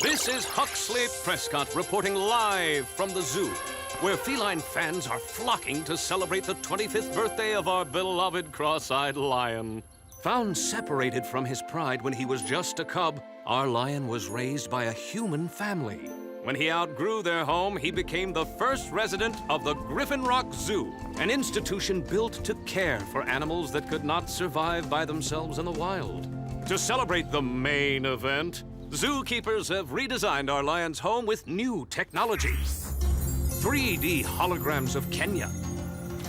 This is Huxley Prescott reporting live from the zoo, where feline fans are flocking to celebrate the 25th birthday of our beloved cross-eyed lion. Found separated from his pride when he was just a cub, our lion was raised by a human family. When he outgrew their home, he became the first resident of the Griffin Rock Zoo, an institution built to care for animals that could not survive by themselves in the wild. To celebrate the main event, zookeepers have redesigned our lion's home with new technology. 3D holograms of Kenya,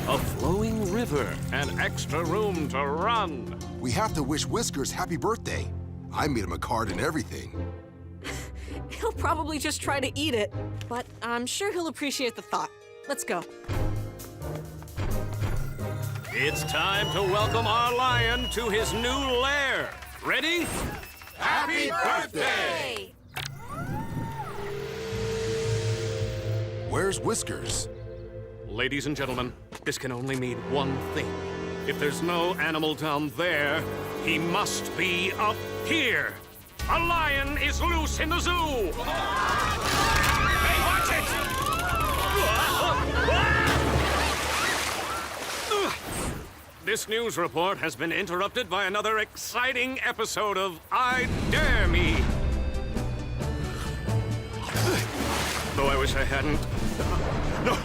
a flowing river, and extra room to run. We have to wish Whiskers happy birthday. I made him a card and everything. He'll probably just try to eat it, but I'm sure he'll appreciate the thought. Let's go. It's time to welcome our lion to his new lair. Ready? Happy birthday! Where's Whiskers? Ladies and gentlemen, this can only mean one thing. If there's no animal down there, he must be up here. A lion is loose in the zoo! Hey, watch it! This news report has been interrupted by another exciting episode of I Dare Me. Though I wish I hadn't. No.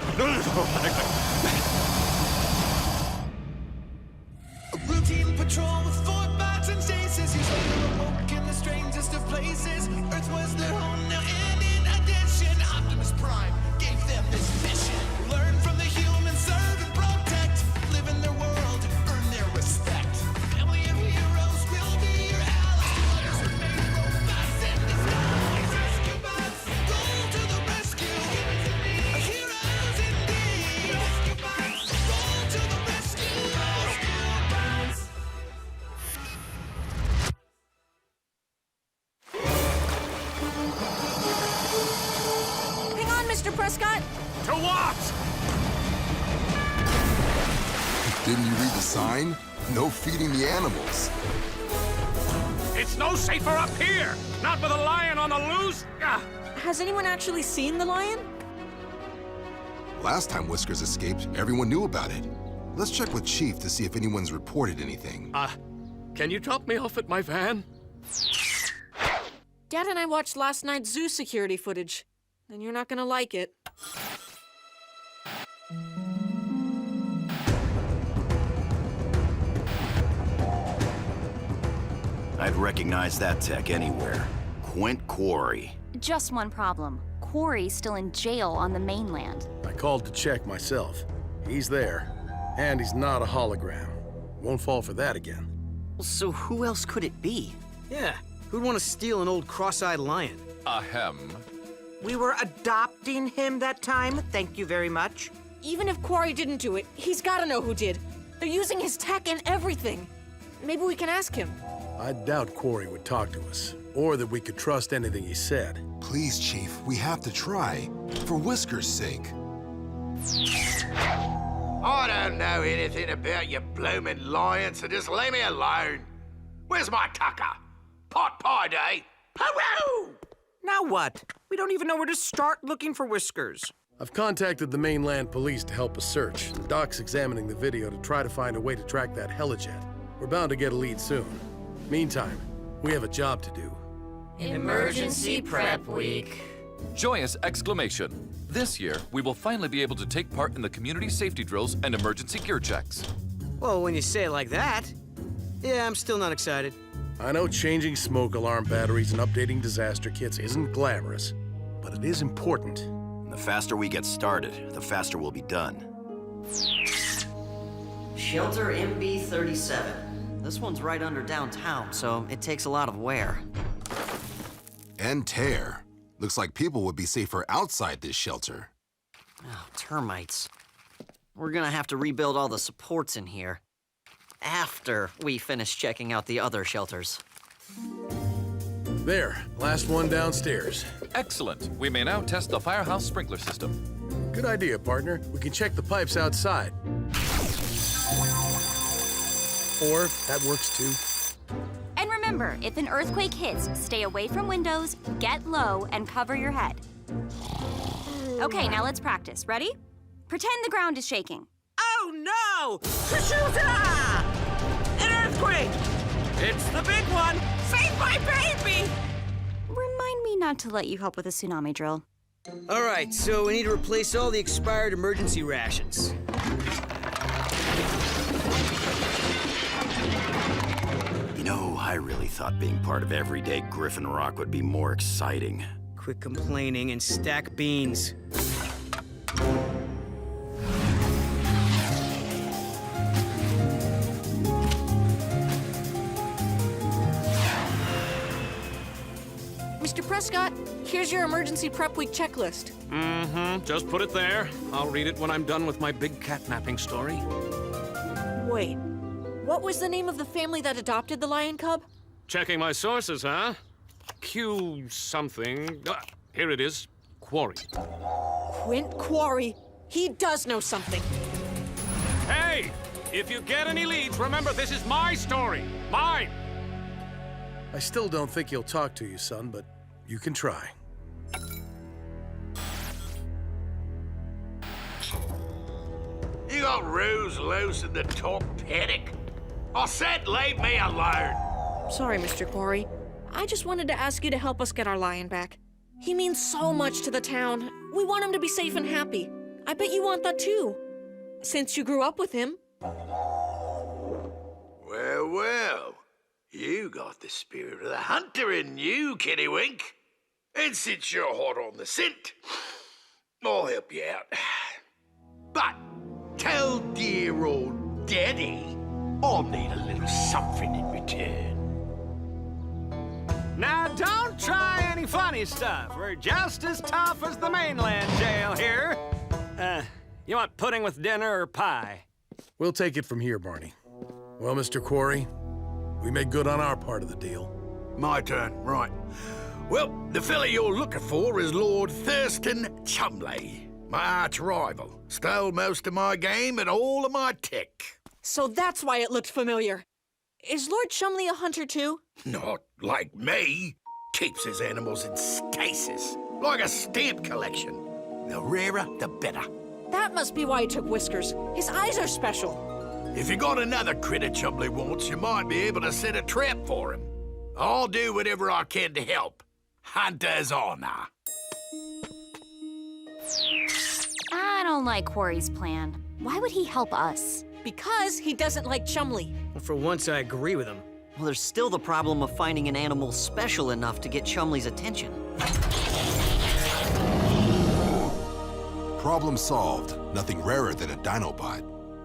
A routine patrol with 4 bots and chases. He's awoke in the strangest of places. Earth was their home now, and in addition, Optimus Prime gave them this mission. Learn from the humans, serve and protect. Live in their world, earn their respect. Family of heroes will be your allies. Robots in disguise. Rescue bots, roll to the rescue. Heroes indeed. Rescue bots, roll to the rescue. Rescue bots. Hang on, Mr. Prescott. To what? Didn't you read the sign? No feeding the animals. It's no safer up here! Not with a lion on the loose! Has anyone actually seen the lion? Last time Whiskers escaped, everyone knew about it. Let's check with Chief to see if anyone's reported anything. Can you drop me off at my van? Dad and I watched last night's zoo security footage, and you're not gonna like it. I'd recognize that tech anywhere. Quint Quarry. Just one problem. Quarry's still in jail on the mainland. I called to check myself. He's there, and he's not a hologram. Won't fall for that again. So who else could it be? Yeah, who'd want to steal an old cross-eyed lion? Ahem. We were adopting him that time. Thank you very much. Even if Quarry didn't do it, he's gotta know who did. They're using his tech and everything. Maybe we can ask him. I doubt Quarry would talk to us, or that we could trust anything he said. Please, Chief, we have to try. For Whiskers' sake. I don't know anything about your bloomin' lion, so just leave me alone. Where's my tucker? Pot pie day. Hurrah! Now what? We don't even know where to start looking for Whiskers. I've contacted the mainland police to help us search. Doc's examining the video to try to find a way to track that helijet. We're bound to get a lead soon. Meantime, we have a job to do. Emergency Prep Week. Joyous exclamation. This year, we will finally be able to take part in the community safety drills and emergency gear checks. Well, when you say it like that, yeah, I'm still not excited. I know changing smoke alarm batteries and updating disaster kits isn't glamorous, but it is important. And the faster we get started, the faster we'll be done. Shelter MB37. This one's right under downtown, so it takes a lot of wear. And tear. Looks like people would be safer outside this shelter. Oh, termites. We're gonna have to rebuild all the supports in here after we finish checking out the other shelters. There, last one downstairs. Excellent. We may now test the firehouse sprinkler system. Good idea, partner. We can check the pipes outside. Or that works too. And remember, remember, if an earthquake hits, stay away from windows, get low, and cover your head. Okay, now let's practice. Ready? Pretend the ground is shaking. Oh no! Shushuta! An earthquake! It's the big one! Save my baby! Remind me not to let you help with a tsunami drill. All right, so we need to replace all the expired emergency rations. You know, I really thought being part of everyday Griffin Rock would be more exciting. Quit complaining and stack beans. Mr. Prescott, here's your emergency prep week checklist. Just put it there. I'll read it when I'm done with my big catnapping story. Wait, what was the name of the family that adopted the lion cub? Checking my sources, huh? Q something. Here it is. Quarry. Quint Quarry. He does know something. Hey! If you get any leads, remember this is my story. Mine! I still don't think he'll talk to you, son, but you can try. You got Rose loose in the top paddock. I said leave me alone. Sorry, Mr. Quarry. I just wanted to ask you to help us get our lion back. He means so much to the town. We want him to be safe and happy. I bet you want that too, since you grew up with him. Well, well. You got the spirit of the hunter in you, Kiddywink. And since you're hot on the scent, I'll help you out. But tell dear old Daddy I'll need a little something in return. Now, don't try any funny stuff. We're just as tough as the mainland jail here. You want pudding with dinner or pie? We'll take it from here, Barney. Well, Mr. Quarry, we made good on our part of the deal. My turn, right. Well, the fella you're looking for is Lord Thurston Chumley, my arch rival. Stole most of my game and all of my tech. So that's why it looked familiar. Is Lord Chumley a hunter too? Not like me. Keeps his animals in stasis, like a stamp collection. The rarer, the better. That must be why he took Whiskers. His eyes are special. If you got another critter Chumley wants, you might be able to set a trap for him. I'll do whatever I can to help. Hunter's honor. I don't like Quarry's plan. Why would he help us? Because he doesn't like Chumley. Well, for once, I agree with him. Well, there's still the problem of finding an animal special enough to get Chumley's attention. Problem solved. Nothing rarer than a Dinobot.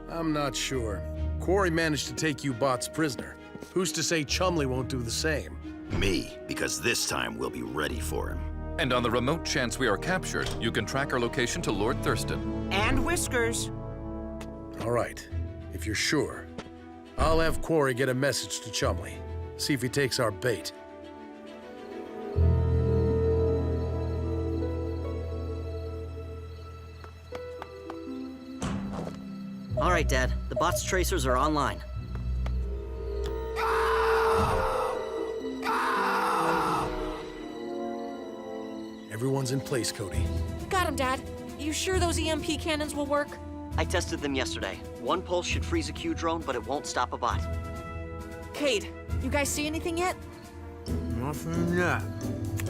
I'm not sure. Quarry managed to take you bots prisoner. Who's to say Chumley won't do the same? Me, because this time we'll be ready for him. And on the remote chance we are captured, you can track our location to Lord Thurston. And Whiskers. All right, if you're sure. I'll have Quarry get a message to Chumley. See if he takes our bait. All right, Dad. The bot's tracers are online. Everyone's in place, Cody. Got him, Dad. You sure those EMP cannons will work? I tested them yesterday. One pulse should freeze a Q drone, but it won't stop a bot. Cade, you guys see anything yet? Nothing yet.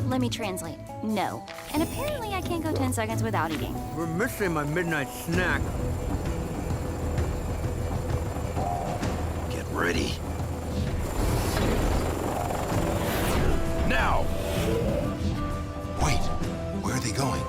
Let me translate. No. And apparently I can't go 10 seconds without eating. We're missing my midnight snack. Get ready. Now! Wait, where are they going?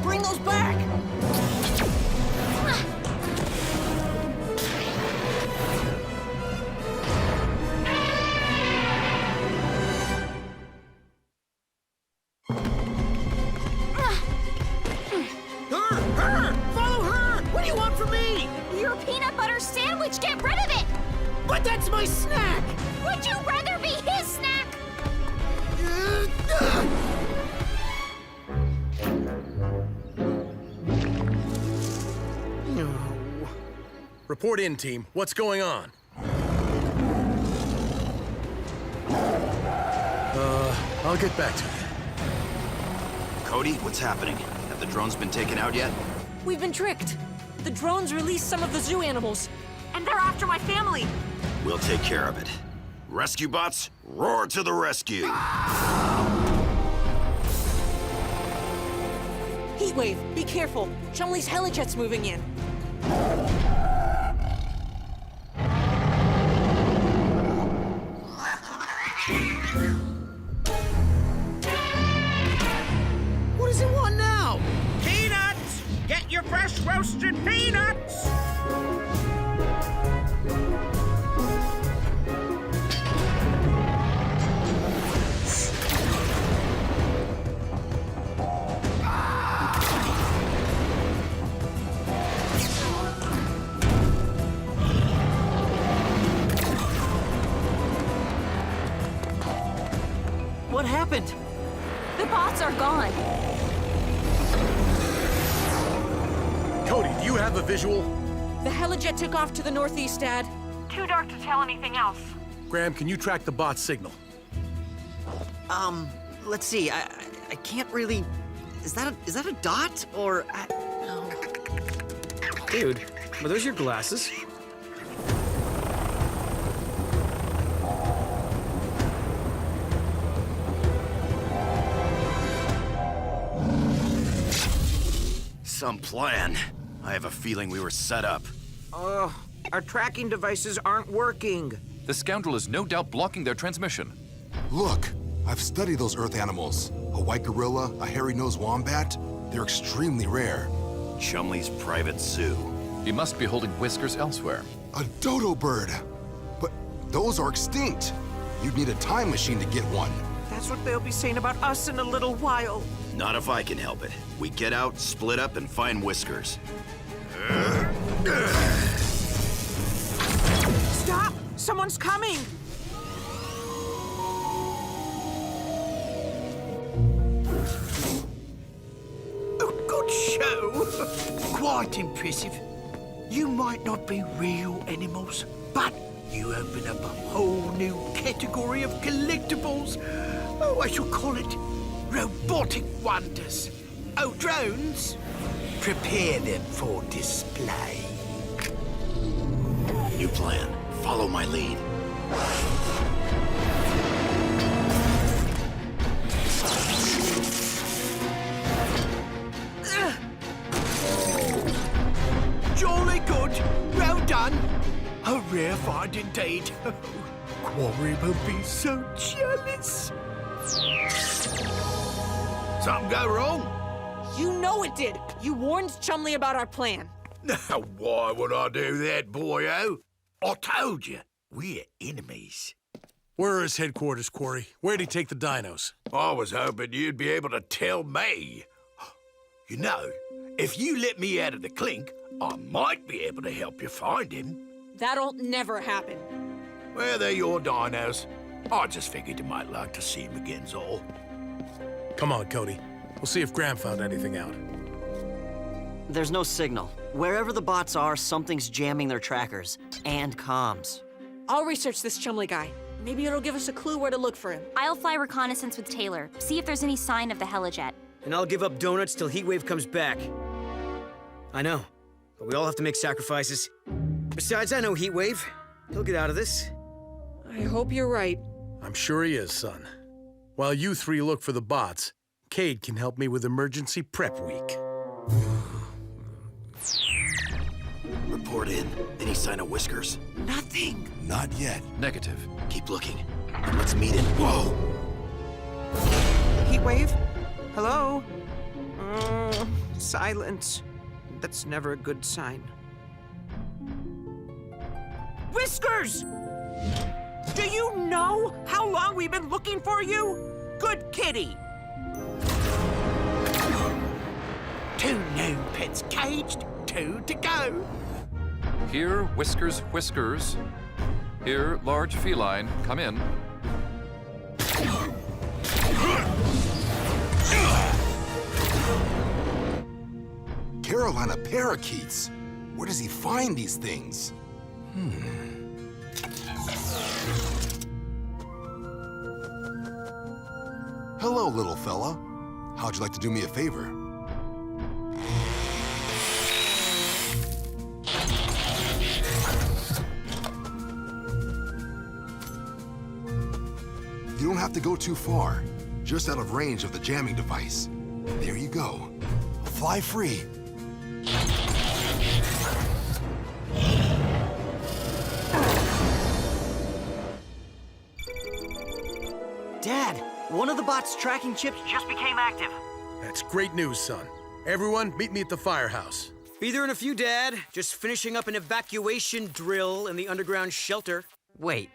Bring those back! garbage! Get rid of it! But that's my snack! Would you rather be his snack? Report in, team. What's going on? I'll get back to you. Cody, what's happening? Have the drones been taken out yet? We've been tricked. The drones released some of the zoo animals, and they're after my family. We'll take care of it. Rescue bots, roar to the rescue! Heatwave, be careful. Chumley's helijet's moving in. What does it want now? Peanuts! Get your fresh roasted peanuts! What happened? The bots are gone. Cody, do you have a visual? The helijet took off to the northeast, Dad. Too dark to tell anything else. Graham, can you track the bot signal? Let's see. I can't really. Is that a dot or? No. Dude, were those your glasses? Some plan. I have a feeling we were set up. Our tracking devices aren't working. The scoundrel is no doubt blocking their transmission. Look, I've studied those Earth animals. A white gorilla, a hairy-nosed wombat. They're extremely rare. Chumley's private zoo. He must be holding whiskers elsewhere. A dodo bird. But those are extinct. You'd need a time machine to get one. That's what they'll be saying about us in a little while. Not if I can help it. We get out, split up, and find Whiskers. Stop! Someone's coming! A good show. Quite impressive. You might not be real animals, but you open up a whole new category of collectibles. Oh, I shall call it robotic wonders. Oh, drones, prepare them for display. New plan. Follow my lead. Jolly good. Well done. A rare find indeed. Quarry will be so jealous. Something go wrong? You know it did. You warned Chumley about our plan. Now, why would I do that, boyo? I told you, we're enemies. Where are his headquarters, Quarry? Where'd he take the dinos? I was hoping you'd be able to tell me. You know, if you let me out of the clink, I might be able to help you find him. That'll never happen. Well, they're your dinos. I just figured you might like to see him again's all. Come on, Cody. We'll see if Graham found anything out. There's no signal. Wherever the bots are, something's jamming their trackers and comms. I'll research this Chumley guy. Maybe it'll give us a clue where to look for him. I'll fly reconnaissance with Taylor, see if there's any sign of the helijet. And I'll give up donuts till Heatwave comes back. I know, but we all have to make sacrifices. Besides, I know Heatwave. He'll get out of this. I hope you're right. I'm sure he is, son. While you three look for the bots, Cade can help me with emergency prep week. Report in. Any sign of Whiskers? Nothing. Not yet. Negative. Keep looking. And let's meet in. Whoa! Heatwave? Hello? Silence. That's never a good sign. Whiskers! Do you know how long we've been looking for you? Good kitty. 2 new pets caged, 2 to go. Here, Whiskers, Whiskers. Here, large feline, come in. Carolina parakeets. Where does he find these things? Hello, little fella. How'd you like to do me a favor? You don't have to go too far. Just out of range of the jamming device. There you go. Fly free. Dad, one of the bot's tracking chips just became active. That's great news, son. Everyone, meet me at the firehouse. Be there in a few, Dad. Just finishing up an evacuation drill in the underground shelter. Wait,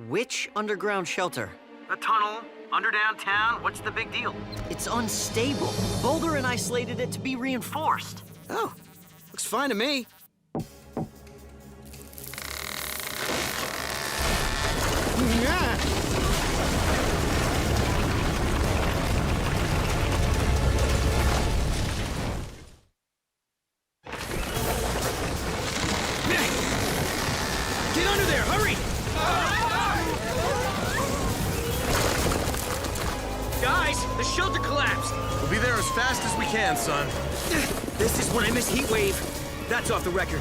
which underground shelter? A tunnel, under downtown. What's the big deal? It's unstable. Boulder and I slated it to be reinforced. Oh, looks fine to me. Get under there, hurry! Guys, the shelter collapsed. We'll be there as fast as we can, son. This is when I miss Heatwave. That's off the record.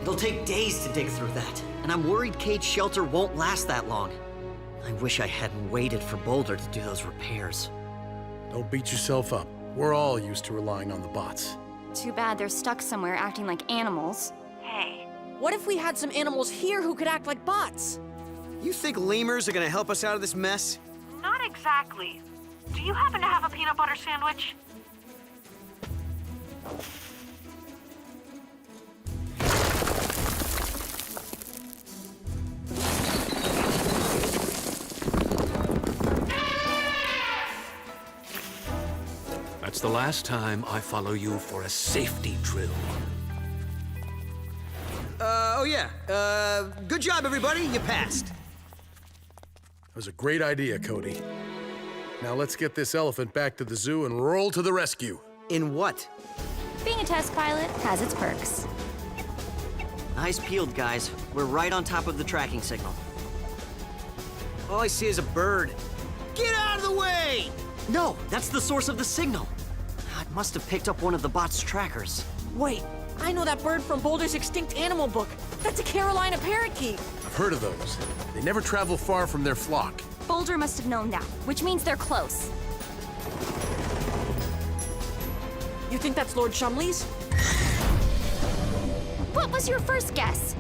It'll take days to dig through that, and I'm worried Cade's shelter won't last that long. I wish I hadn't waited for Boulder to do those repairs. Don't beat yourself up. We're all used to relying on the bots. Too bad they're stuck somewhere acting like animals. Hey, what if we had some animals here who could act like bots? You think lemurs are gonna help us out of this mess? Not exactly. Do you happen to have a peanut butter sandwich? That's the last time I follow you for a safety drill. Oh yeah. Good job, everybody. You passed. That was a great idea, Cody. Now let's get this elephant back to the zoo and roll to the rescue. In what? Being a test pilot has its perks. Eyes peeled, guys. We're right on top of the tracking signal. All I see is a bird. Get out of the way! No, that's the source of the signal. It must have picked up one of the bot's trackers. Wait, I know that bird from Boulder's extinct animal book. That's a Carolina parakeet. I've heard of those. They never travel far from their flock. Boulder must have known that, which means they're close. You think that's Lord Shumley's? What was your first guess?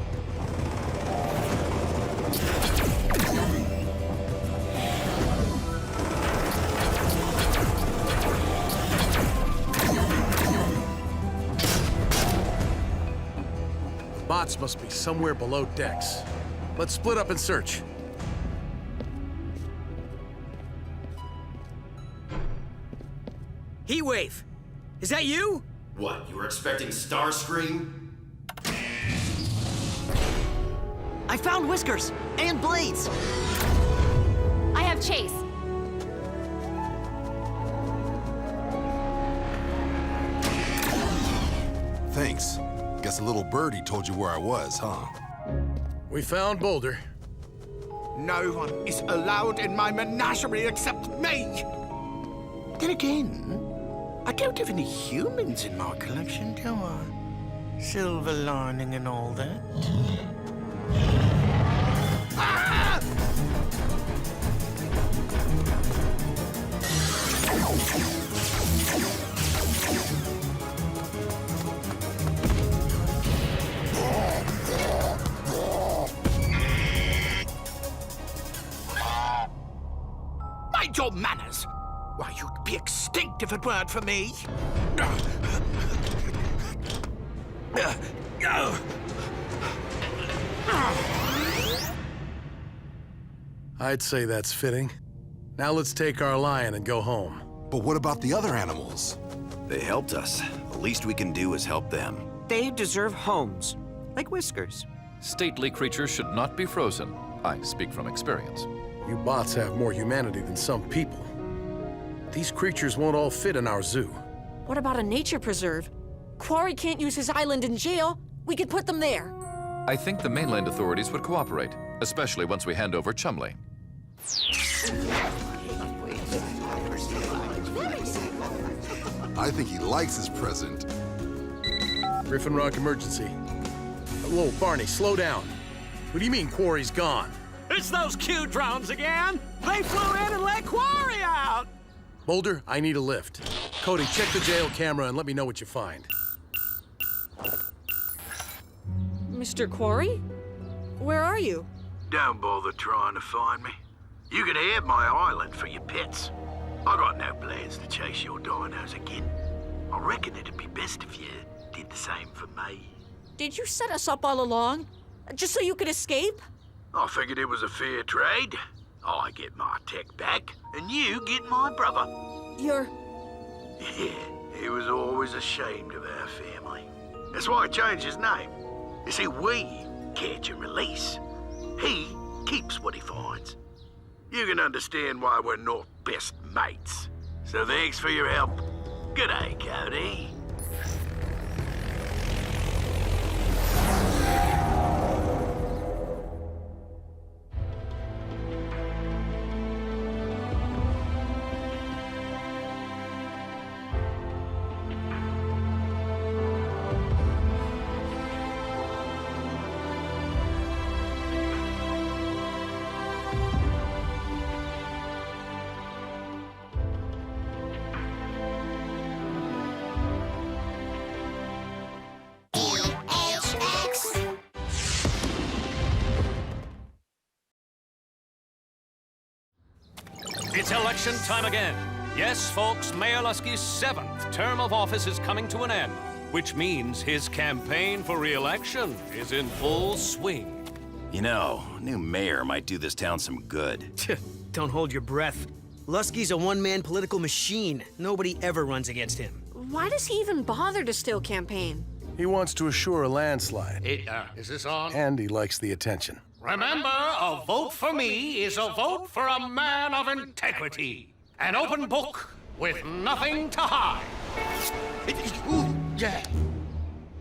The bots must be somewhere below decks. Let's split up and search. Heatwave! Is that you? What, you were expecting Starscream? I found Whiskers and Blades. I have Chase. Thanks. Guess a little birdie told you where I was, huh? We found Boulder. No one is allowed in my menagerie except me. Then again, I don't have any humans in my collection, do I? Silver lining and all that. Ah! Mind your manners! Why, you'd be extinct if it weren't for me. I'd say that's fitting. Now let's take our lion and go home. But what about the other animals? They helped us. The least we can do is help them. They deserve homes, like Whiskers. Stately creatures should not be frozen. I speak from experience. You bots have more humanity than some people. These creatures won't all fit in our zoo. What about a nature preserve? Quarry can't use his island in jail. We could put them there. I think the mainland authorities would cooperate, especially once we hand over Chumley. I think he likes his present. Griffin Rock emergency. Whoa, Barney, slow down. What do you mean Quarry's gone? It's those Q drones again. They flew in and let Quarry out. Boulder, I need a lift. Cody, check the jail camera and let me know what you find. Mr. Quarry? Where are you? Don't bother trying to find me. You can have my island for your pets. I got no plans to chase your dinos again. I reckon it'd be best if you did the same for me. Did you set us up all along? Just so you could escape? I figured it was a fair trade. I get my tech back, and you get my brother. You're... Yeah, he was always ashamed of our family. That's why he changed his name. You see, we catch and release. He keeps what he finds. You can understand why we're not best mates. So thanks for your help. Good day, Cody. It's election time again. Yes, folks, Mayor Lusky's 7th term of office is coming to an end, which means his campaign for re-election is in full swing. You know, a new mayor might do this town some good. Don't hold your breath. Lusky's a one-man political machine. Nobody ever runs against him. Why does he even bother to still campaign? He wants to assure a landslide. Is this on? And he likes the attention. Remember, a vote for me is a vote for a man of integrity. An open book with nothing to hide. Yeah.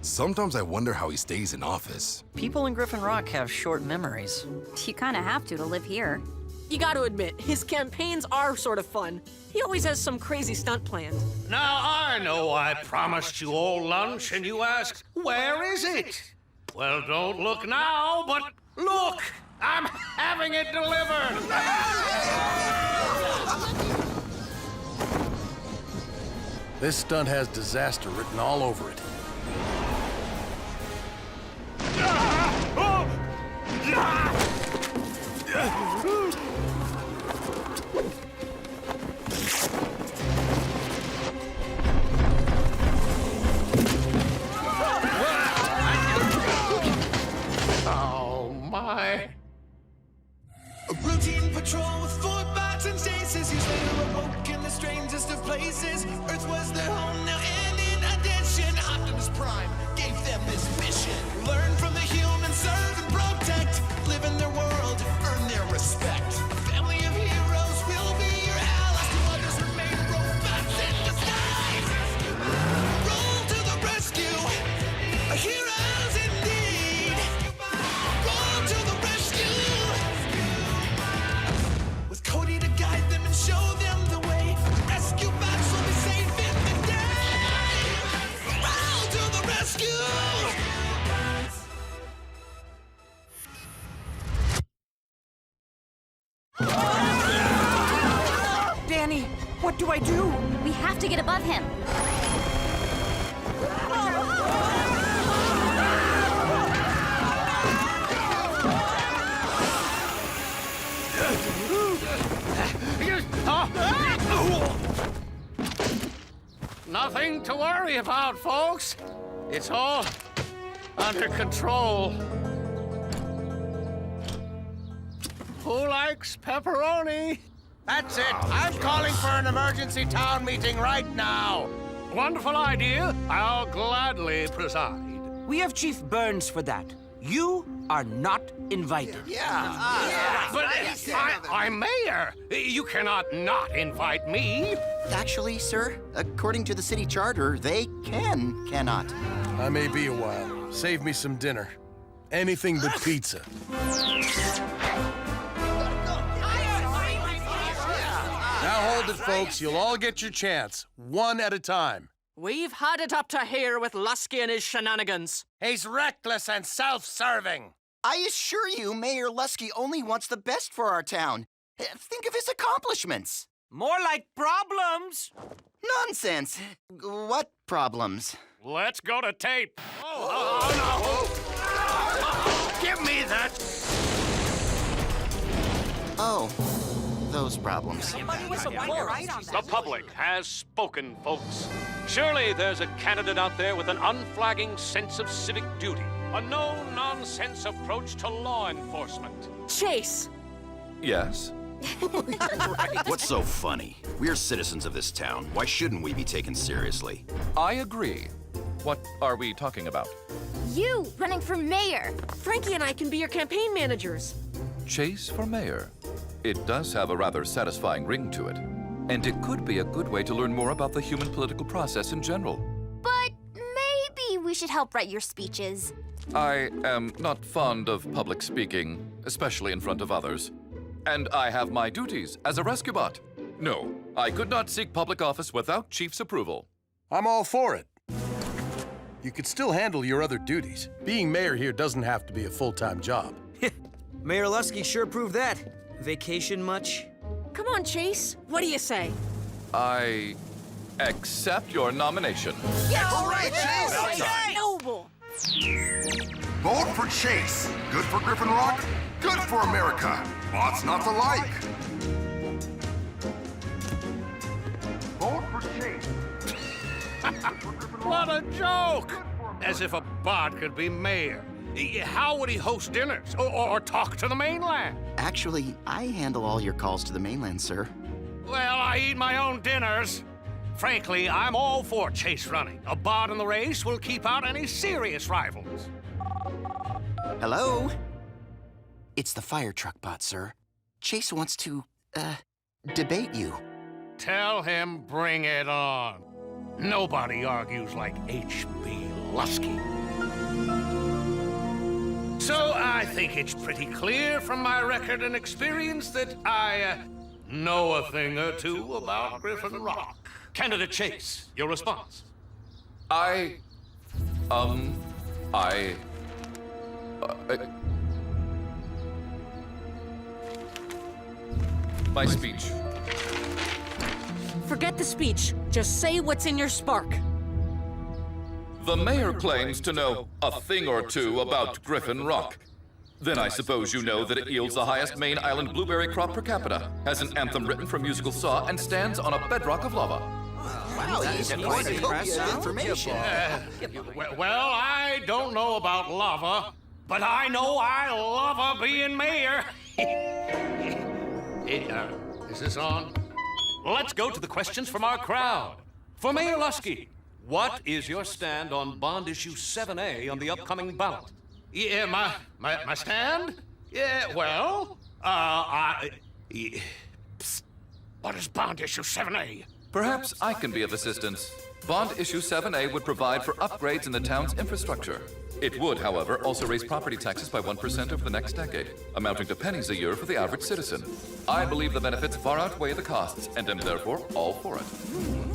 Sometimes I wonder how he stays in office. People in Griffin Rock have short memories. You kind of have to live here. You gotta admit, his campaigns are sort of fun. He always has some crazy stunt planned. Now, I know I promised you all lunch, and you asked, where is it? Well, don't look now, but look! I'm having it delivered! This stunt has disaster written all over it. Oh, my. A routine patrol with 4 bots and chases. Years later awoke in the strangest of places. Earth was their home now, and in addition, Optimus Prime gave them this mission. Learn from the humans, serve and protect. Live in their world, earn their respect. A family of heroes will be your allies. To others remain robots in disguise. Roll to the rescue, heroes indeed. Roll to the rescue. With Cody to guide them and show them the way. Rescue bots will be safe in the day. Roll to the rescue. Danny, what do I do? We have to get above him. Nothing to worry about, folks. It's all under control. Who likes pepperoni? That's it. I'm calling for an emergency town meeting right now. Wonderful idea. I'll gladly preside. We have Chief Burns for that. You are not invited. But I'm mayor. You cannot not invite me. Actually, sir, according to the city charter, they cannot. I may be a while. Save me some dinner. Anything but pizza. Now hold it, folks. You'll all get your chance, one at a time. We've had it up to here with Lusky and his shenanigans. He's reckless and self-serving. I assure you, Mayor Lusky only wants the best for our town. Think of his accomplishments. More like problems. Nonsense. What problems? Let's go to tape. Oh, no. Give me that. Oh, those problems. The public has spoken, folks. Surely there's a candidate out there with an unflagging sense of civic duty, a no-nonsense approach to law enforcement. Chase! Yes? What's so funny? We're citizens of this town. Why shouldn't we be taken seriously? I agree. What are we talking about? You running for mayor. Frankie and I can be your campaign managers. Chase for mayor. It does have a rather satisfying ring to it. And it could be a good way to learn more about the human political process in general. But maybe we should help write your speeches. I am not fond of public speaking, especially in front of others. And I have my duties as a rescue bot. No, I could not seek public office without Chief's approval. I'm all for it. You could still handle your other duties. Being mayor here doesn't have to be a full-time job. Mayor Lusky sure proved that. Vacation much? Come on, Chase. What do you say? I accept your nomination. All right, Chase! Noble! Vote for Chase. Good for Griffin Rock, good for America. Bots not to like. Vote for Chase. What a joke! As if a bot could be mayor. How would he host dinners or talk to the mainland? Actually, I handle all your calls to the mainland, sir. Well, I eat my own dinners. Frankly, I'm all for Chase running. A bot in the race will keep out any serious rivals. Hello? It's the fire truck bot, sir. Chase wants to, debate you. Tell him bring it on. Nobody argues like H.B. Lusky. So I think it's pretty clear from my record and experience that I know a thing or two about Griffin Rock. Candidate Chase, your response? My speech. Forget the speech. Just say what's in your spark. The mayor claims to know a thing or two about Griffin Rock. Then I suppose you know that it yields the highest main island blueberry crop per capita, has an anthem written from musical saw, and stands on a bedrock of lava. Wow, he's quite impressive information. Well, I don't know about lava, but I know I love being mayor. Is this on? Let's go to the questions from our crowd. For Mayor Lusky, what is your stand on Bond Issue 7A on the upcoming ballot? Yeah, my stand? Yeah, well, Psst. What is Bond Issue 7A? Perhaps I can be of assistance. Bond Issue 7A would provide for upgrades in the town's infrastructure. It would, however, also raise property taxes by 1% over the next decade, amounting to pennies a year for the average citizen. I believe the benefits far outweigh the costs, and am therefore all for it.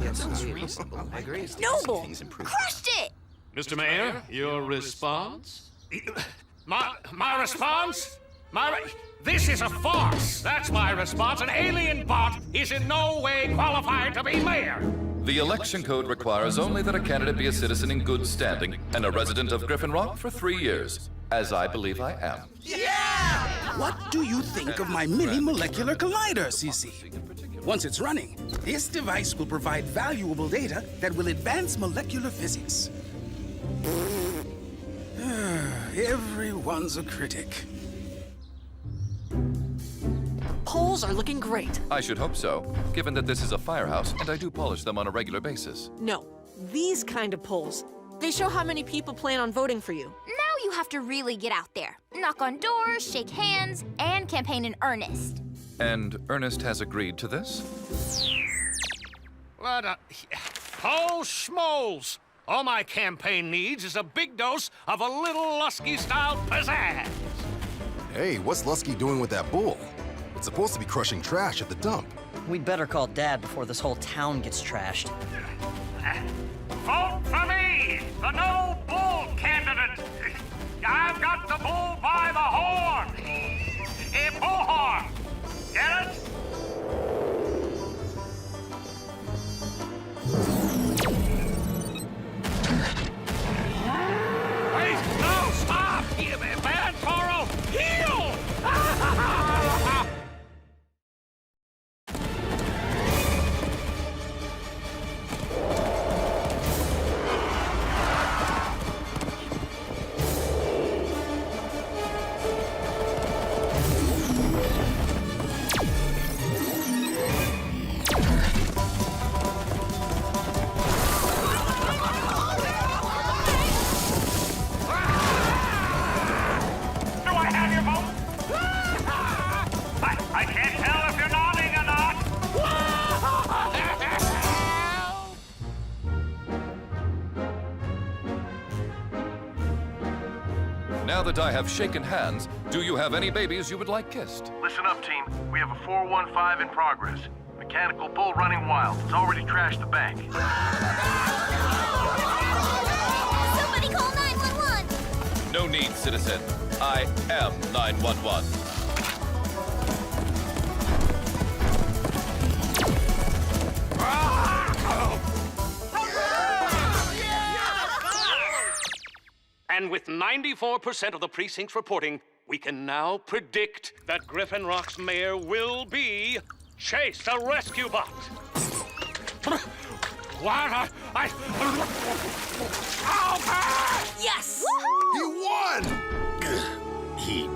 That sounds reasonable. I agree. Noble! Crushed it! Mr. Mayor, your response? My response? This is a farce. That's my response. An alien bot is in no way qualified to be mayor. The election code requires only that a candidate be a citizen in good standing and a resident of Griffin Rock for 3 years, as I believe I am. Yeah! What do you think of my mini molecular collider, CC? Once it's running, this device will provide valuable data that will advance molecular physics. Everyone's a critic. Polls are looking great. I should hope so, given that this is a firehouse and I do polish them on a regular basis. No, these kind of polls. They show how many people plan on voting for you. Now you have to really get out there. Knock on doors, shake hands, and campaign in earnest. And Ernest has agreed to this? What a... Oh, schmoles! All my campaign needs is a big dose of a little Lusky-style pizzazz. Hey, what's Lusky doing with that bull? It's supposed to be crushing trash at the dump. We'd better call Dad before this whole town gets trashed. Vote for me, the no bull candidate. I've got the bull by the horn. A bullhorn. Get it? Wait, no, stop! Bad Toro, heal! Now that I have shaken hands, do you have any babies you would like kissed? Listen up, team. We have a 415 in progress. Mechanical bull running wild. It's already trashed the bank. Somebody call 911! No need, citizen. I am 911. And with 94% of the precincts reporting, we can now predict that Griffin Rock's mayor will be Chase, the rescue bot. What? Yes! He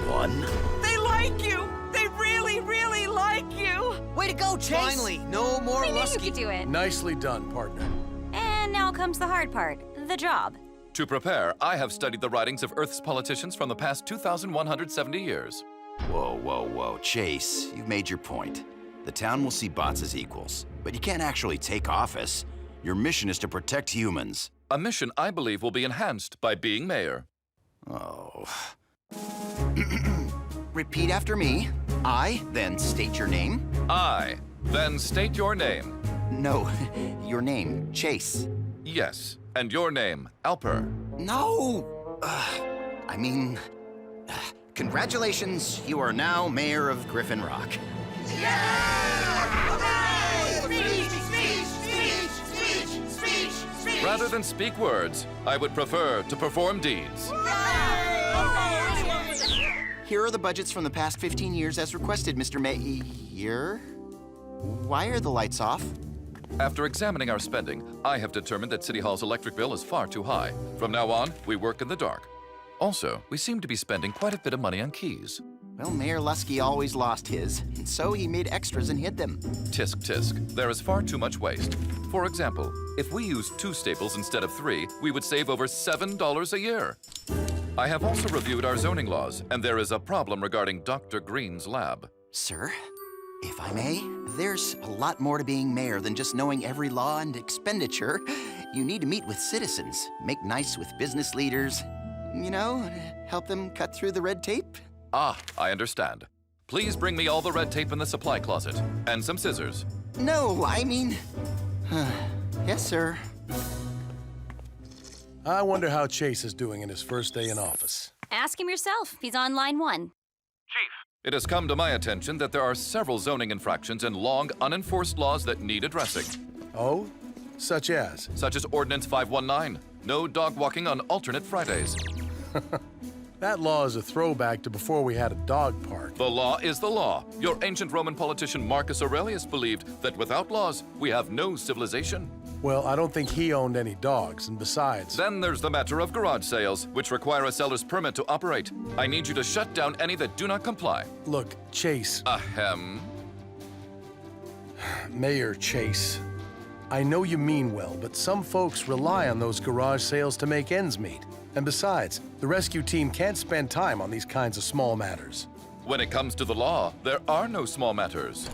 won? They like you! They really, really like you! Way to go, Chase! Finally, no more I knew you Lusky. could do it. Nicely done, partner. And now comes the hard part, the job. To prepare, I have studied the writings of Earth's politicians from the past 2,170 years. Whoa, whoa, whoa. Chase, you've made your point. The town will see bots as equals, but you can't actually take office. Your mission is to protect humans. A mission I believe will be enhanced by being mayor. Oh. Repeat after me. I, then state your name. I, then state your name. No, your name, Chase. Yes, and your name, Alper. No! Congratulations, you are now mayor of Griffin Rock. Rather than speak words, I would prefer to perform deeds. Here are the budgets from the past 15 years as requested, Mr. Mayor. Why are the lights off? After examining our spending, I have determined that City Hall's electric bill is far too high. From now on, we work in the dark. Also, we seem to be spending quite a bit of money on keys. Well, Mayor Lusky always lost his, and so he made extras and hid them. Tisk, tisk. There is far too much waste. For example, if we used 2 staples instead of 3, we would save over $7 a year. I have also reviewed our zoning laws, and there is a problem regarding Dr. Green's lab. Sir, if I may, there's a lot more to being mayor than just knowing every law and expenditure. You need to meet with citizens, make nice with business leaders, help them cut through the red tape. Ah, I understand. Please bring me all the red tape in the supply closet, and some scissors. No, I mean... yes, sir. I wonder how Chase is doing in his first day in office. Ask him yourself. He's on line 1. It has come to my attention that there are several zoning infractions and long, unenforced laws that need addressing. Oh? Such as? Such as Ordinance 519, no dog walking on alternate Fridays. That law is a throwback to before we had a dog park. The law is the law. Your ancient Roman politician Marcus Aurelius believed that without laws, we have no civilization. Well, I don't think he owned any dogs, and besides... Then there's the matter of garage sales, which require a seller's permit to operate. I need you to shut down any that do not comply. Look, Chase... Ahem. Mayor Chase, I know you mean well, but some folks rely on those garage sales to make ends meet. And besides, the rescue team can't spend time on these kinds of small matters. When it comes to the law, there are no small matters.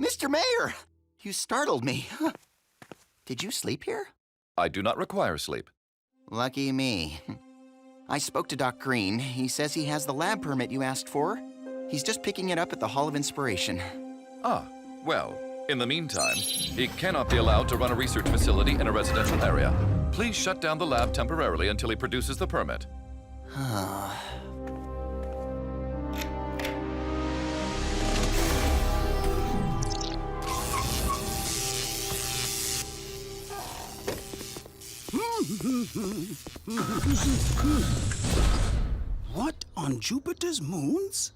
Mr. Mayor, you startled me. Did you sleep here? I do not require sleep. Lucky me. I spoke to Doc Green. He says he has the lab permit you asked for. He's just picking it up at the Hall of Inspiration. Ah, well, in the meantime, he cannot be allowed to run a research facility in a residential area. Please shut down the lab temporarily until he produces the permit. What on Jupiter's moons?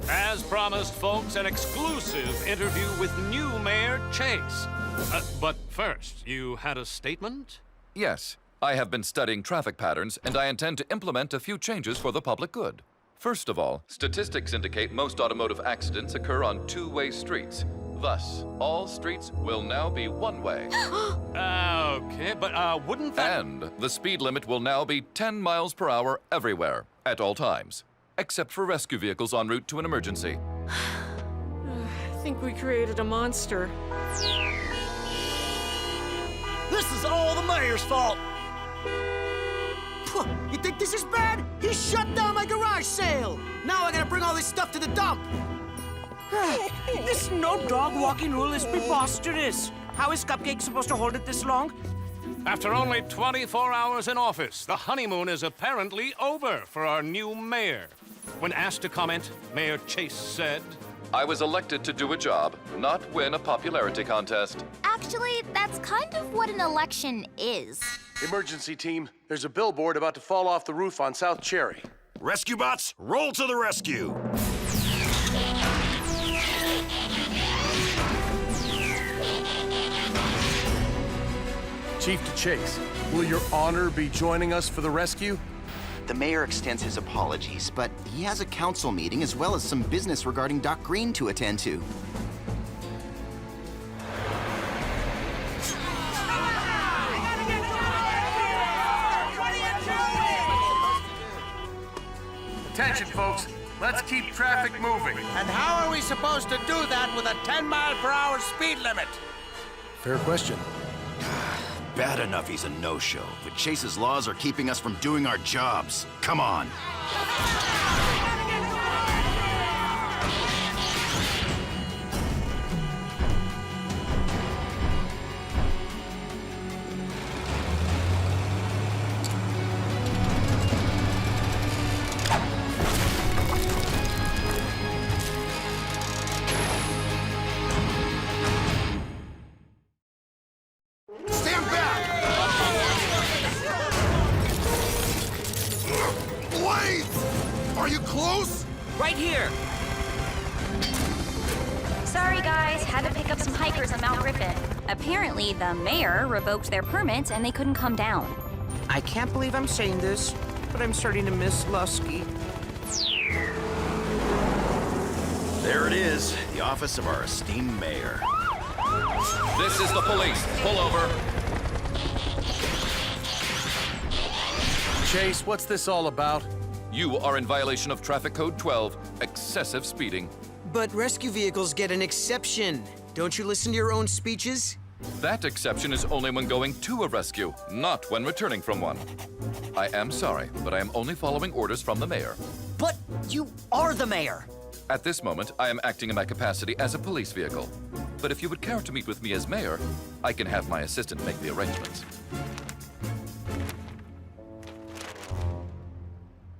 As promised, folks, an exclusive interview with new Mayor Chase. But first, you had a statement? Yes, I have been studying traffic patterns, and I intend to implement a few changes for the public good. First of all, statistics indicate most automotive accidents occur on two-way streets. Thus, all streets will now be one-way. Okay, but wouldn't that... And the speed limit will now be 10 miles per hour everywhere, at all times, except for rescue vehicles en route to an emergency. I think we created a monster. This is all the mayor's fault! You think this is bad? He shut down my garage sale! Now I gotta bring all this stuff to the dump! This no-dog walking rule is preposterous. How is Cupcake supposed to hold it this long? After only 24 hours in office, the honeymoon is apparently over for our new mayor. When asked to comment, Mayor Chase said, I was elected to do a job, not win a popularity contest. Actually, that's kind of what an election is. Emergency team, there's a billboard about to fall off the roof on South Cherry. Rescue bots, roll to the rescue! Chief to Chase, will your honor be joining us for the rescue? The mayor extends his apologies, but he has a council meeting as well as some business regarding Doc Green to attend to. Attention, folks. Let's keep traffic moving. And how are we supposed to do that with a 10-mile-per-hour speed limit? Fair question. Bad enough he's a no-show, but Chase's laws are keeping us from doing our jobs. Come on. Stand back! Wait! Are you close? Right here. Sorry, guys. Had to pick up some hikers on Mount Griffin. Apparently, the mayor revoked their permits and they couldn't come down. I can't believe I'm saying this, but I'm starting to miss Lusky. There it is, the office of our esteemed mayor. This is the police. Pull over. Chase, what's this all about? You are in violation of Traffic Code 12, excessive speeding. But rescue vehicles get an exception. Don't you listen to your own speeches? That exception is only when going to a rescue, not when returning from one. I am sorry, but I am only following orders from the mayor. But you are the mayor. At this moment, I am acting in my capacity as a police vehicle. But if you would care to meet with me as mayor, I can have my assistant make the arrangements.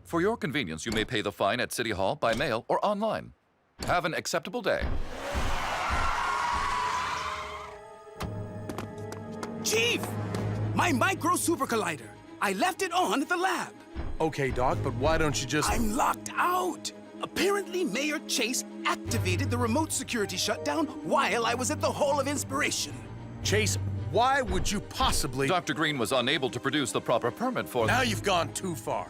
For your convenience, you may pay the fine at City Hall, by mail, or online. Have an acceptable day. Chief! My micro super collider. I left it on at the lab. Okay, Doc, but why don't you just... I'm locked out. Apparently, Mayor Chase activated the remote security shutdown while I was at the Hall of Inspiration. Chase, why would you possibly... Dr. Green was unable to produce the proper permit for... Now you've gone too far.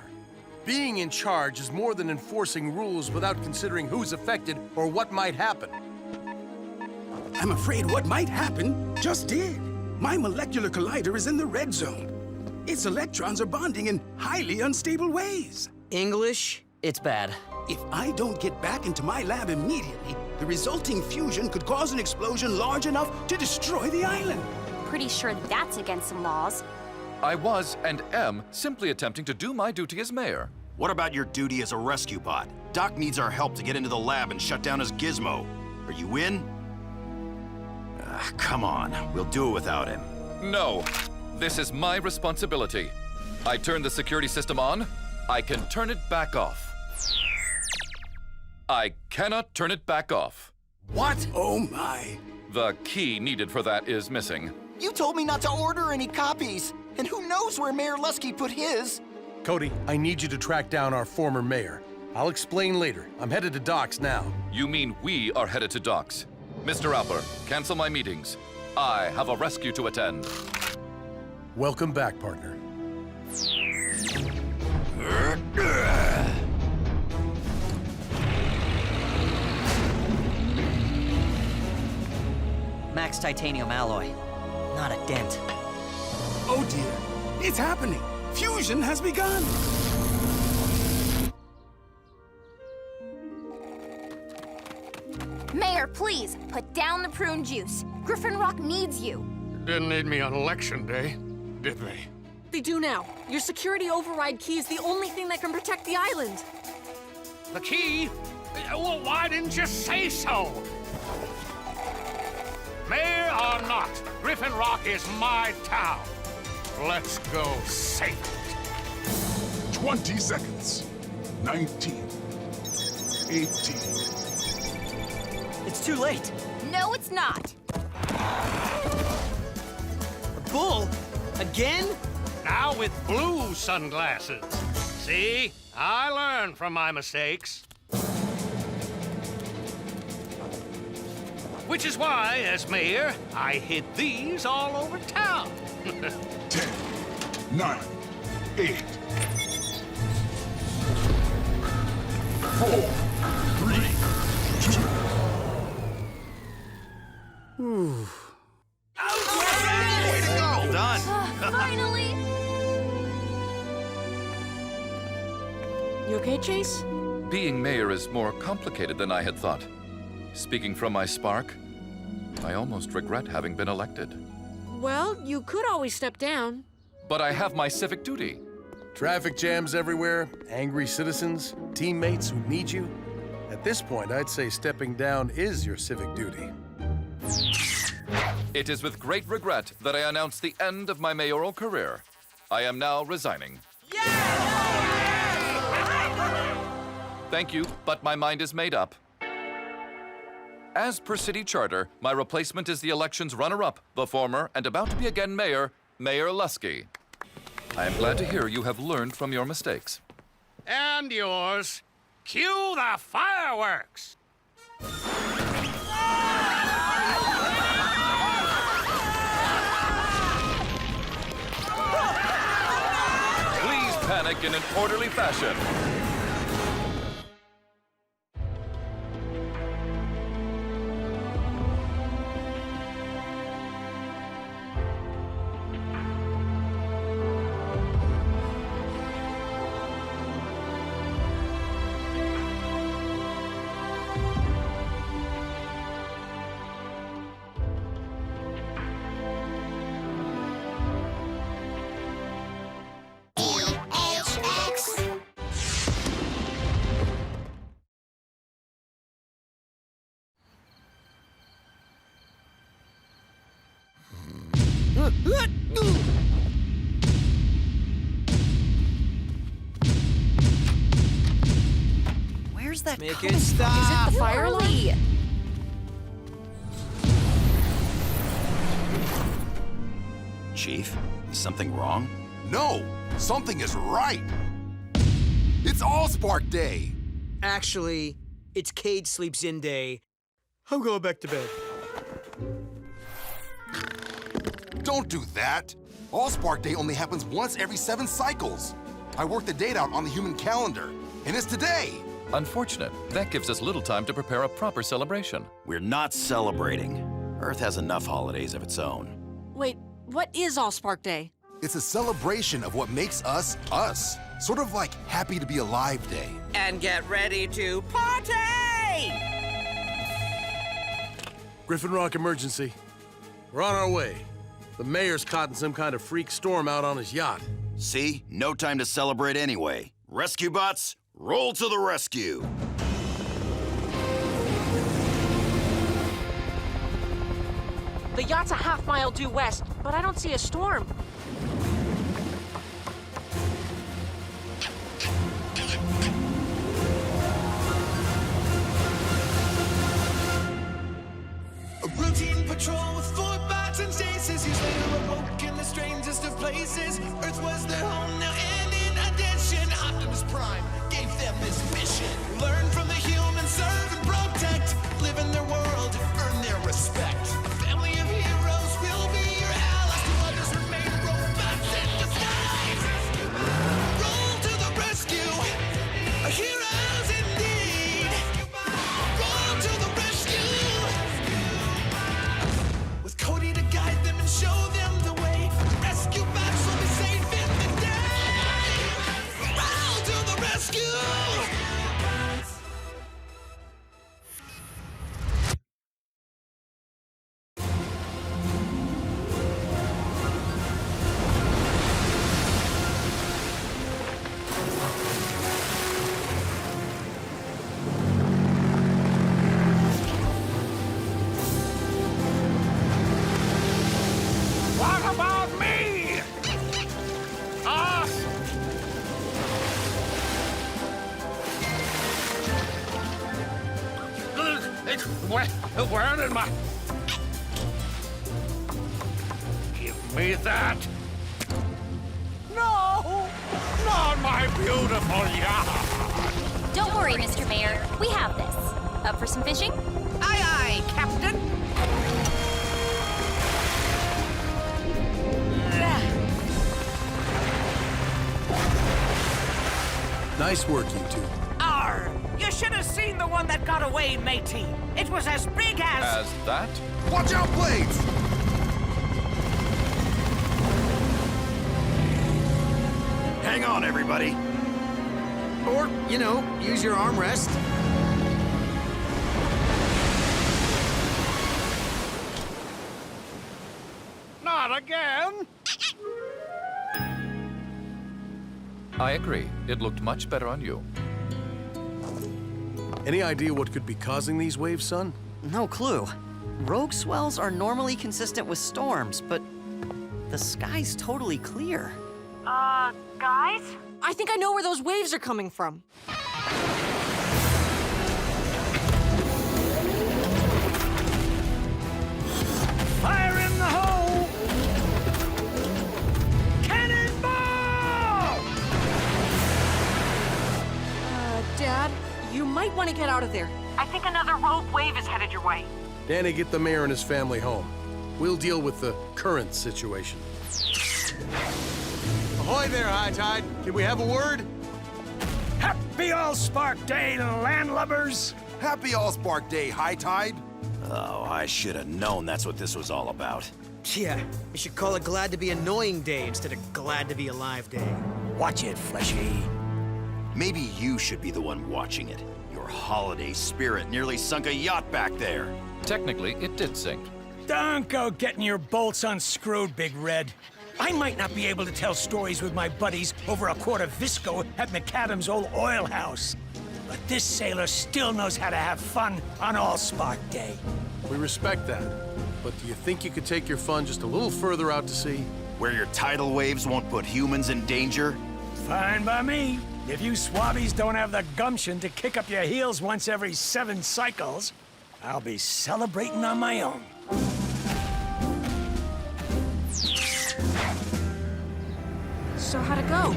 Being in charge is more than enforcing rules without considering who's affected or what might happen. I'm afraid what might happen just did. My molecular collider is in the red zone. Its electrons are bonding in highly unstable ways. English, it's bad. If I don't get back into my lab immediately, the resulting fusion could cause an explosion large enough to destroy the island. Pretty sure that's against some laws. I was and am simply attempting to do my duty as mayor. What about your duty as a rescue bot? Doc needs our help to get into the lab and shut down his gizmo. Are you in? Come on, we'll do it without him. No, this is my responsibility. I turn the security system on, I can turn it back off. I cannot turn it back off. What? Oh my. The key needed for that is missing. You told me not to order any copies, and who knows where Mayor Lusky put his? Cody, I need you to track down our former mayor. I'll explain later. I'm headed to Doc's now. You mean we are headed to Doc's? Mr. Alper, cancel my meetings. I have a rescue to attend. Welcome back, partner. Max titanium alloy. Not a dent. Oh dear, it's happening. Fusion has begun. Mayor, please, put down the prune juice. Griffin Rock needs you. Didn't need me on election day, did they? They do now. Your security override key is the only thing that can protect the island. The key? Well, why didn't you say so? Mayor or not, Griffin Rock is my town. Let's go save it. 20 seconds. 19. 18. It's too late. No, it's not. A bull? Again? Now with blue sunglasses. See? I learn from my mistakes. Which is why, as mayor, I hid these all over town. 10, 9, 8, 4, 3, 2. Way to go! Done. Finally! You okay, Chase? Being mayor is more complicated than I had thought. Speaking from my spark, I almost regret having been elected. Well, you could always step down. But I have my civic duty. Traffic jams everywhere, angry citizens, teammates who need you. At this point, I'd say stepping down is your civic duty. It is with great regret that I announce the end of my mayoral career. I am now resigning. Thank you, but my mind is made up. As per city charter, my replacement is the election's runner-up, the former and about to be again mayor, Mayor Lusky. I am glad to hear you have learned from your mistakes. And yours. Cue the fireworks! Please panic in an orderly fashion. Where's that Make coming it stop. Is it the fire alarm? Chief, is something wrong? No, something is right. It's Allspark Day. Actually, it's Cade sleeps in day. I'm going back to bed. Don't do that. Allspark Day only happens once every 7 cycles. I worked the date out on the human calendar, and it's today. Unfortunate. That gives us little time to prepare a proper celebration. We're not celebrating. Earth has enough holidays of its own. Wait, what is Allspark Day? It's a celebration of what makes us, us. Sort of like Happy to Be Alive Day. And get ready to party! Griffin Rock emergency. We're on our way. The mayor's caught in some kind of freak storm out on his yacht. See? No time to celebrate anyway. Rescue bots, roll to the rescue! The yacht's a half-mile due west, but I don't see a storm. A routine patrol with 4 bots and chases. Years later awoke in the strangest of places. Earth was their home now, and in addition, Optimus Prime gave them this mission. Learn from the humans, serve and protect. Live in their world, earn their respect. A family of heroes will be your allies. To others remain robots in disguise. Roll to the rescue, heroes indeed. Roll to the rescue. With Cody to guide them and show them the way. Rescue bots will be safe in the day. Roll to the rescue. What about me? Where did my... Give me that. No! Not my beautiful yacht! Don't worry, Mr. Mayor. We have this. Up for some fishing? Aye, aye, Captain. Nice work, you two. Arr! You should have seen the one that got away, matey. It was as big as... As that? Watch out, blades! Hang on, everybody. Or, you know, use your armrest. Not again! I agree. It looked much better on you. Any idea what could be causing these waves, son? No clue. Rogue swells are normally consistent with storms, but the sky's totally clear. Guys? I think I know where those waves are coming from. Fire in the hole! Cannonball! Dad, you might want to get out of there. I think another rogue wave is headed your way. Danny, get the mayor and his family home. We'll deal with the current situation. Ahoy there, High Tide. Can we have a word? Happy Allspark Day, landlubbers! Happy Allspark Day, High Tide. Oh, I should have known that's what this was all about. Yeah, you should call it Glad to Be Annoying Day instead of Glad to Be Alive Day. Watch it, Fleshy. Maybe you should be the one watching it. Your holiday spirit nearly sunk a yacht back there. Technically, it did sink. Don't go getting your bolts unscrewed, Big Red. I might not be able to tell stories with my buddies over a quart of Visco at McAdam's old oil house. But this sailor still knows how to have fun on Allspark Day. We respect that. But do you think you could take your fun just a little further out to sea? Where your tidal waves won't put humans in danger? Fine by me. If you swabbies don't have the gumption to kick up your heels once every 7 cycles, I'll be celebrating on my own. So how'd it go?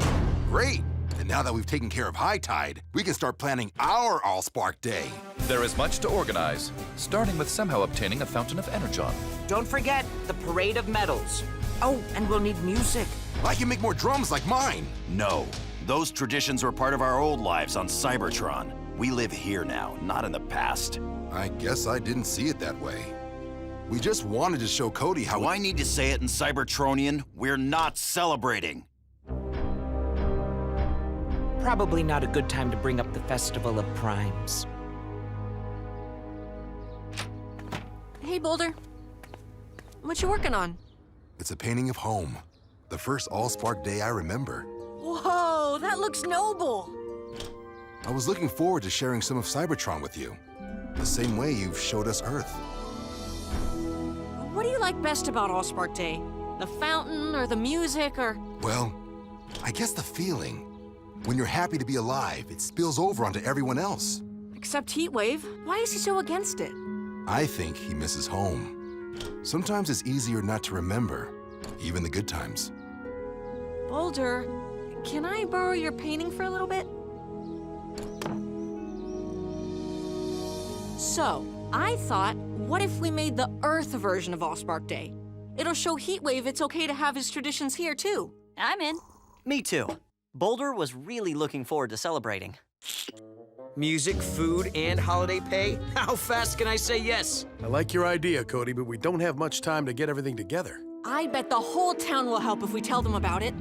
Great. And now that we've taken care of High Tide, we can start planning our Allspark Day. There is much to organize, starting with somehow obtaining a fountain of energon. Don't forget the Parade of Medals. Oh, and we'll need music. I can make more drums like mine. No. Those traditions were part of our old lives on Cybertron. We live here now, not in the past. I guess I didn't see it that way. We just wanted to show Cody how— Do I need to say it in Cybertronian? We're not celebrating. Probably not a good time to bring up the Festival of Primes. Hey, Boulder. What you working on? It's a painting of home. The first Allspark day I remember. Whoa, that looks noble. I was looking forward to sharing some of Cybertron with you. The same way you've showed us Earth. What do you like best about Allspark Day? The fountain or the music or— Well, I guess the feeling. When you're happy to be alive, it spills over onto everyone else. Except Heatwave. Why is he so against it? I think he misses home. Sometimes it's easier not to remember, even the good times. Boulder, can I borrow your painting for a little bit? So, I thought, what if we made the Earth version of Allspark Day? It'll show Heatwave it's okay to have his traditions here, too. I'm in. Me too. Boulder was really looking forward to celebrating. Music, food, and holiday pay? How fast can I say yes? I like your idea, Cody, but we don't have much time to get everything together. I bet the whole town will help if we tell them about it.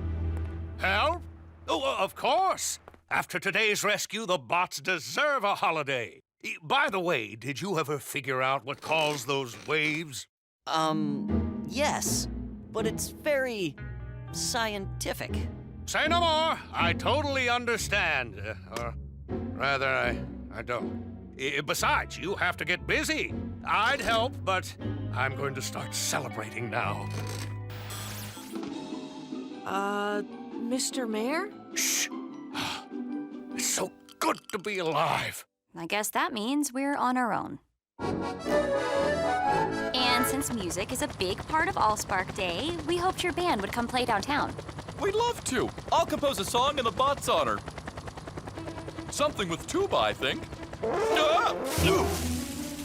Help? Oh, of course. After today's rescue, the bots deserve a holiday. By the way, did you ever figure out what caused those waves? Yes. But it's very scientific. Say no more. I totally understand. Or rather, I don't. Besides, you have to get busy. I'd help, but I'm going to start celebrating now. Mr. Mayor? Shh. It's so good to be alive. I guess that means we're on our own. And since music is a big part of Allspark Day, we hoped your band would come play downtown. We'd love to. I'll compose a song in the bot's honor. Something with tuba, I think.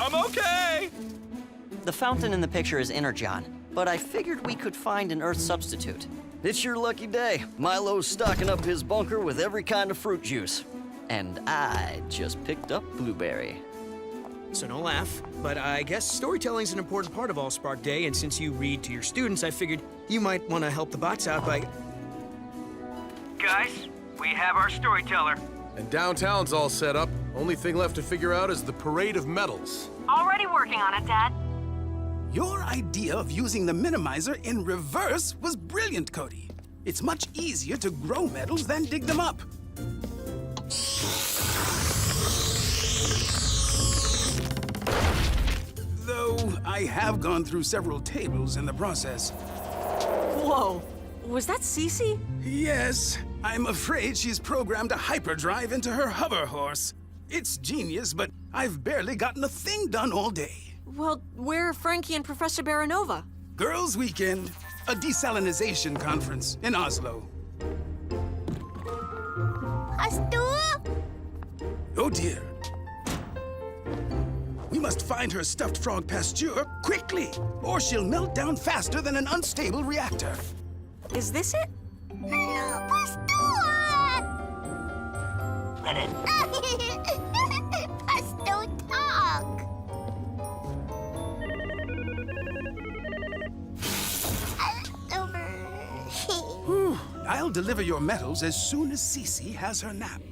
I'm okay! The fountain in the picture is Energon, but I figured we could find an Earth substitute. It's your lucky day. Milo's stocking up his bunker with every kind of fruit juice. And I just picked up blueberry. So don't laugh, but I guess storytelling's an important part of Allspark Day, and since you read to your students, I figured you might want to help the bots out by... Guys, we have our storyteller. And downtown's all set up. Only thing left to figure out is the parade of medals. Already working on it, Dad. Your idea of using the minimizer in reverse was brilliant, Cody. It's much easier to grow medals than dig them up. Though I have gone through several tables in the process. Whoa, was that Cece? Yes, I'm afraid she's programmed a hyperdrive into her hover horse. It's genius, but I've barely gotten a thing done all day. Well, where are Frankie and Professor Baranova? Girls' Weekend, a desalinization conference in Oslo. Oh dear. We must find her stuffed frog Pasteur quickly, or she'll melt down faster than an unstable reactor. Is this it? Hello, Pasteur! Pasteur, talk! Whew. I'll deliver your medals as soon as Cece has her nap.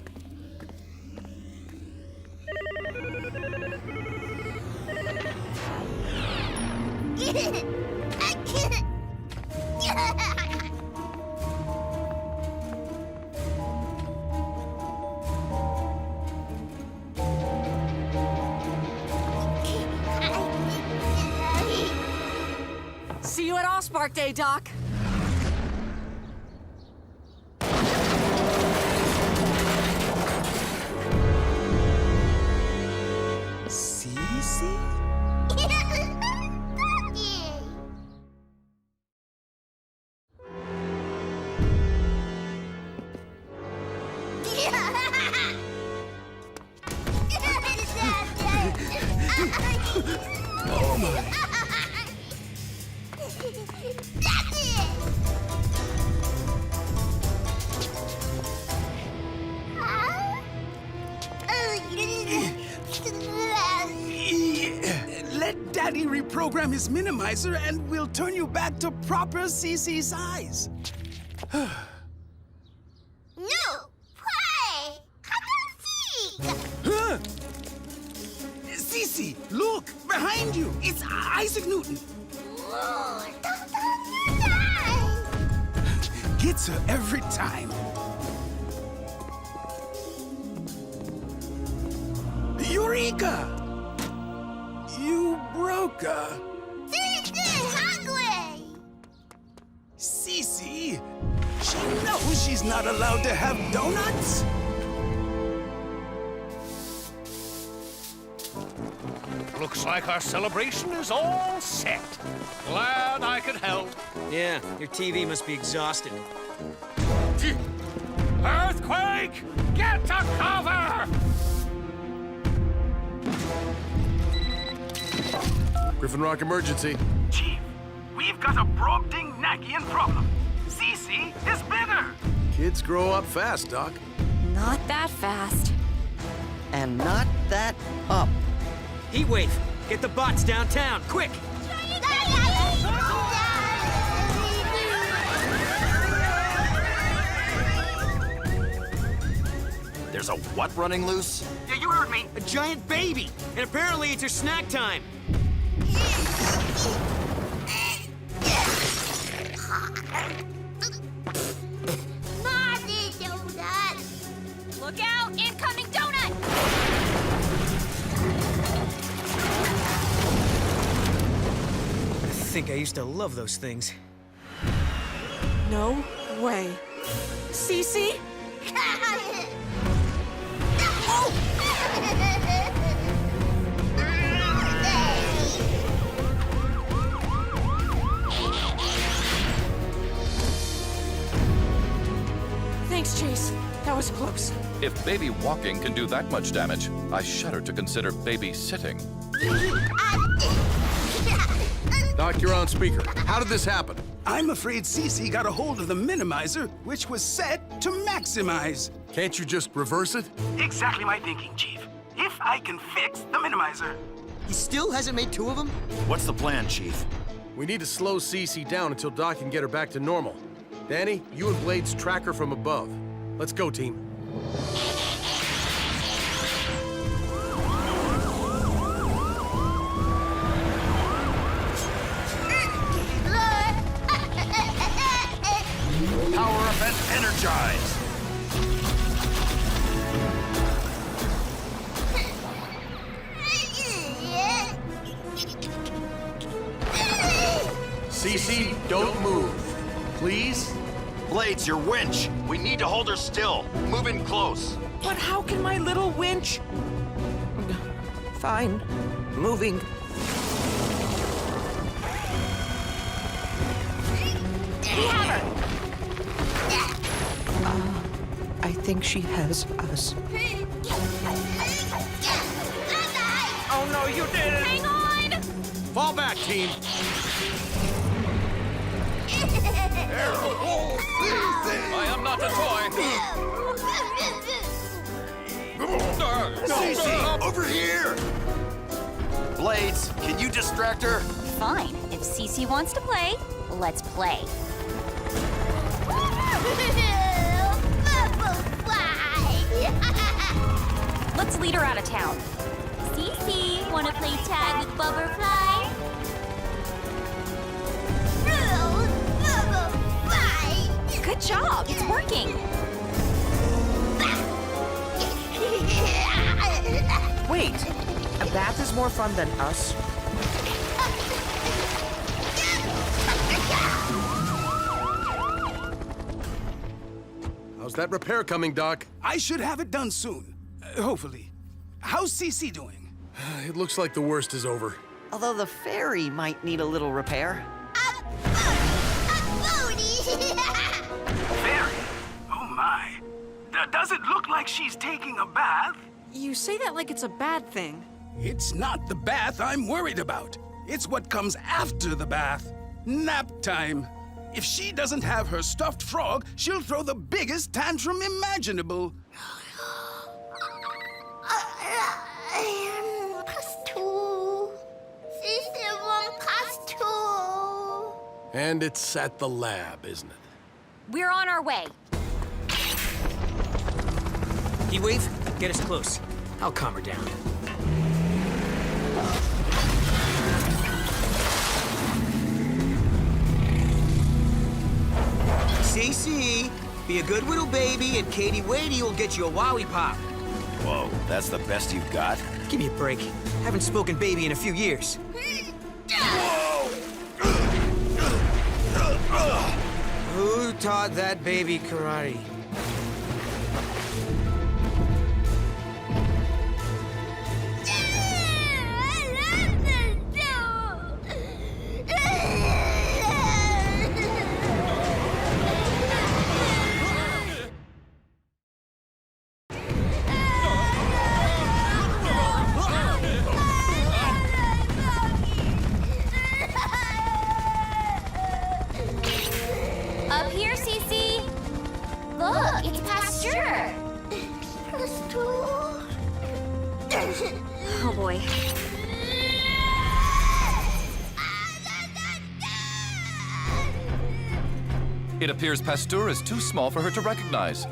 See you at Allspark Day, Doc. Cece? Oh my. That's it! reprogram his minimizer and we'll turn you back to proper CC size. No! Play! Huh? CC, look! Behind you! It's Isaac Newton! Gets her every time. Eureka! You broke her. Cece, she knows she's not allowed to have donuts. Looks like our celebration is all set. Glad I could help. Yeah, your TV must be exhausted. Earthquake! Get to cover! Griffin Rock emergency. Chief, we've got a Brobding-Nagian problem. CC is bigger. Kids grow up fast, Doc. Not that fast. And not that up. Heatwave, get the bots downtown, quick! There's a what running loose? Yeah, you heard me. A giant baby! And apparently it's her snack time! Look out! Incoming donut! I think I used to love those things. No way. Cece? Thanks, Chase. That was close. If baby walking can do that much damage, I shudder to consider baby sitting. Doc, you're on speaker. How did this happen? I'm afraid Cece got a hold of the minimizer, which was set to maximize. Can't you just reverse it? Exactly my thinking, Chief. If I can fix the minimizer. He still hasn't made two of them? What's the plan, Chief? We need to slow Cece down until Doc can get her back to normal. Danny, you and Blades track her from above. Let's go, team. Power up and energize! Cece, don't move. Please? Blades, your winch! We need to hold her still. Move in close. But how can my little winch... Fine. Moving. We have her! I think she has us. Oh no, you didn't! Hang on! Fall back, team. I am not a toy! Cece, over here! Blades, can you distract her? Fine. If Cece wants to play, let's play. Let's lead her out of town. Cece, wanna play tag with Bubberfly? Good job, it's working. Wait, a bath is more fun than us? How's that repair coming, Doc? I should have it done soon. Hopefully. How's Cece doing? It looks like the worst is over. Although the ferry might need a little repair. Very. Oh my. Does it look like she's taking a bath? You say that like it's a bad thing. It's not the bath I'm worried about. It's what comes after the bath. Nap time. If she doesn't have her stuffed frog, she'll throw the biggest tantrum imaginable. +2. Sister won't And it's at the lab, isn't it? We're on our way. Heatwave, get us close. I'll calm her down. Cece, be a good little baby, and Katie Wadey will get you a Wowie Pop. Whoa, that's the best you've got? Give me a break. Haven't spoken baby in a few years. Who taught that baby karate? Up here, Cece. Look, it's Pasteur. Oh boy. It appears Pasteur is too small for her to recognize.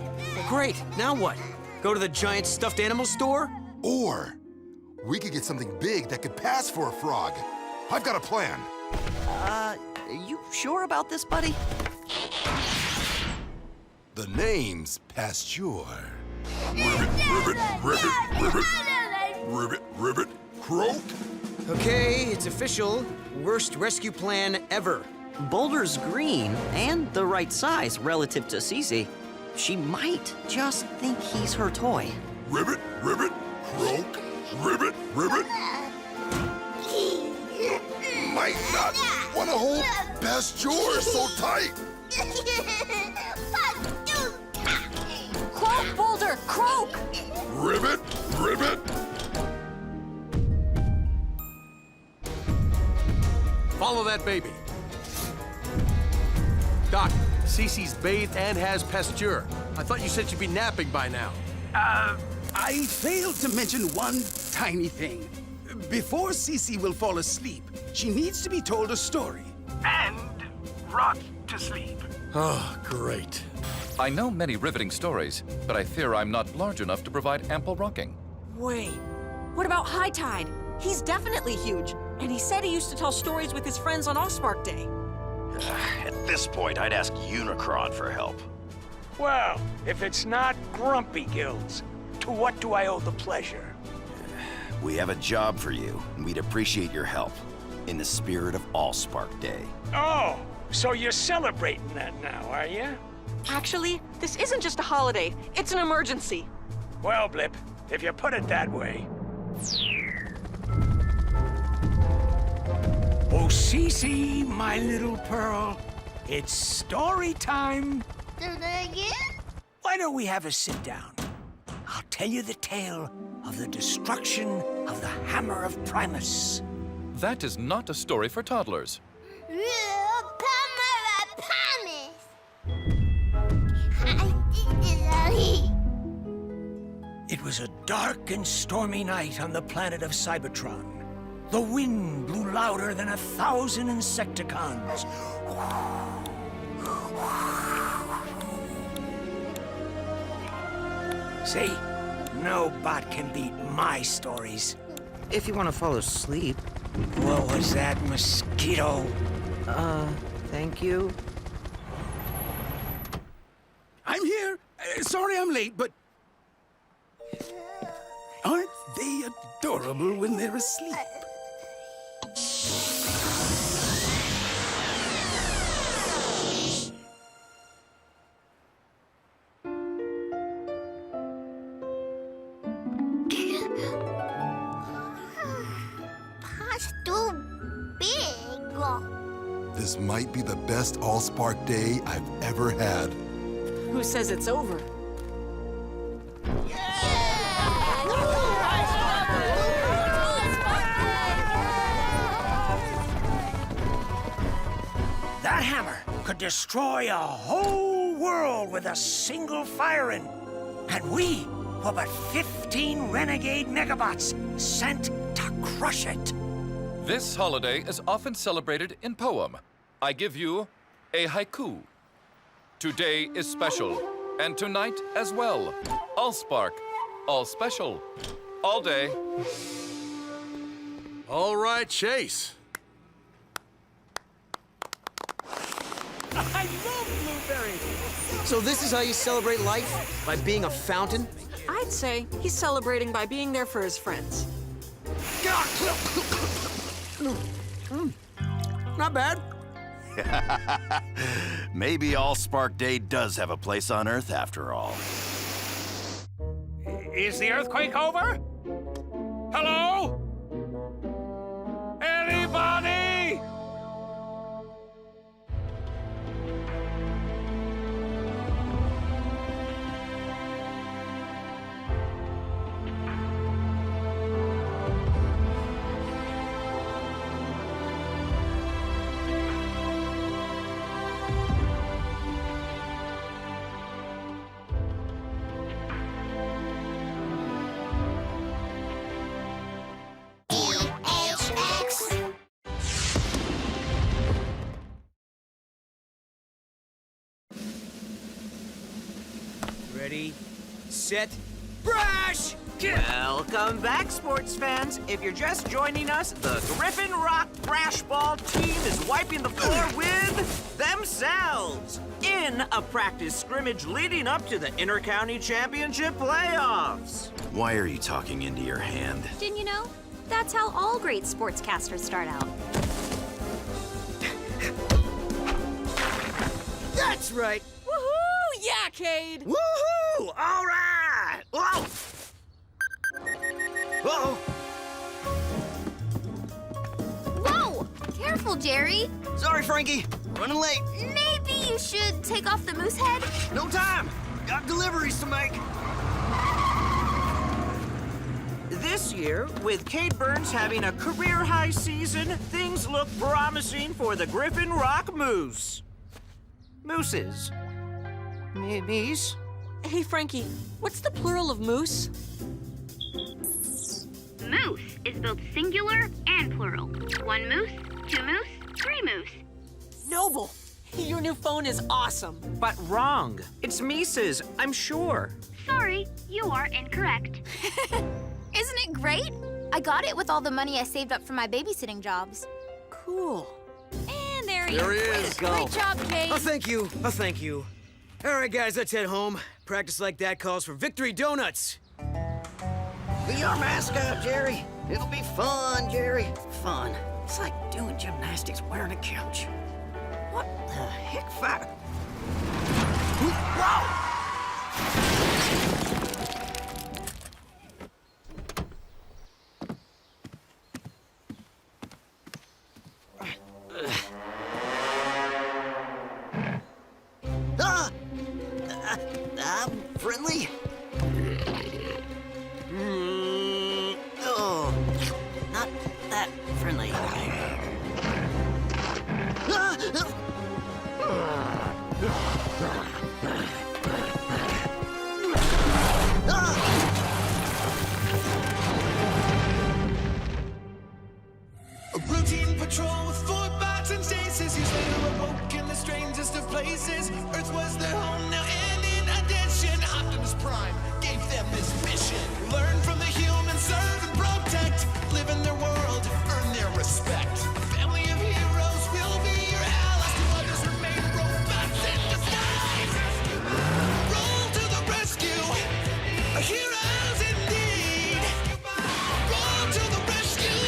Great, now what? Go to the giant stuffed animal store? Or we could get something big that could pass for a frog. I've got a plan. You sure about this, buddy? The name's Pasteur. Ribbit, croak. Okay, it's official. Worst rescue plan ever. Boulder's green and the right size relative to Cece. She might just think he's her toy. Ribbit, croak. Ribbit. Might not want to hold Pasteur so tight. Croak, Boulder, croak! Ribbit. Follow that baby. Doc, Cece's bathed and has Pasteur. I thought you said she'd be napping by now. I failed to mention one tiny thing. Before Cece will fall asleep, she needs to be told a story. And rocked to sleep. Oh, great. I know many riveting stories, but I fear I'm not large enough to provide ample rocking. Wait, what about High Tide? He's definitely huge, and he said he used to tell stories with his friends on Allspark Day. At this point, I'd ask Unicron for help. Well, if it's not Grumpy Gills, to what do I owe the pleasure? We have a job for you, and we'd appreciate your help. In the spirit of Allspark Day. Oh, so you're celebrating that now, are you? Actually, this isn't just a holiday, it's an emergency. Well, Blip, if you put it that way. Oh, Cece, my little pearl, it's story time. Why don't we have a sit down? I'll tell you the tale of the destruction of the Hammer of Primus. That is not a story for toddlers. It was a dark and stormy night on the planet of Cybertron. The wind blew louder than 1,000 Insecticons. See? No bot can beat my stories. If you want to fall asleep. What was that, mosquito? Thank you. I'm here. Sorry I'm late, but... Aren't they adorable when they're asleep? That's too big. This might be the best Allspark Day I've ever had. Who says it's over? That hammer could destroy a whole world with a single firing. And we were but 15 renegade Megabots sent to crush it. This holiday is often celebrated in poem. I give you a haiku. Today is special, and tonight as well. Allspark, all special, all day. All right, Chase. I love blueberries. So this is how you celebrate life? By being a fountain? I'd say he's celebrating by being there for his friends. Not bad. Maybe Allspark Day does have a place on Earth after all. Is the earthquake over? Hello? Anybody? Ready, set, brush! Welcome back, sports fans. If you're just joining us, the Griffin Rock Brash Ball team is wiping the floor with themselves in a practice scrimmage leading up to the Inter-County Championship playoffs. Why are you talking into your hand? Didn't you know? That's how all great sportscasters start out. That's right. Woohoo! Yeah, Cade! Woohoo! All right! Whoa! Uh-oh. Whoa! Careful, Jerry. Sorry, Frankie. Running late. Maybe you should take off the moose head? No time. Got deliveries to make. This year, with Cade Burns having a career-high season, things look promising for the Griffin Rock Moose. Mooses. Meese? Hey, Frankie, what's the plural of moose? Moose is both singular and plural. 1 moose, 2 moose, 3 moose. Noble, your new phone is awesome. But wrong. It's Mises, I'm sure. Sorry, you are incorrect. Isn't it great? I got it with all the money I saved up from my babysitting jobs. Cool. And there he There he is. is. Go. Great job, Cade. Oh, thank you. Oh, thank you. All right, guys, let's head home. Practice like that calls for victory donuts. Be our mascot, Jerry. It'll be fun, Jerry. Fun. It's like doing gymnastics wearing a couch. What the heck, fire? Whoa! I'm friendly. Oh, not that friendly. A routine patrol with 4 bots and stasis. He's later awoke in the strangest of places. Earth was their home now, and in addition, Optimus Prime gave them this mission. Learn from the humans, serve and protect. Live in their world, earn their respect. A family of heroes will be your allies. To others remain robots in disguise. Roll to the rescue, heroes indeed. Roll to the rescue.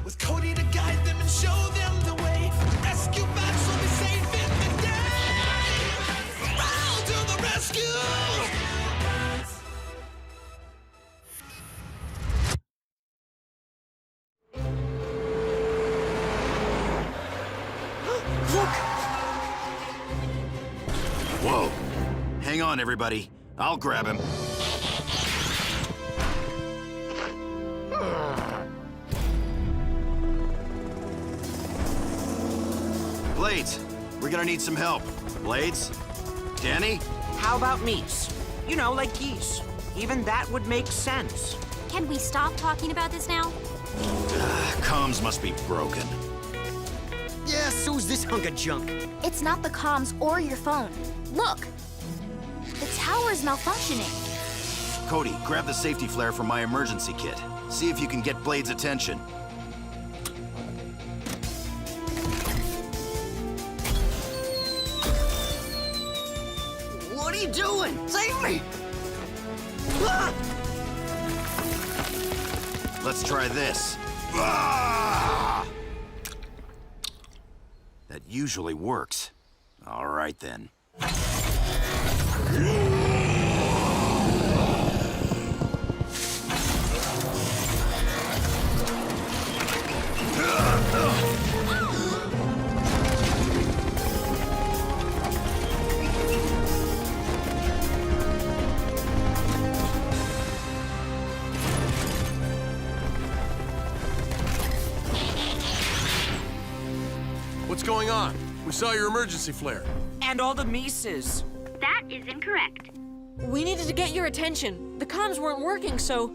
With Cody to guide them and show them the way. Rescue bots will be safe in the day. Roll to the rescue. Whoa. Hang on, everybody. I'll grab him. Blades, we're gonna need some help. Blades? Danny? How about meese? You know, like geese. Even that would make sense. Can we stop talking about this now? Comms must be broken. Yeah, so's this hunk of junk. It's not the comms or your phone. Look! The tower's malfunctioning. Cody, grab the safety flare from my emergency kit. See if you can get Blade's attention. What are you doing? Save me! Ah! Let's try this. Ah! That usually works. All right, then. What's going on? We saw your emergency flare. And all the Mises. That is incorrect. We needed to get your attention. The comms weren't working, so...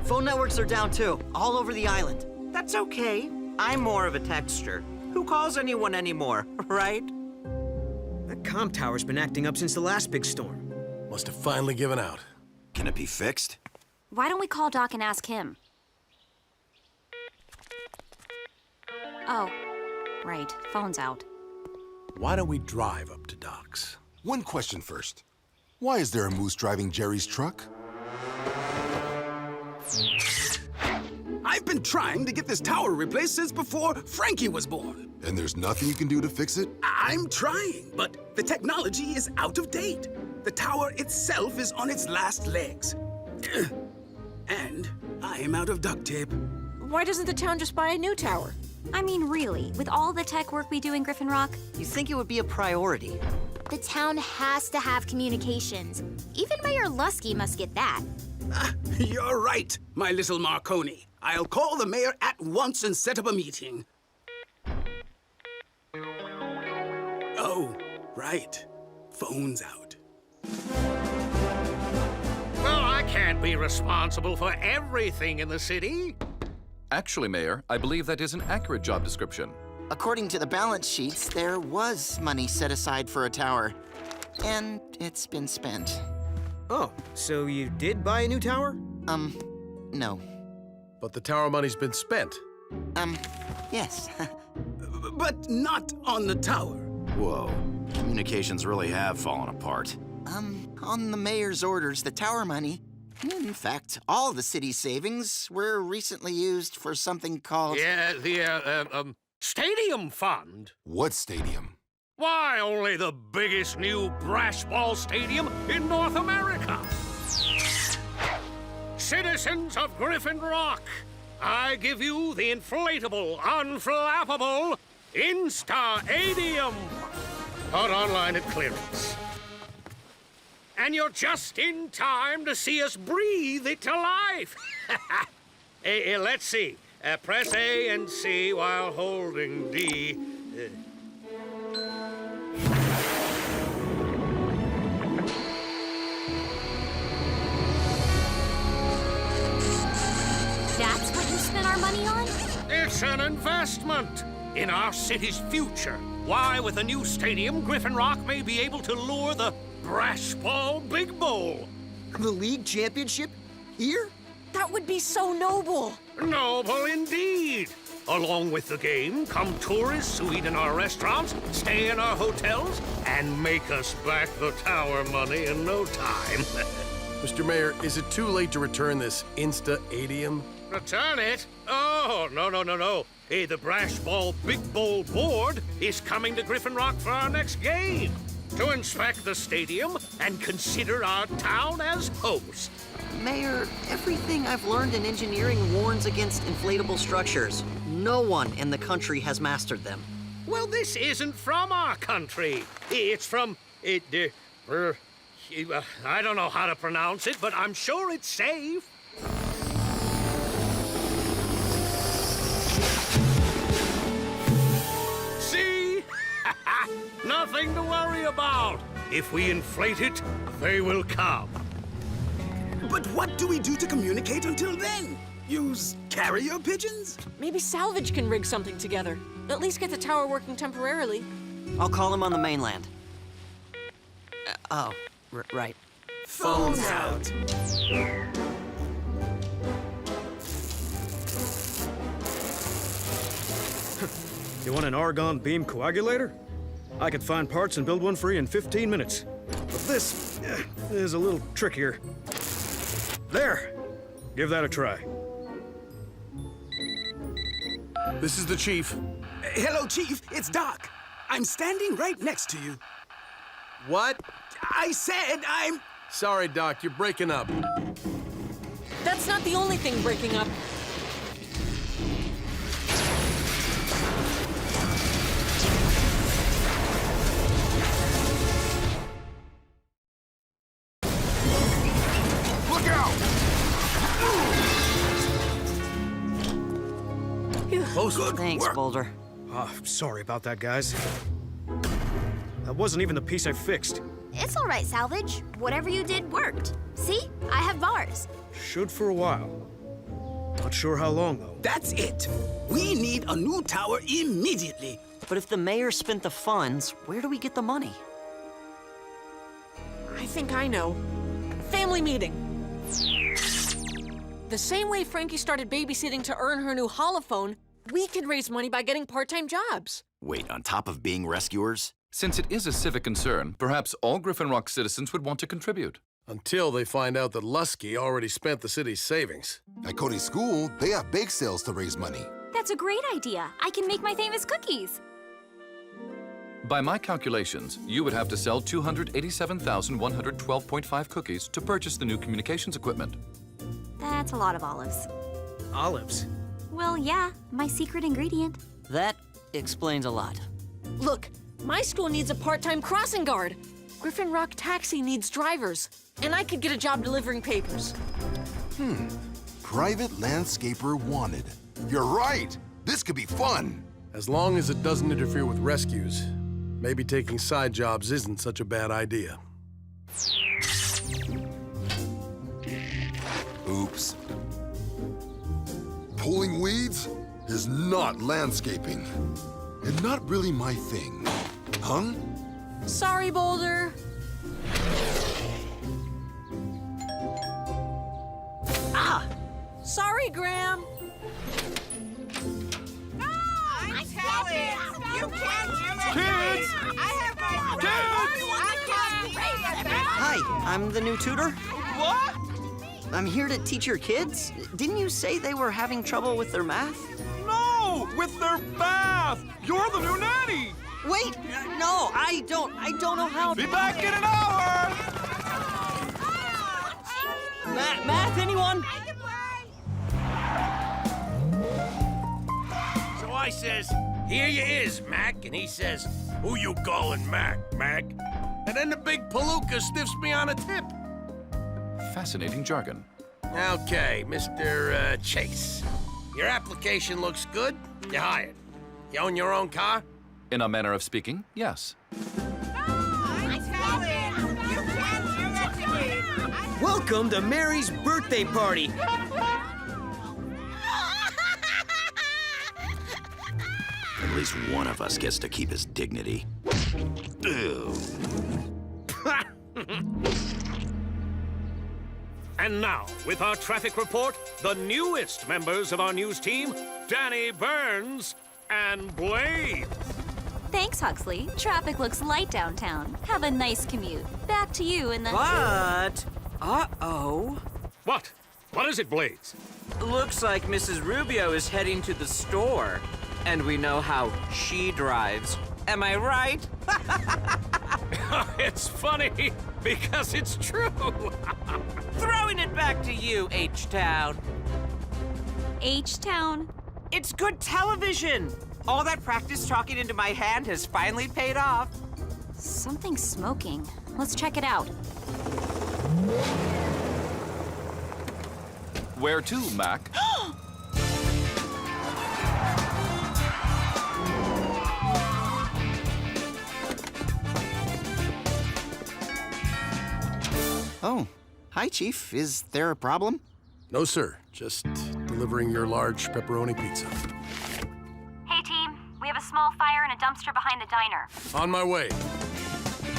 Phone networks are down too, all over the island. That's okay. I'm more of a texter. Who calls anyone anymore, right? That comm tower's been acting up since the last big storm. Must have finally given out. Can it be fixed? Why don't we call Doc and ask him? Oh, right. Phone's out. Why don't we drive up to Doc's? One question first. Why is there a moose driving Jerry's truck? I've been trying to get this tower replaced since before Frankie was born. And there's nothing you can do to fix it? I'm trying, but the technology is out of date. The tower itself is on its last legs. And I'm out of duct tape. Why doesn't the town just buy a new tower? I mean, really, with all the tech work we do in Griffin Rock? You think it would be a priority? The town has to have communications. Even Mayor Lusky must get that. You're right, my little Marconi. I'll call the mayor at once and set up a meeting. Oh, right. Phone's out. Well, I can't be responsible for everything in the city. Actually, Mayor, I believe that is an accurate job description. According to the balance sheets, there was money set aside for a tower. And it's been spent. Oh, so you did buy a new tower? No. But the tower money's been spent. Yes. But not on the tower. Whoa. Communications really have fallen apart. On the mayor's orders, the tower money, in fact, all the city's savings were recently used for something called... Yeah, the, stadium fund. What stadium? Why, only the biggest new brash ball stadium in North America. Citizens of Griffin Rock, I give you the inflatable, unflappable Insta-Adium. Out online at clearance. And you're just in time to see us breathe it to life. Let's see. Press A and C while holding D. That's what you spent our money on? It's an investment in our city's future. Why, with a new stadium, Griffin Rock may be able to lure the Brash Ball Big Bowl. The league championship? Here? That would be so noble. Noble indeed. Along with the game, come tourists who eat in our restaurants, stay in our hotels, and make us back the tower money in no time. Mr. Mayor, is it too late to return this Insta-Adium? Return it? Oh, no. Hey, the Brash Ball Big Bowl board is coming to Griffin Rock for our next game. To inspect the stadium and consider our town as host. Mayor, everything I've learned in engineering warns against inflatable structures. No one in the country has mastered them. Well, this isn't from our country. It's from... I don't know how to pronounce it, but I'm sure it's safe. See? Nothing to worry about. If we inflate it, they will come. But what do we do to communicate until then? Use carrier pigeons? Maybe Salvage can rig something together. At least get the tower working temporarily. I'll call him on the mainland. Right. Phones out. You want an argon beam coagulator? I could find parts and build one for you in 15 minutes. But this is a little trickier. There! Give that a try. This is the Chief. Hello, Chief. It's Doc. I'm standing right next to you. What? I said I'm... Sorry, Doc, you're breaking up. That's not the only thing breaking up. Look out! Thanks, Boulder. Sorry about that, guys. That wasn't even the piece I fixed. It's all right, Salvage. Whatever you did worked. See? I have bars. Should for a while. Not sure how long, though. That's it. We need a new tower immediately. But if the mayor spent the funds, where do we get the money? I think I know. Family meeting. The same way Frankie started babysitting to earn her new holophone, we can raise money by getting part-time jobs. Wait, on top of being rescuers? Since it is a civic concern, perhaps all Griffin Rock citizens would want to contribute. Until they find out that Lusky already spent the city's savings. At Cody's school, they have bake sales to raise money. That's a great idea. I can make my famous cookies. By my calculations, you would have to sell 287,112.5 cookies to purchase the new communications equipment. That's a lot of olives. Olives? Well, yeah, my secret ingredient. That explains a lot. Look, my school needs a part-time crossing guard. Griffin Rock Taxi needs drivers. And I could get a job delivering papers. Private landscaper wanted. You're right! This could be fun! As long as it doesn't interfere with rescues, maybe taking side jobs isn't such a bad idea. Oops. Pulling weeds is not landscaping. And not really my thing. Huh? Sorry, Boulder. Sorry, Graham. I'm telling you can't do it. Kids! I have my Hi, I'm the new tutor. What? I'm here to teach your kids. Didn't you say they were having trouble with their math? No! With their bath! You're the new nanny! Wait, no, I don't know how to... Be back in an hour! Math, anyone? So I says, here you is, Mac. And he says, who you callin' Mac, Mac? And then the big palooka stiffs me on a tip. Fascinating jargon. Okay, Mr. Chase. Your application looks good. You're hired. You own your own car? In a manner of speaking, yes. Welcome to Mary's birthday party. At least one of us gets to keep his dignity. Ew. And now, with our traffic report, the newest members of our news team, Danny Burns and Blade. Thanks, Huxley. Traffic looks light downtown. Have a nice commute. Back to you in the... But... Uh-oh. What? What is it, Blades? Looks like Mrs. Rubio is heading to the store. And we know how she drives. Am I right? It's funny, because it's true. Throwing it back to you, H-Town. H-Town? It's good television. All that practice talking into my hand has finally paid off. Something's smoking. Let's check it out. Where to, Mac? Oh, hi, Chief. Is there a problem? No, sir. Just delivering your large pepperoni pizza. Hey, team. We have a small fire in a dumpster behind the diner. On my way.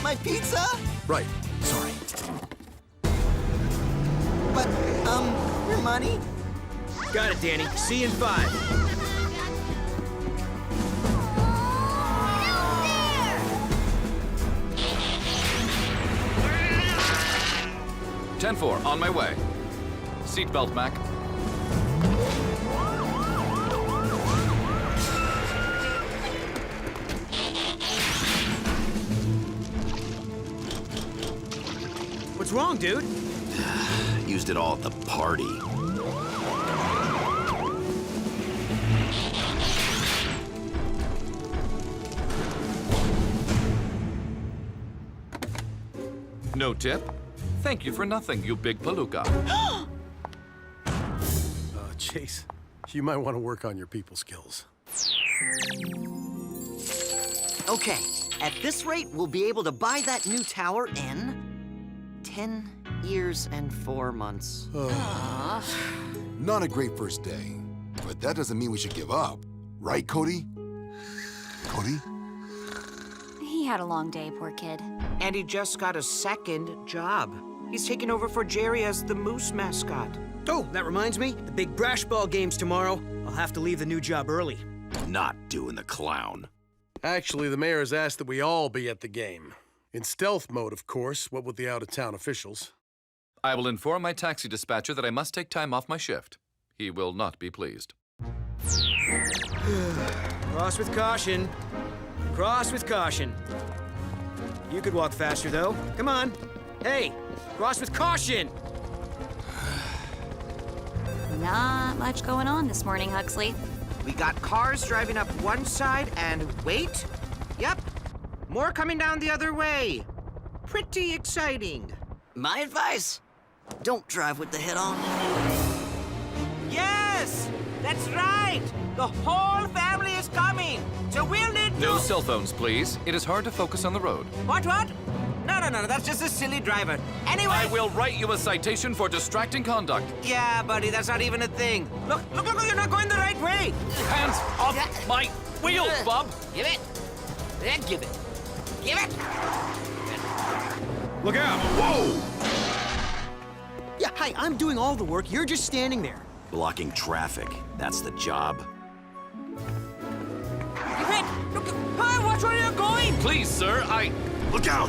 My pizza? Right. Sorry. But, your money? Got it, Danny. See you in 5. 10-4, on my way. Seatbelt, Mac. What's wrong, dude? Used it all at the party. No tip? Thank you for nothing, you big palooka. Chase, you might want to work on your people skills. Okay, at this rate, we'll be able to buy that new tower in 10 years and 4 months. Not a great first day, but that doesn't mean we should give up. Right, Cody? Cody? He had a long day, poor kid. And he just got a second job. He's taking over for Jerry as the Moose mascot. Oh, that reminds me, the big brash ball game's tomorrow. I'll have to leave the new job early. Not doing the clown. Actually, the mayor has asked that we all be at the game. In stealth mode, of course, what with the out-of-town officials. I will inform my taxi dispatcher that I must take time off my shift. He will not be pleased. Cross with caution. Cross with caution. You could walk faster, though. Come on. Hey, cross with caution! Not much going on this morning, Huxley. We got cars driving up one side and wait. Yep, more coming down the other way. Pretty exciting. My advice, don't drive with the head on. Yes, that's right. The whole family is coming, so we'll need to... No cell phones, please. It is hard to focus on the road. What? No, that's just a silly driver. Anyway... I will write you a citation for distracting conduct. Yeah, buddy, that's not even a thing. Look, you're not going the right way. Hands off my wheels, Bob. Give it. Then give it. Give it. Look out! Whoa! Yeah, hi, I'm doing all the work. You're just standing there. Blocking traffic. That's the job. Give it. Look, hey, watch where you're going. Please, sir, Look out!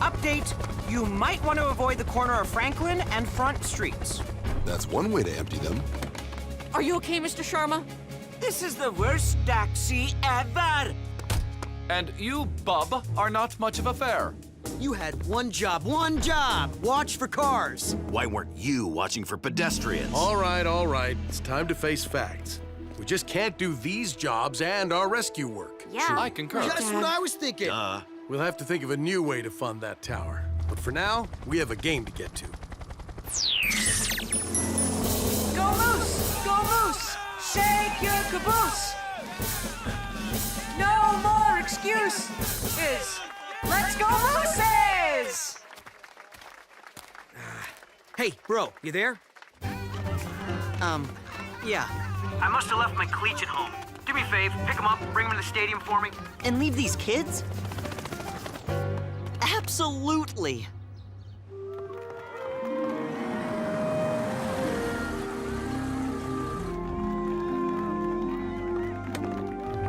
Update. You might want to avoid the corner of Franklin and Front Streets. That's one way to empty them. Are you okay, Mr. Sharma? This is the worst taxi ever. And you, Bub, are not much of a fare. You had one job. Watch for cars. Why weren't you watching for pedestrians? All right. It's time to face facts. We just can't do these jobs and our rescue work. Yeah. I concur. Just what I was thinking. We'll have to think of a new way to fund that tower. But for now, we have a game to get to. Go Moose! Go Moose! Shake your caboose! No more excuses! Let's go Mooses! Hey, bro, you there? Yeah. I must have left my cleats at home. Do me a fave, pick them up, bring them to the stadium for me. And leave these kids? Absolutely.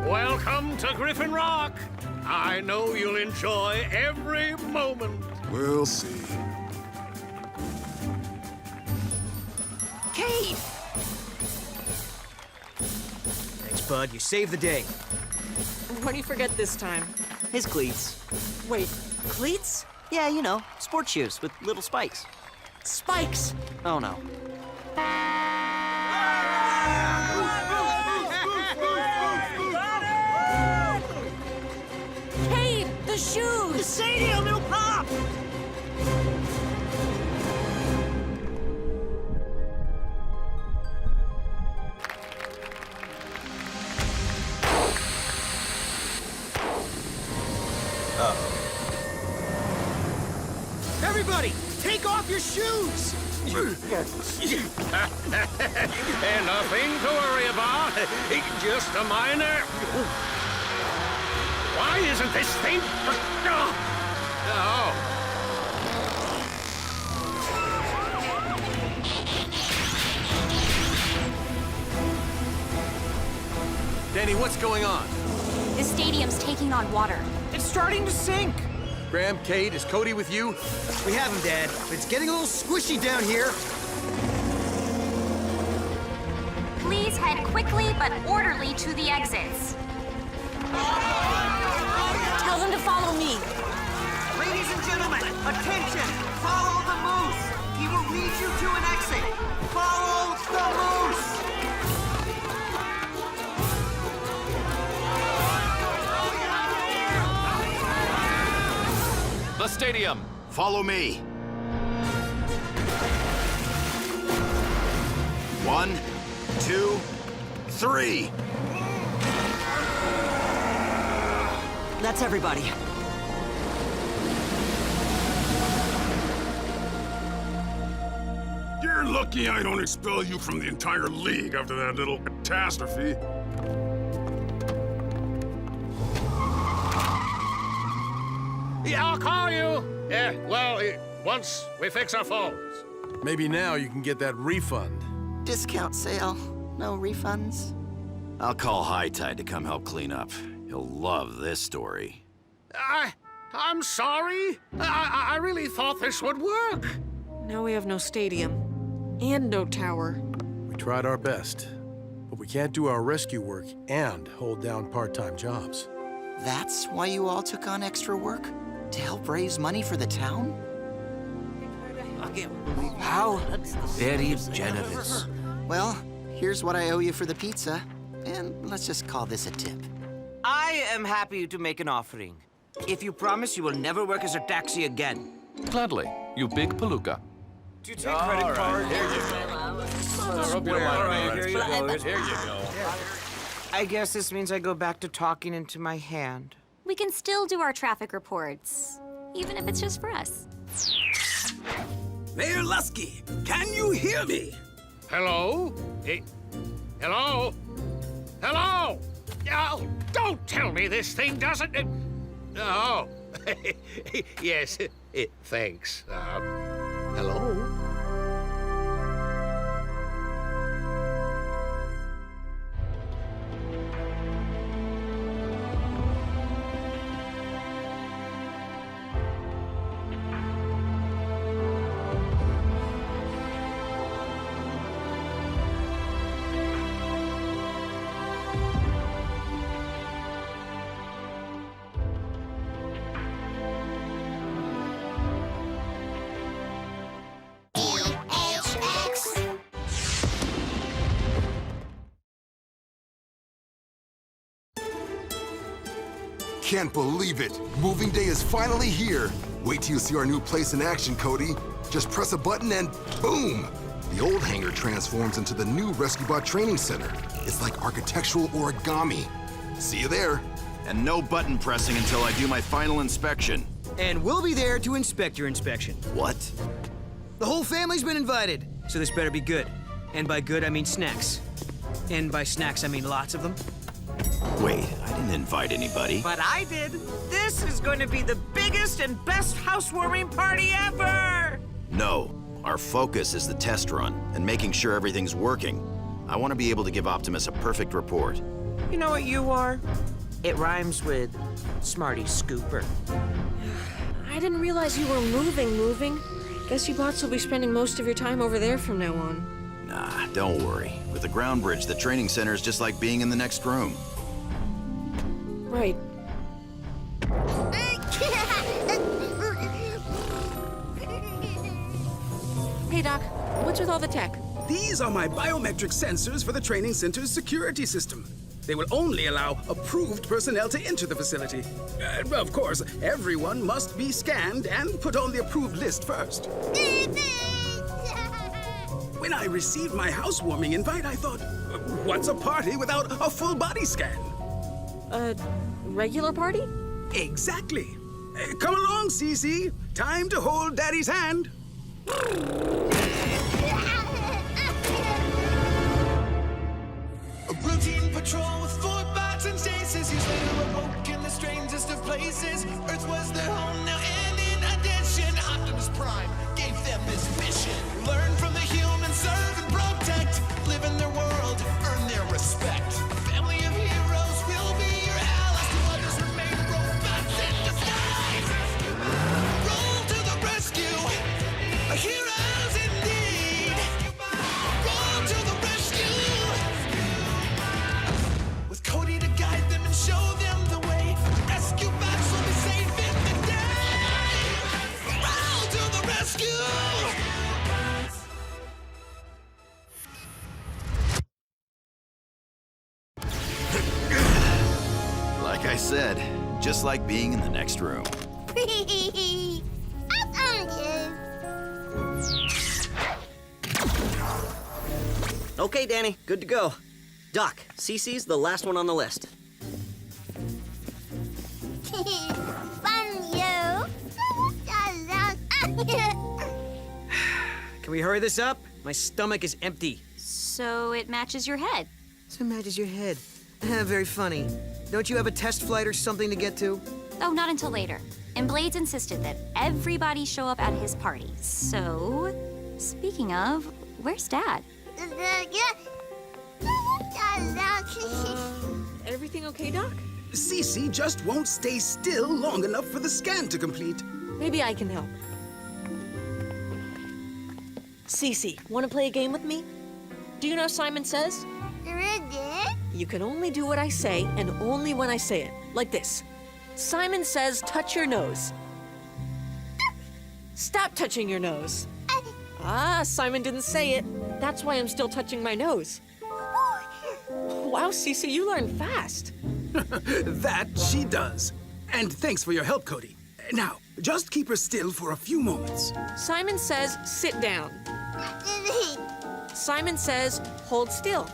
Welcome to Griffin Rock. I know you'll enjoy every moment. We'll see. Kate! Thanks, bud. You saved the day. What do you forget this time? His cleats. Wait, cleats? Yeah, you know, sports shoes with little spikes. Spikes! Oh, no. Hey, the shoes! The stadium, it'll pop! Everybody, take shoes! Nothing to worry about. Just a minor. Why isn't this thing? Oh. Danny, what's going on? The stadium's taking on water. It's starting to sink. Graham, Kate, is Cody with you? We have him, Dad. But it's getting a little squishy down here. Please head quickly but orderly to the exits. Tell them to follow me. Ladies and gentlemen, attention! Follow the moose! He will lead you to an exit! Follow the moose! The stadium. Follow me. 1, 2, 3. That's everybody. You're lucky I don't expel you from the entire league after that little catastrophe. Yeah, I'll call you. Once we fix our phones. Maybe now you can get that refund. Discount sale. No refunds. I'll call High Tide to come help clean up. He'll love this story. I'm sorry. I really thought this would work. Now we have no stadium. And no tower. We tried our best, but we can't do our rescue work and hold down part-time jobs. That's why you all took on extra work? To help raise money for the town? How very generous. Well, here's what I owe you for the pizza. And let's just call this a tip. I am happy to make an offering. If you promise you will never work as a taxi again. Gladly, you big palooka. Do you take credit card? Here you go. Here you go. I guess this means I go back to talking into my hand. We can still do our traffic reports, even if it's just for us. Mayor Lusky, can you hear me? Hello? Hello? Hello? Oh, don't tell me this thing doesn't... Oh. Yes, thanks. Hello? Can't believe it! Moving day is finally here! Wait till you see our new place in action, Cody. Just press a button and boom! The old hangar transforms into the new RescueBot Training Center. It's like architectural origami. See you there. And no button pressing until I do my final inspection. And we'll be there to inspect your inspection. What? The whole family's been invited, so this better be good. And by good, I mean snacks. And by snacks, I mean lots of them. Wait, I didn't invite anybody. But I did. This is going to be the biggest and best housewarming party ever! No, our focus is the test run and making sure everything's working. I want to be able to give Optimus a perfect report. You know what you are? It rhymes with Smarty Scooper. I didn't realize you were moving. Guess you bots will be spending most of your time over there from now on. Nah, don't worry. With the ground bridge, the training center is just like being in the next room. Right. Hey, Doc. What's with all the tech? These are my biometric sensors for the training center's security system. They will only allow approved personnel to enter the facility. Of course, everyone must be scanned and put on the approved list first. When I received my housewarming invite, I thought, what's a party without a full body scan? A regular party? Exactly. Come along, Cece. Time to hold Daddy's hand. A routine patrol with 4 bots and chases. He's later awoke in the strangest of places. Earth was their home now, and in addition, Optimus Prime gave them this mission. Learn from the humans, serve and protect. Live in their world, earn their respect. A family of heroes will be your allies. To others remain robots in disguise. Roll to the rescue, heroes indeed. Roll to the rescue. With Cody to guide them and show them the way. Rescue bots will be safe in the day. Roll to the rescue. Like I said, just like being in the next room. Okay, Danny, good to go. Doc, Cece's the last one on the list. Can we hurry this up? My stomach is empty. So it matches your head. So matches your head. Very funny. Don't you have a test flight or something to get to? Oh, not until later. And Blades insisted that everybody show up at his party. So, speaking of, where's Dad? Everything okay, Doc? Cece just won't stay still long enough for the scan to complete. Maybe I can help. Cece, want to play a game with me? Do you know Simon Says? You can only do what I say and only when I say it. Like this. Simon Says, touch your nose. Stop touching your nose. Ah, Simon didn't say it. That's why I'm still touching my nose. Wow, Cece, you learn fast. That she does. And thanks for your help, Cody. Now, just keep her still for a few moments. Simon Says, sit down. Simon Says, hold still.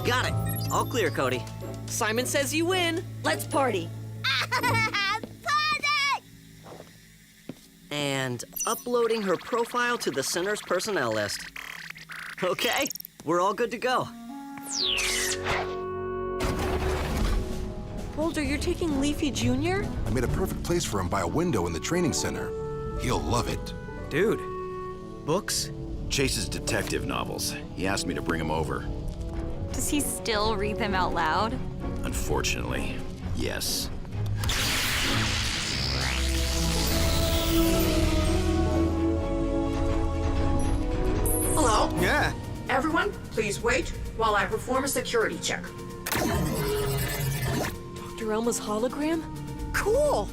Got it. All clear, Cody. Simon Says you win. Let's party. And uploading her profile to the center's personnel list. Okay, we're all good to go. Boulder, you're taking Leafy Jr.? I made a perfect place for him by a window in the training center. He'll love it. Dude, books? Chase's detective novels. He asked me to bring them over. Does he still read them out loud? Unfortunately, yes. Hello? Yeah. Everyone, please wait while I perform a security check. Dr. Elma's hologram? Cool!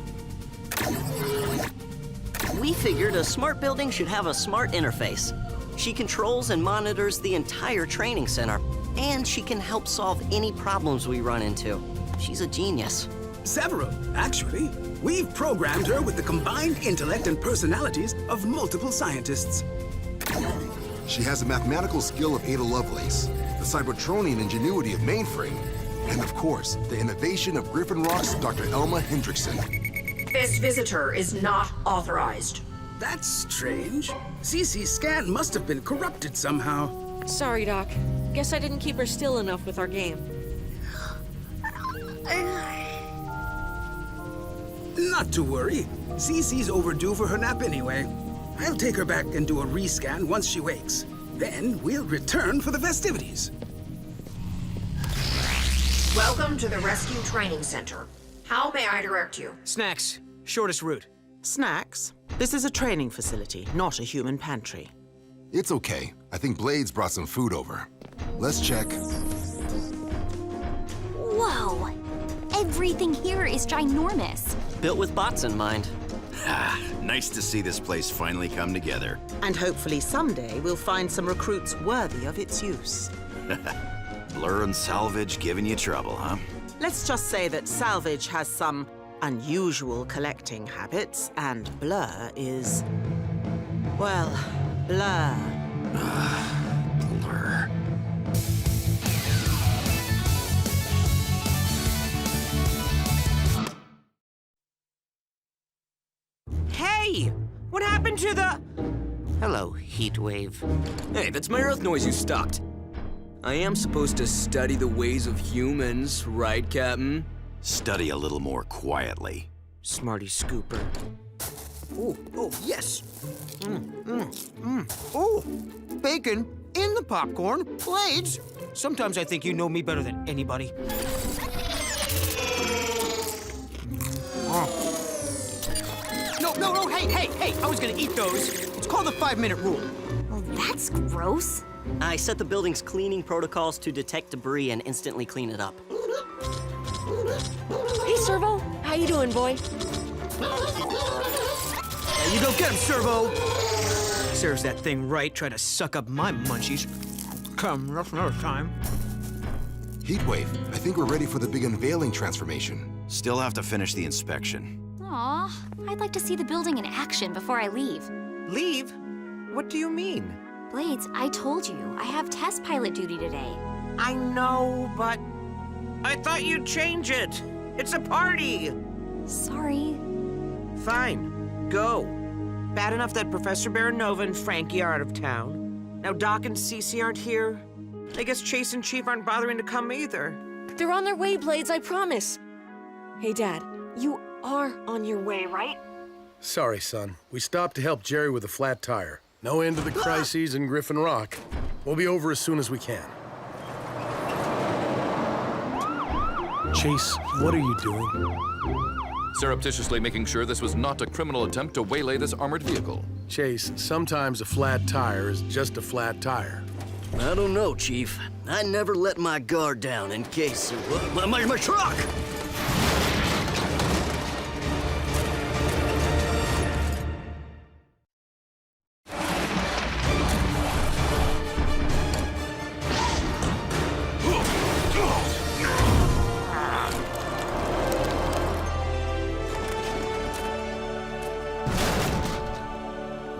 We figured a smart building should have a smart interface. She controls and monitors the entire training center, and she can help solve any problems we run into. She's a genius. Several, actually. We've programmed her with the combined intellect and personalities of multiple scientists. She has the mathematical skill of Ada Lovelace, the Cybertronian ingenuity of Mainframe, and of course, the innovation of Griffin Rock's Dr. Elma Hendrickson. This visitor is not authorized. That's strange. Cece's scan must have been corrupted somehow. Sorry, Doc. Guess I didn't keep her still enough with our game. Not to worry. Cece's overdue for her nap anyway. I'll take her back and do a rescan once she wakes. Then we'll return for the festivities. Welcome to the Rescue Training Center. How may I direct you? Snacks. Shortest route. Snacks? This is a training facility, not a human pantry. It's okay. I think Blades brought some food over. Let's check. Whoa! Everything here is ginormous. Built with bots in mind. Ah, nice to see this place finally come together. And hopefully someday we'll find some recruits worthy of its use. Blur and Salvage giving you trouble, huh? Let's just say that Salvage has some unusual collecting habits, and Blur is, well, Blur. Blur. Hey! happened to the... Hello, Heatwave. Hey, that's my Earth noise you stopped. I am supposed to study the ways of humans, right, Captain? Study a little more quietly. Smarty Scooper. Oh, yes. Oh, bacon in the popcorn. Blades. Sometimes I think you know me better than anybody. No, hey, I was gonna eat those. It's called the 5-minute rule. Well, that's gross. I set the building's cleaning protocols to detect debris and instantly clean it up. Hey, Servo. How you doing, boy? You go get him, Servo! Serves that thing right, try to suck up my munchies. Come, that's another time. Heatwave, I think we're ready for the big unveiling transformation. Still have to finish the inspection. Aw, I'd like to see the building in action before I leave. Leave? What do you mean? Blades, I told you, I have test pilot duty today. I know, but I thought you'd change it. It's a party. Sorry. Fine, go. Bad enough that Professor Baranova and Frankie are out of town. Now Doc and Cece aren't here. I guess Chase and Chief aren't bothering to come either. They're on their way, Blades, I promise. Hey, Dad, you are on your way, right? Sorry, son. We stopped to help Jerry with a flat tire. No end to the crises in Griffin Rock. We'll be over as soon as we can. Chase, what are you doing? Surreptitiously making sure this was not a criminal attempt to waylay this armored vehicle. Chase, sometimes a flat tire is just a flat tire. I don't know, Chief. I never let my guard down in case... My truck!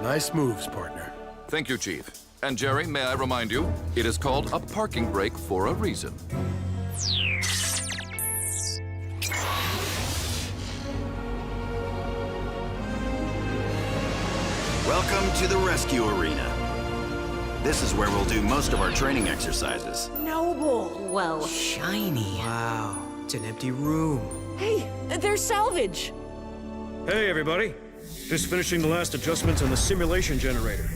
Nice moves, partner. Thank you, Chief. And Jerry, may I remind you, it is called a parking brake for a reason. Welcome to the rescue arena. This is where we'll do most of our training exercises. Noble. Whoa. Shiny. Wow, it's an empty room. Hey, there's salvage. Hey, everybody. Just finishing the last adjustments on the simulation generator.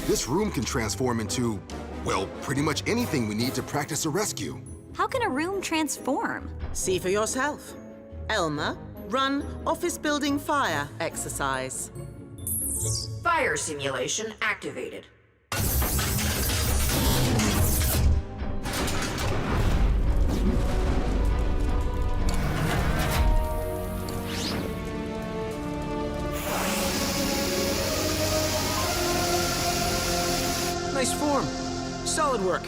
This room can transform into, well, pretty much anything we need to practice a rescue. How can a room transform? See for yourself. Elma, run office building fire exercise. Fire simulation activated. Nice form. Solid work.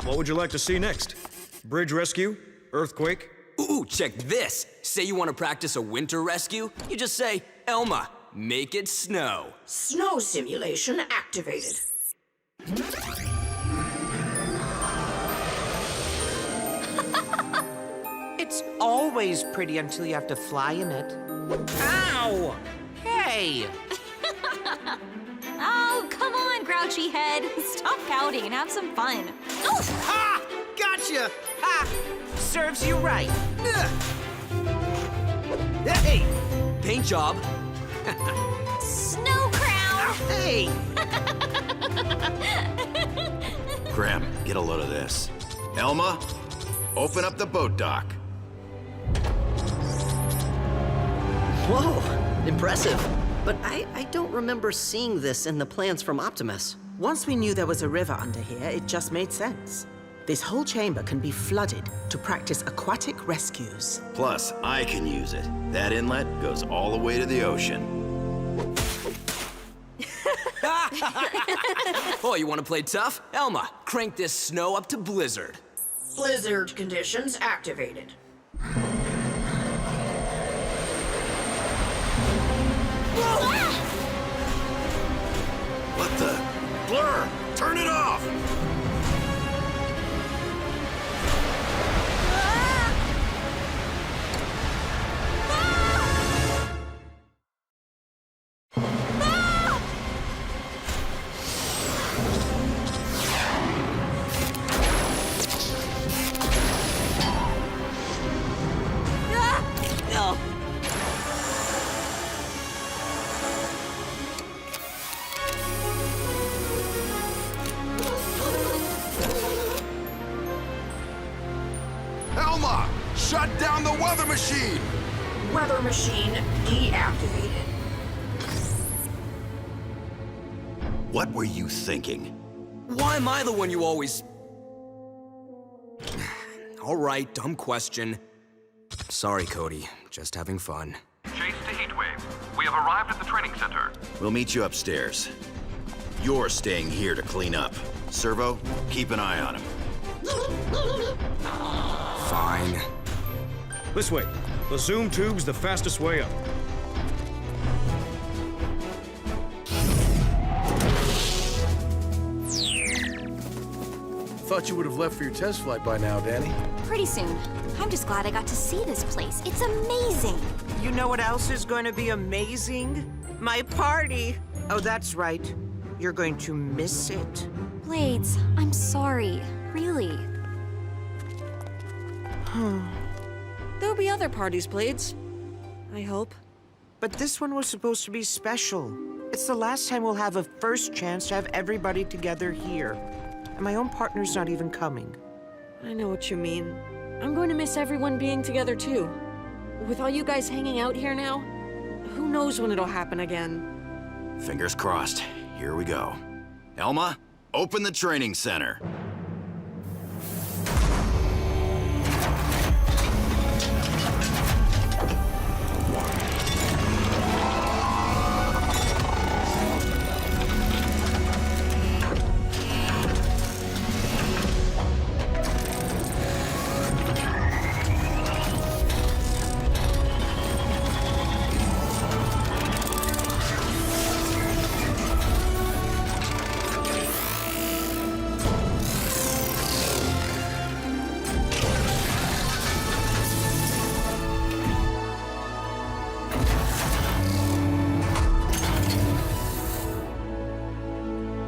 What would you like to see next? Bridge rescue? Earthquake? Ooh, check this. Say you want to practice a winter rescue? You just say, Elma, make it snow. Snow simulation activated. It's always pretty until you have to fly in it. Ow! Hey! Oh, come on, grouchy head. Stop pouting and have some fun. Oh! Ha! Gotcha! Ha! Serves you right. Hey! Paint job. Snow crown! Hey! Graham, get a load of this. Elma, open up the boat dock. Whoa, impressive. But I don't remember seeing this in the plans from Optimus. Once we knew there was a river under here, it just made sense. This whole chamber can be flooded to practice aquatic rescues. Plus, I can use it. That inlet goes all the way to the ocean. Oh, you want to play tough? Elma, crank this snow up to blizzard. Blizzard conditions activated. What the? Blur! Turn it off! machine! Weather machine deactivated. What were you thinking? Why am I the one you always... All right, dumb question. Sorry, Cody. Just having fun. Chase to Heatwave. We have arrived at the training center. We'll meet you upstairs. You're staying here to clean up. Servo, keep an eye on him. Fine. This way. The zoom tube's the fastest way up. Thought you would have left for your test flight by now, Danny. Pretty soon. I'm just glad I got to see this place. It's amazing. You know what else is going to be amazing? My party. Oh, that's right. You're going to miss it. Blades, I'm sorry. Really. There'll be other parties, Blades. I hope. But this one was supposed to be special. It's the last time we'll have a first chance to have everybody together here. And my own partner's not even coming. I know what you mean. I'm going to miss everyone being together, too. With all you guys hanging out here now, who knows when it'll happen again. Fingers crossed. Here we go. Elma, open the training center.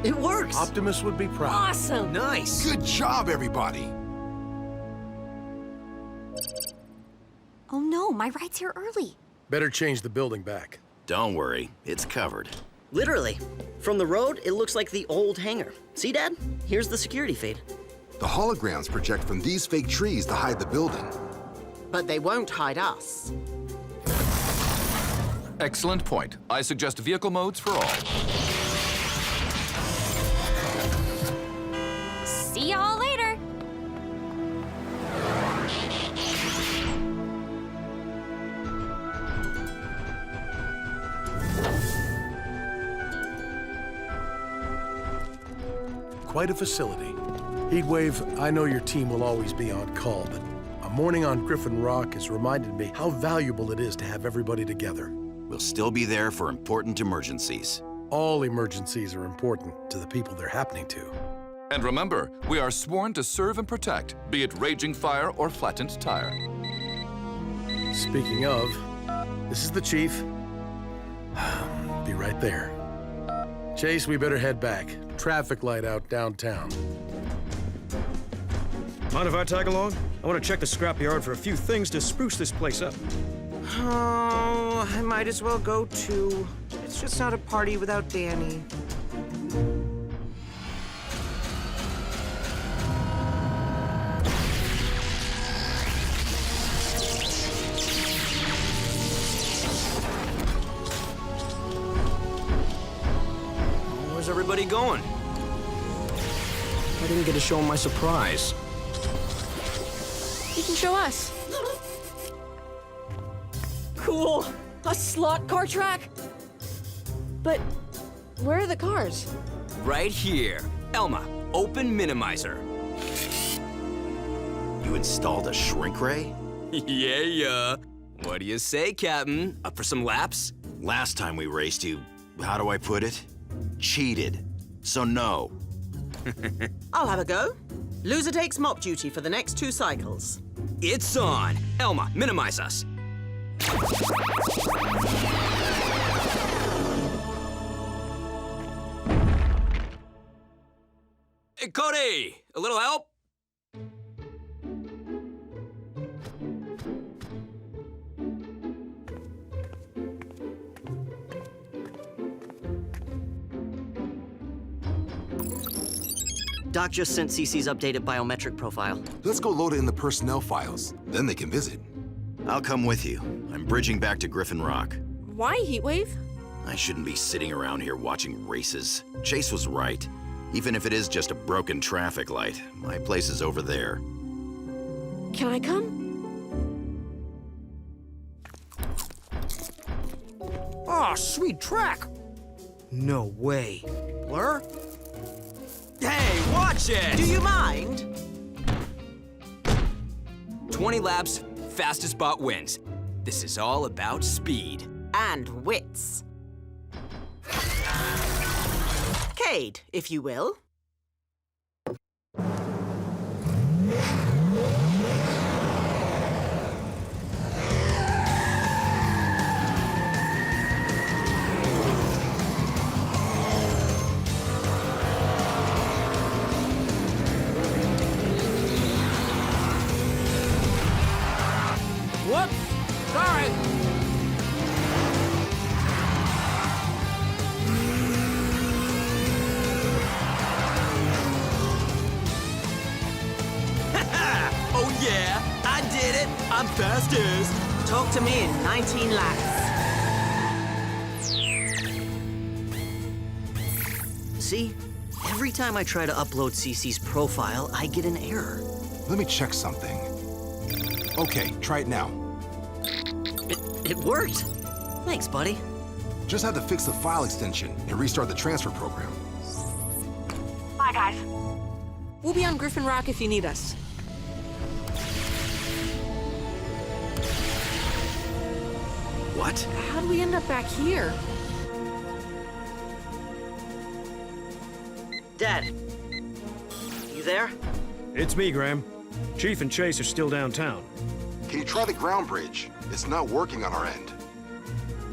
It works! Optimus would be proud. Awesome! Nice! Good job, everybody! Oh no, my ride's here early. Better change the building back. Don't worry, it's covered. Literally. From the road, it looks like the old hangar. See, Dad? Here's the security feed. The holograms project from these fake trees to hide the building. But they won't hide us. Excellent point. I suggest vehicle modes for all. See y'all later. Quite a facility. Heatwave, I know your team will always be on call, but a morning on Griffin Rock has reminded me how valuable it is to have everybody together. We'll still be there for important emergencies. All emergencies are important to the people they're happening to. And remember, we are sworn to serve and protect, be it raging fire or flattened tire. Speaking of, this is the chief. Be right there. Chase, we better head back. Traffic light out downtown. Mind if I tag along? I want to check the scrapyard for a few things to spruce this place up. Oh, I might as well go too. It's just not a party without Danny. Where's everybody going? I didn't get to show 'em my surprise. You can show us. Cool. A slot car track? But where are the cars? Right here. Elma, open Minimizer. You installed a shrink ray? Yeah. What do you say, Captain? Up for some laps? Last time we raced you, how do I put it? Cheated. So no. I'll have a go. Loser takes mop duty for the next 2 cycles. It's on. Elma, minimize us. Hey, Cody, a little help? Doc just sent CC's updated biometric profile. Let's go load it in the personnel files. Then they can visit. I'll come with you. I'm bridging back to Griffin Rock. Why, Heatwave? I shouldn't be sitting around here watching races. Chase was right. Even if it is just a broken traffic light, my place is over there. Can I come? Oh, sweet track! No way. Blur? Hey, watch it! Do you mind? 20 laps, fastest bot wins. This is all about speed. And wits. Cade, if you will. Whoops! Sorry! Oh yeah, I did it! I'm fastest! Talk to me in 19 laps. See? Every time I try to upload CC's profile, I get an error. Let me check something. Okay, try it now. It worked. Thanks, buddy. Just had to fix the file extension and restart the transfer program. Bye, guys. We'll be on Griffin Rock if you need us. What? How'd we end up back here? Dad, you there? It's me, Graham. Chief and Chase are still downtown. Can you try the ground bridge? It's not working on our end.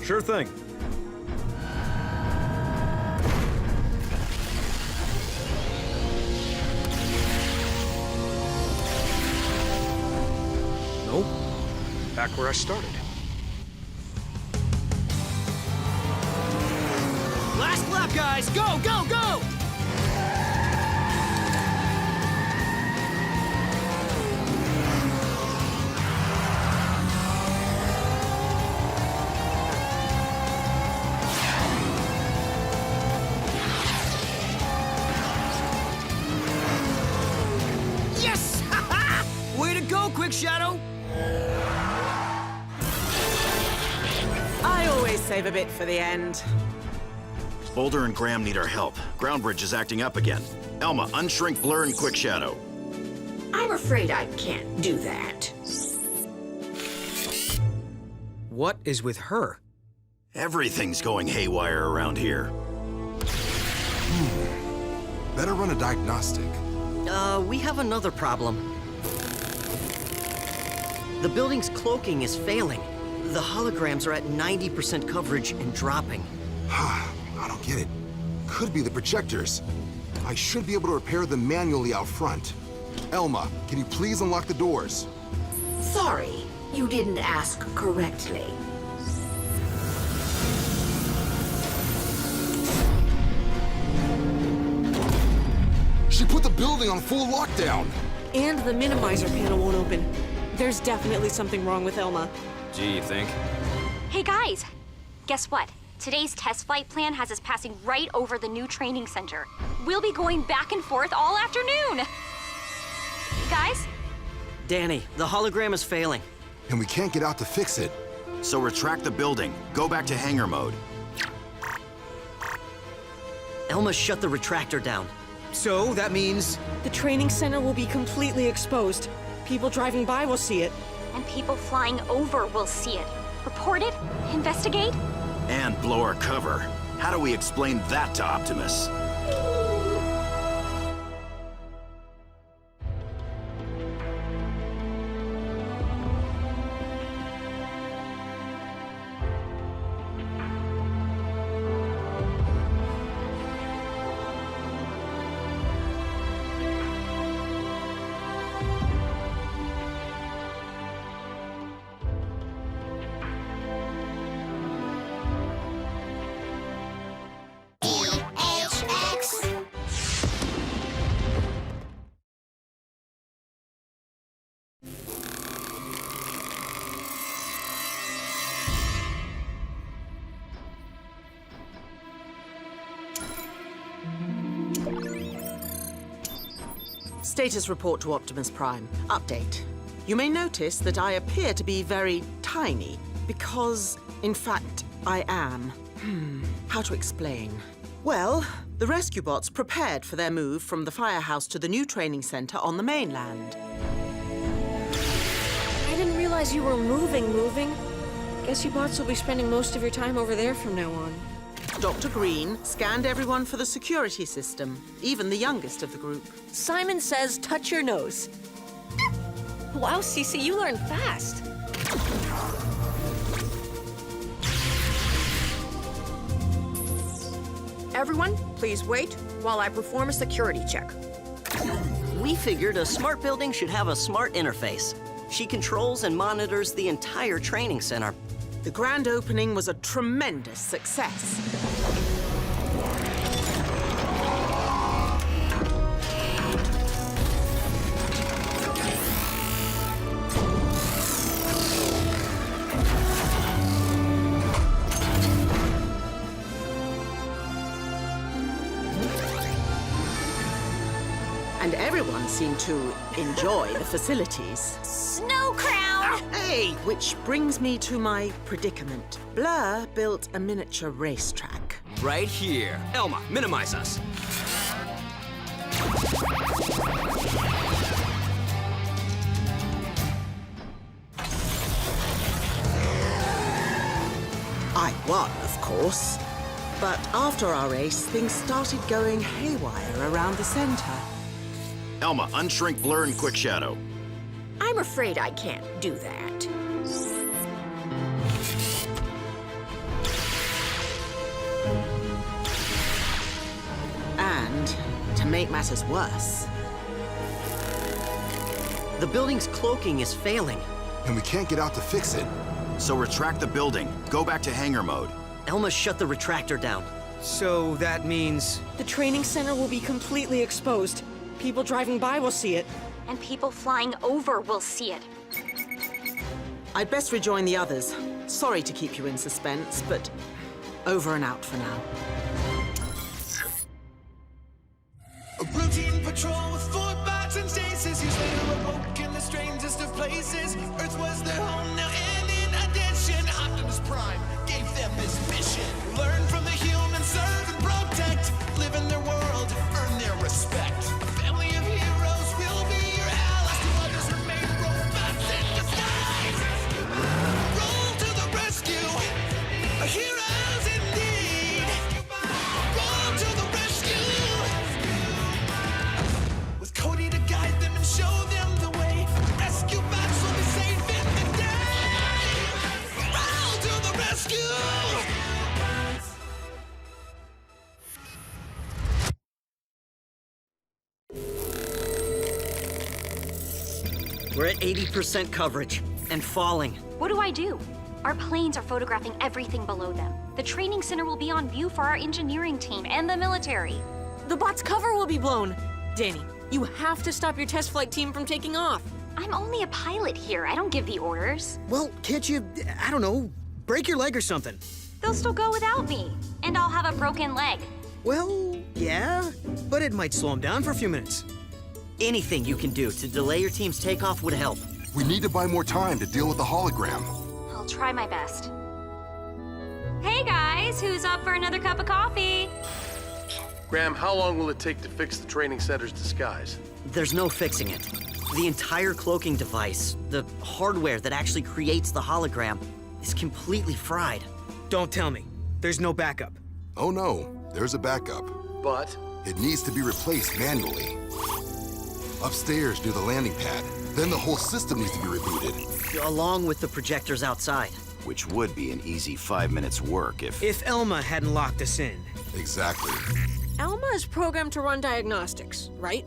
Sure thing. Nope. Back where I started. Last lap, guys! Go, go, go! Yes! Way to go, Quick Shadow! I always save a bit for the end. Boulder and Graham need our help. Ground bridge is acting up again. Elma, unshrink Blur and Quick Shadow. I'm afraid I can't do that. What is with her? Everything's going haywire around here. Better run a diagnostic. We have another problem. The building's cloaking is failing. The holograms are at 90% coverage and dropping. I don't get it. Could be the projectors. I should be able to repair them manually out front. Elma, can you please unlock the doors? Sorry, you didn't ask correctly. She put the building on full lockdown. And the minimizer panel won't open. There's definitely something wrong with Elma. Gee, you think? Hey guys, guess what? Today's test flight plan has us passing right over the new training center. We'll be going back and forth all afternoon. Guys? Danny, the hologram is failing. And we can't get out to fix it. So retract the building. Go back to hangar mode. Elma shut the retractor down. So, that means... The training center will be completely exposed. People driving by will see it. And people flying over will see it. Report it? Investigate? And blow our cover. How do we explain that to Optimus? EHX Status report to Optimus Prime. Update. You may notice that I appear to be very tiny, because, in fact, I am. How to explain? Well, the rescue bots prepared for their move from the firehouse to the new training center on the mainland. I didn't realize you were moving. Guess you bots will be spending most of your time over there from now on. Dr. Green scanned everyone for the security system, even the youngest of the group. Simon says, touch your nose. Wow, Cece, you learn fast. Everyone, please wait while I perform a security check. We figured a smart building should have a smart interface. She controls and monitors the entire training center. The grand opening was a tremendous success. And everyone seemed to enjoy the facilities. Snow Crown! Hey, which brings me to my predicament. Blur built a miniature racetrack. Right here. Elma, minimize us. I won, of course. But after our race, things started going haywire around the center. Elma, unshrink Blur and Quick Shadow. I'm afraid I can't do that. And, to make matters worse, the building's cloaking is failing. And we can't get out to fix it. So retract the building. Go back to hangar mode. Elma shut the retractor down. So that means... The training center will be completely exposed. People driving by will see it. And people flying over will see it. I'd best rejoin the others. Sorry to keep you in suspense, but over and out for now. A routine patrol with 4 bots and stasis. He's later awoke in the strangest of places. Earth was their home now, and in addition, Optimus Prime gave them this mission. Learn from the humans, serve and protect. Live in their world, earn their respect. A family of heroes will be your allies. To others remain robots in disguise. Roll to the rescue, heroes indeed. Roll to the rescue. With Cody to guide them and show them the way. Rescue bots will be safe in the day. Roll to the rescue. We're at 80% coverage and falling. What do I do? Our planes are photographing everything below them. The training center will be on view for our engineering team and the military. The bot's cover will be blown. Danny, you have to stop your test flight team from taking off. I'm only a pilot here. I don't give the orders. Well, can't you, I don't know, break your leg or something? They'll still go without me. And I'll have a broken leg. Well, yeah, but it might slow them down for a few minutes. Anything you can do to delay your team's takeoff would help. We need to buy more time to deal with the hologram. I'll try my best. Hey guys, who's up for another cup of coffee? Graham, how long will it take to fix the training center's disguise? There's no fixing it. The entire cloaking device, the hardware that actually creates the hologram, is completely fried. Don't tell me. There's no backup. Oh no, there's a backup. But? It needs to be replaced manually. Upstairs near the landing pad. Then the whole system needs to be rebooted. Along with the projectors outside. Which would be an easy 5 minutes work if... If Elma hadn't locked us in. Exactly. Elma is programmed to run diagnostics, right?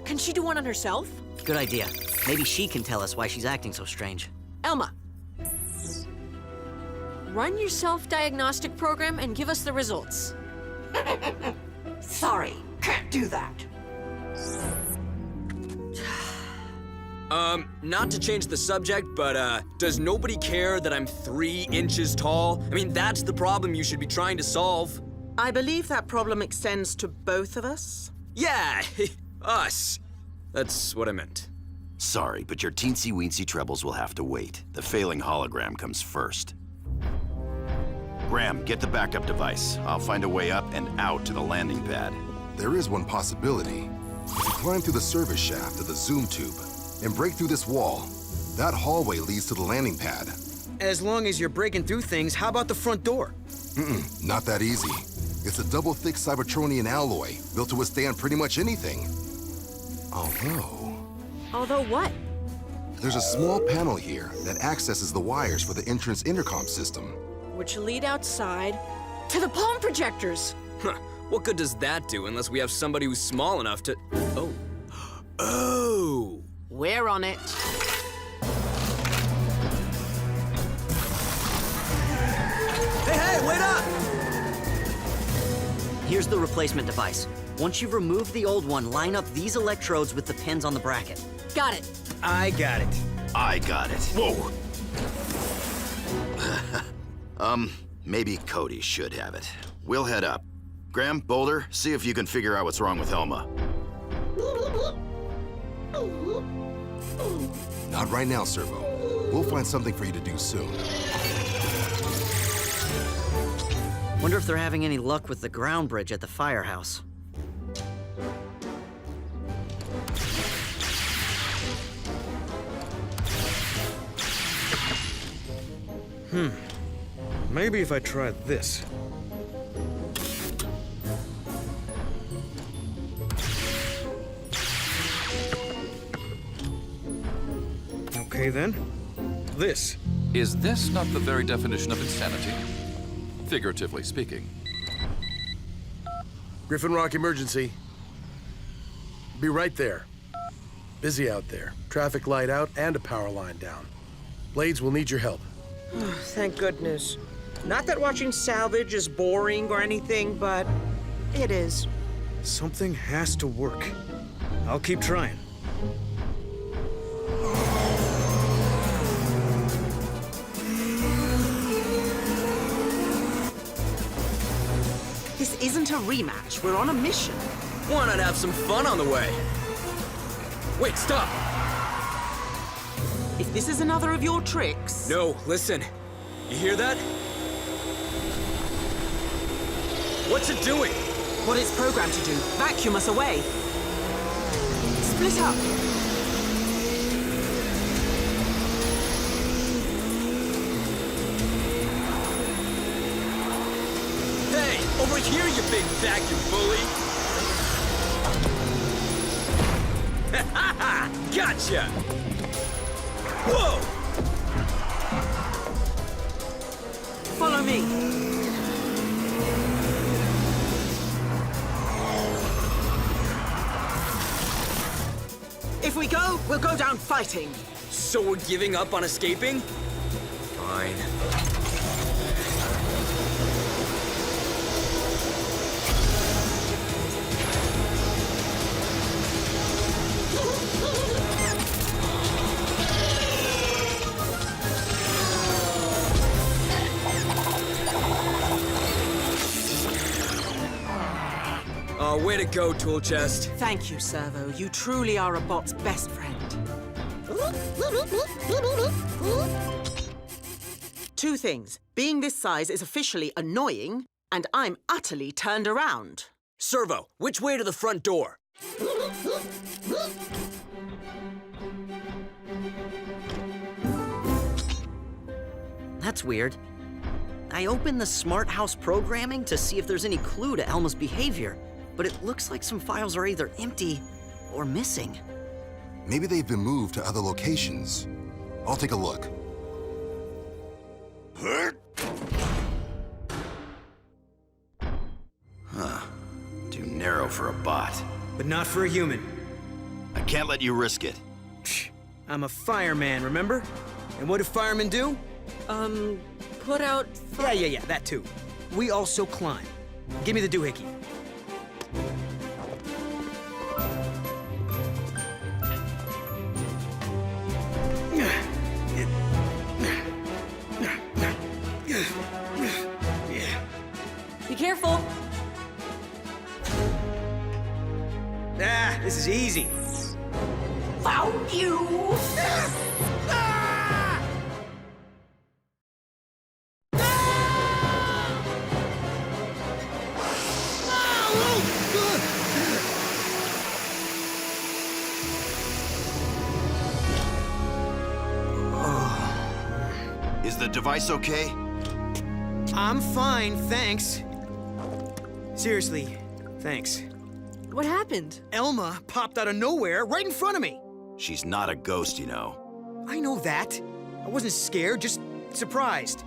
Can she do one on herself? Good idea. Maybe she can tell us why she's acting so strange. Elma, run your self-diagnostic program and give us the results. Sorry, can't do that. Not to change the subject, but, does nobody care that I'm 3 inches tall? I mean, that's the problem you should be trying to solve. I believe that problem extends to both of us. Yeah, us. That's what I meant. Sorry, but your teensy-weensy trebles will have to wait. The failing hologram comes first. Graham, get the backup device. I'll find a way up and out to the landing pad. There is one possibility. Climb through the service shaft of the zoom tube and break through this wall. That hallway leads to the landing pad. As long as you're breaking through things, how about the front door? Not that easy. It's a double-thick Cybertronian alloy, built to withstand pretty much anything. Although what? There's a small panel here that accesses the wires for the entrance intercom system. Which lead outside to the palm projectors. Huh. What good does that do unless we have somebody who's small enough to... Oh. Oh! We're on it. Hey, wait up! Here's the replacement device. Once you've removed the old one, line up these electrodes with the pins on the bracket. Got it. I got it. I got it. Whoa! Maybe Cody should have it. We'll head up. Graham, Boulder, see if you can figure out what's wrong with Helma. Not right now, Servo. We'll find something for you to do soon. Wonder if they're having any luck with the ground bridge at the firehouse. Maybe if I try this. Okay then. This. Is this not the very definition of insanity? Figuratively speaking. Griffin Rock emergency. Be right there. Busy out there. Traffic light out and a power line down. Blades will need your help. Thank goodness. Not that watching salvage is boring or anything, but it is. Something has to work. I'll keep trying. This isn't a rematch. We're on a mission. Why not have some fun on the way? Wait, stop! If this is another of your tricks... No, listen. You hear that? What's it doing? What it's programmed to do. Vacuum us away. Split up. Hey, over here, you big vacuum bully! Ha ha ha! Gotcha! Whoa! Follow me. If we go, we'll go down fighting. So we're giving up on escaping? Fine. Way to go, tool chest. Thank you, Servo. You truly are a bot's best friend. Two things. Being this size is officially annoying, and I'm utterly turned around. Servo, which way to the front door? That's weird. I opened the smart house programming to see if there's any clue to Elma's behavior, but it looks like some files are either empty or missing. Maybe they've been moved to other locations. I'll take a look. Huh. Too narrow for a bot. But not for a human. I can't let you risk it. I'm a fireman, remember? And what do firemen do? Put out... Yeah, that too. We also climb. Give me the doohickey. Be careful. Ah, this is easy. Found you! Is the device okay? I'm fine, thanks. Seriously, thanks. What happened? Elma popped out of nowhere right in front of me. She's not a ghost, you know. I know that. I wasn't scared, just surprised.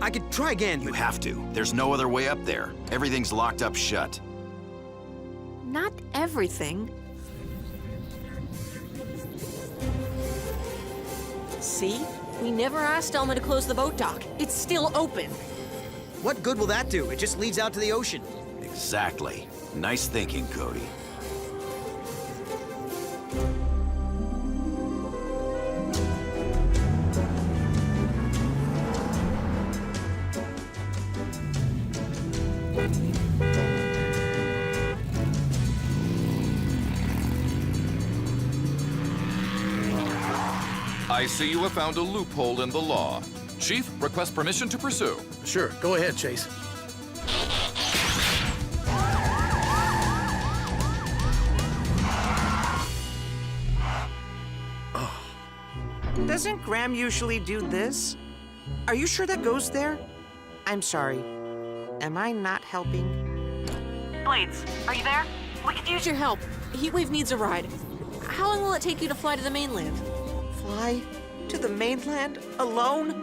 I could try again, You but... have to. There's no other way up there. Everything's locked up shut. Not everything. See? We never asked Elma to close the boat dock. It's still open. What good will that do? It just leads out to the ocean. Exactly. Nice thinking, Cody. I see you have found a loophole in the law. Chief, request permission to pursue. Sure, go ahead, Chase. Doesn't Graham usually do this? Are you sure that goes there? I'm sorry. Am I not helping? Blades, are you there? We could use your help. Heatwave needs a ride. How long will it take you to fly to the mainland? Fly to the mainland alone?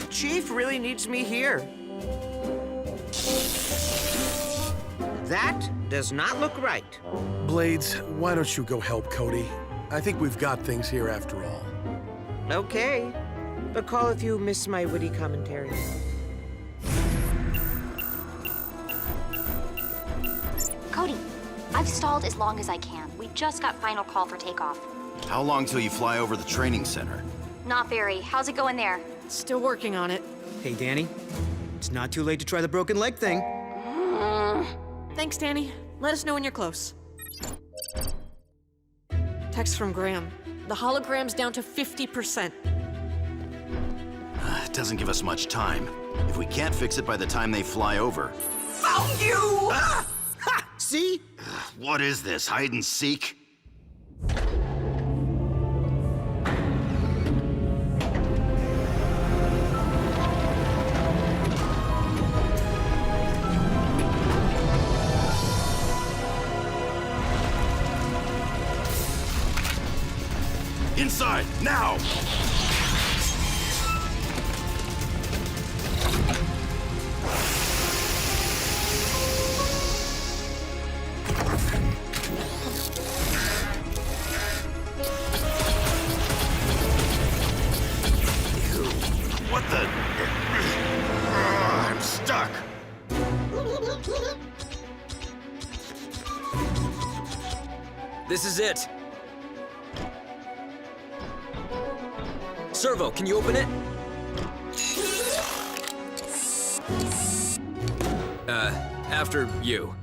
Chief really needs me here. That does not look right. Blades, why don't you go help Cody? I think we've got things here after all. Okay, but call if you miss my witty commentary. Cody, I've stalled as long as I can. We just got final call for takeoff. How long till you fly over the training center? Not very. How's it going there? Still working on it. Hey, Danny. It's not too late to try the broken leg thing. Thanks, Danny. Let us know when you're close. Text from Graham. The hologram's down to 50%. It doesn't give us much time. If we can't fix it by the time they fly over... Found you! Ah! Ha! See? What is this, hide and seek? Inside, now! What the? I'm stuck. This is it. Servo, can you open it? After you.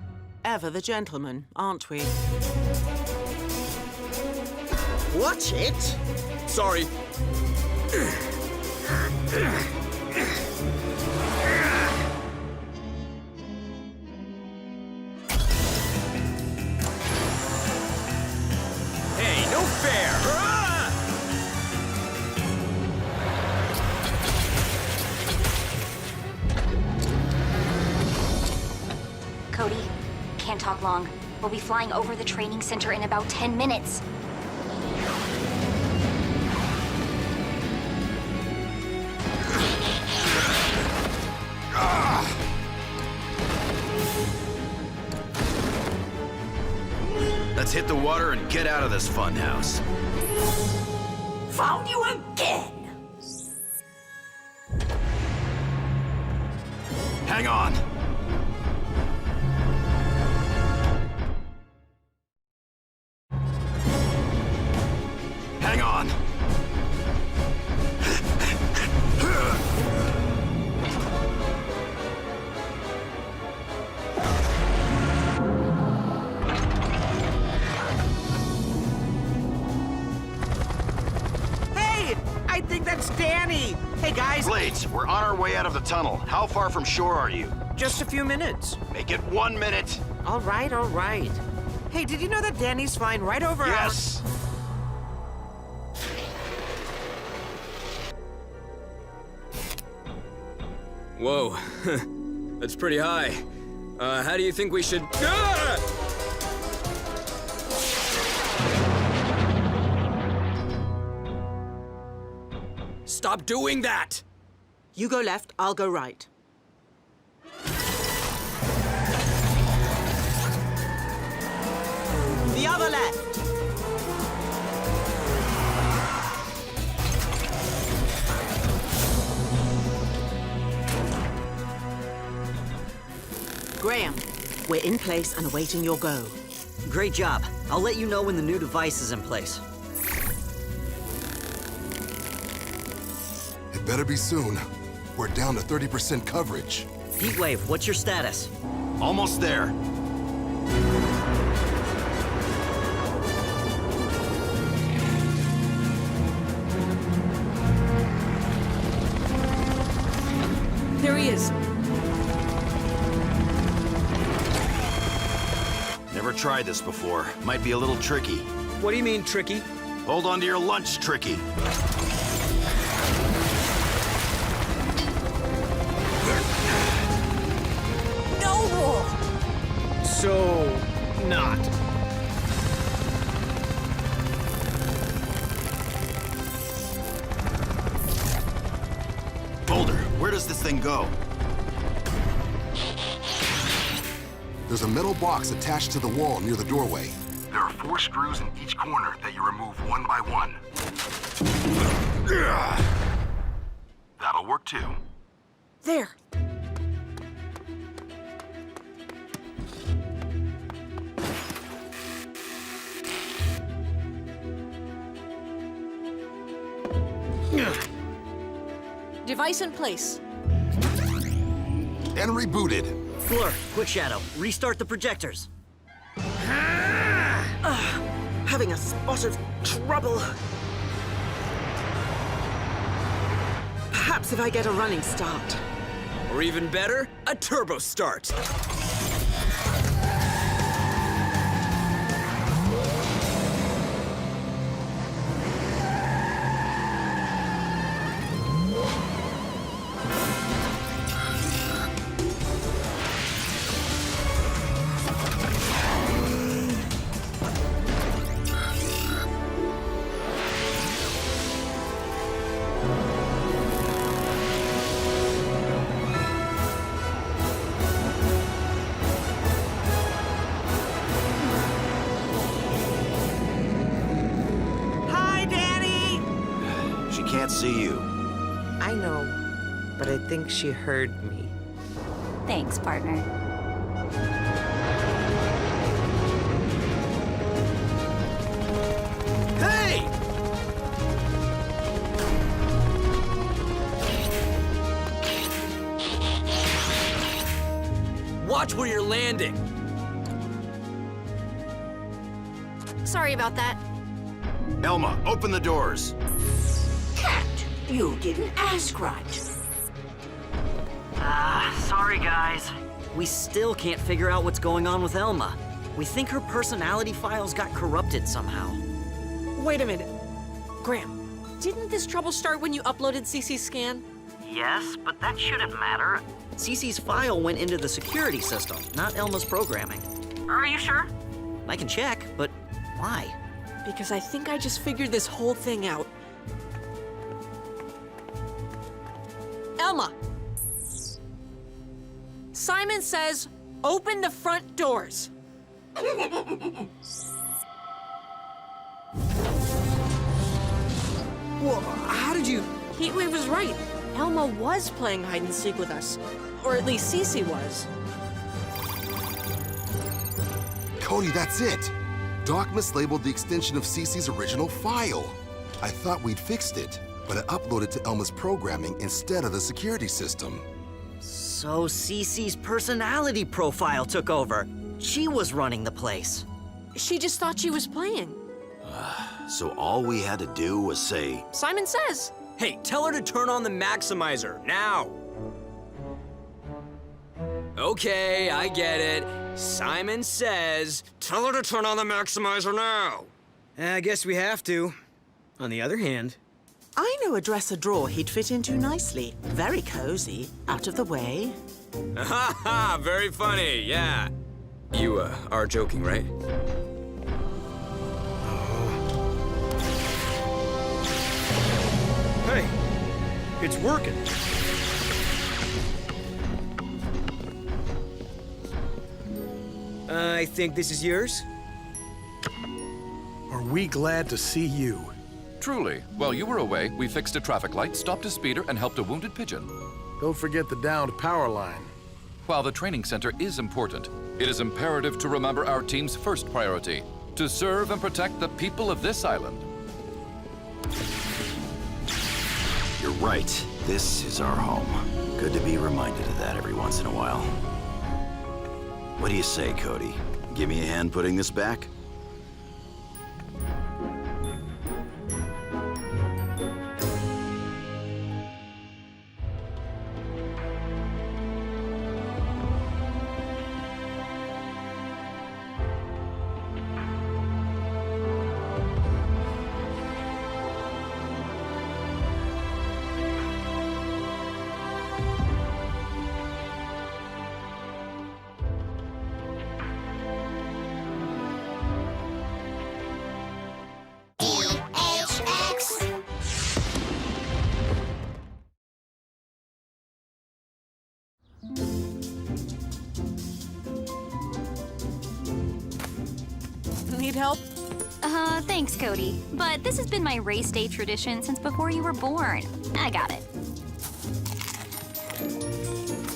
Ever the gentleman, aren't we? Watch it! Sorry. Hey, no fair! Cody, can't talk long. We'll be flying over the training center in about 10 minutes. Let's hit the water and get out of this funhouse. Found you again! Hang on. Hang on. right, we're on our way out of the tunnel. How far from shore are you? Just a few minutes. Make it 1 minute. All right, all right. Hey, did you know that Danny's flying right over Yes. Whoa, that's pretty high. How do you think we should... Ah! Stop doing that! You go left, I'll go right. The other left. Graham, we're in place and awaiting your go. Great job. I'll let you know when the new device is in place. It better be soon. We're down to 30% coverage. Heatwave, what's your status? Almost there. There he is. Never tried this before. Might be a little tricky. What do you mean, tricky? Hold on to your lunch, Tricky. No! So, not. Boulder, where does this thing go? There's a metal box attached to the wall near the doorway. There are 4 screws in each corner that you remove one by one. That'll work too. There. Device in place. And rebooted. Fleur, quick shadow. Restart the projectors. Having a spot of trouble. Perhaps if I get a running start. Or even better, a turbo start. Can't see you. I know, but I think she heard me. Thanks, partner. Hey! Watch where you're landing. Sorry about that. Elma, open the doors. You didn't ask right. Sorry, guys. We still can't figure out what's going on with Elma. We think her personality files got corrupted somehow. Wait a minute. Graham, didn't this trouble start when you uploaded CC's scan? Yes, but that shouldn't matter. Cece's file went into the security system, not Elma's programming. Are you sure? I can check, but why? Because I think I just figured this whole thing out. Elma! Simon says, open the front doors. Well, how did you... Heatwave was right. Elma was playing hide and seek with us. Or at least Cece was. Cody, that's it. Doc mislabeled the extension of Cece's original file. I thought we'd fixed it, but I uploaded to Elma's programming instead of the security system. So Cece's personality profile took over. She was running the place. She just thought she was playing. So all we had to do was say, Simon says. Hey, tell her to turn on the maximizer, now! Okay, I get it. Simon says, tell her to turn on the maximizer now! I guess we have to. On the other hand... I know a dresser drawer he'd fit into nicely. Very cozy, out of the way. Ha ha! Very funny, yeah. You, are joking, right? Hey, it's working. I think this is yours. Are we glad to see you? Truly. While you were away, we fixed a traffic light, stopped a speeder, and helped a wounded pigeon. Don't forget the downed power line. While the training center is important, it is imperative to remember our team's first priority, to serve and protect the people of this island. You're right. This is our home. Good to be reminded of that every once in a while. What do you say, Cody? Give me a hand putting this back? Need help? Thanks, Cody. But this has been my race day tradition since before you were born. I got it.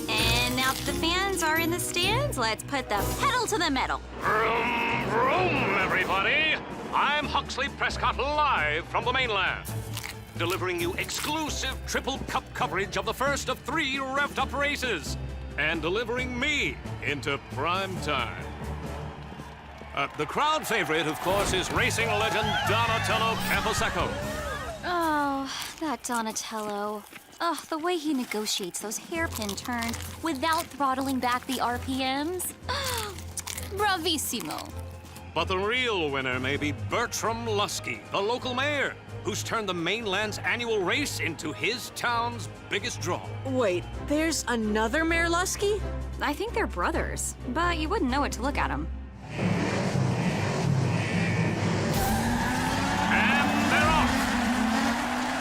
And now that the fans are in the stands, let's put the pedal to the metal. Vroom, vroom, everybody! I'm Huxley Prescott live from the mainland, delivering you exclusive Triple Cup coverage of the first of 3 revved-up races, and delivering me into prime time. The crowd favorite, of course, is racing legend Donatello Camposeco. Oh, that Donatello. Oh, the way he negotiates those hairpin turns without throttling back the RPMs. Bravissimo. But the real winner may be Bertram Lusky, the local mayor, who's turned the mainland's annual race into his town's biggest draw. Wait, there's another Mayor Lusky? I think they're brothers, but you wouldn't know it to look at them.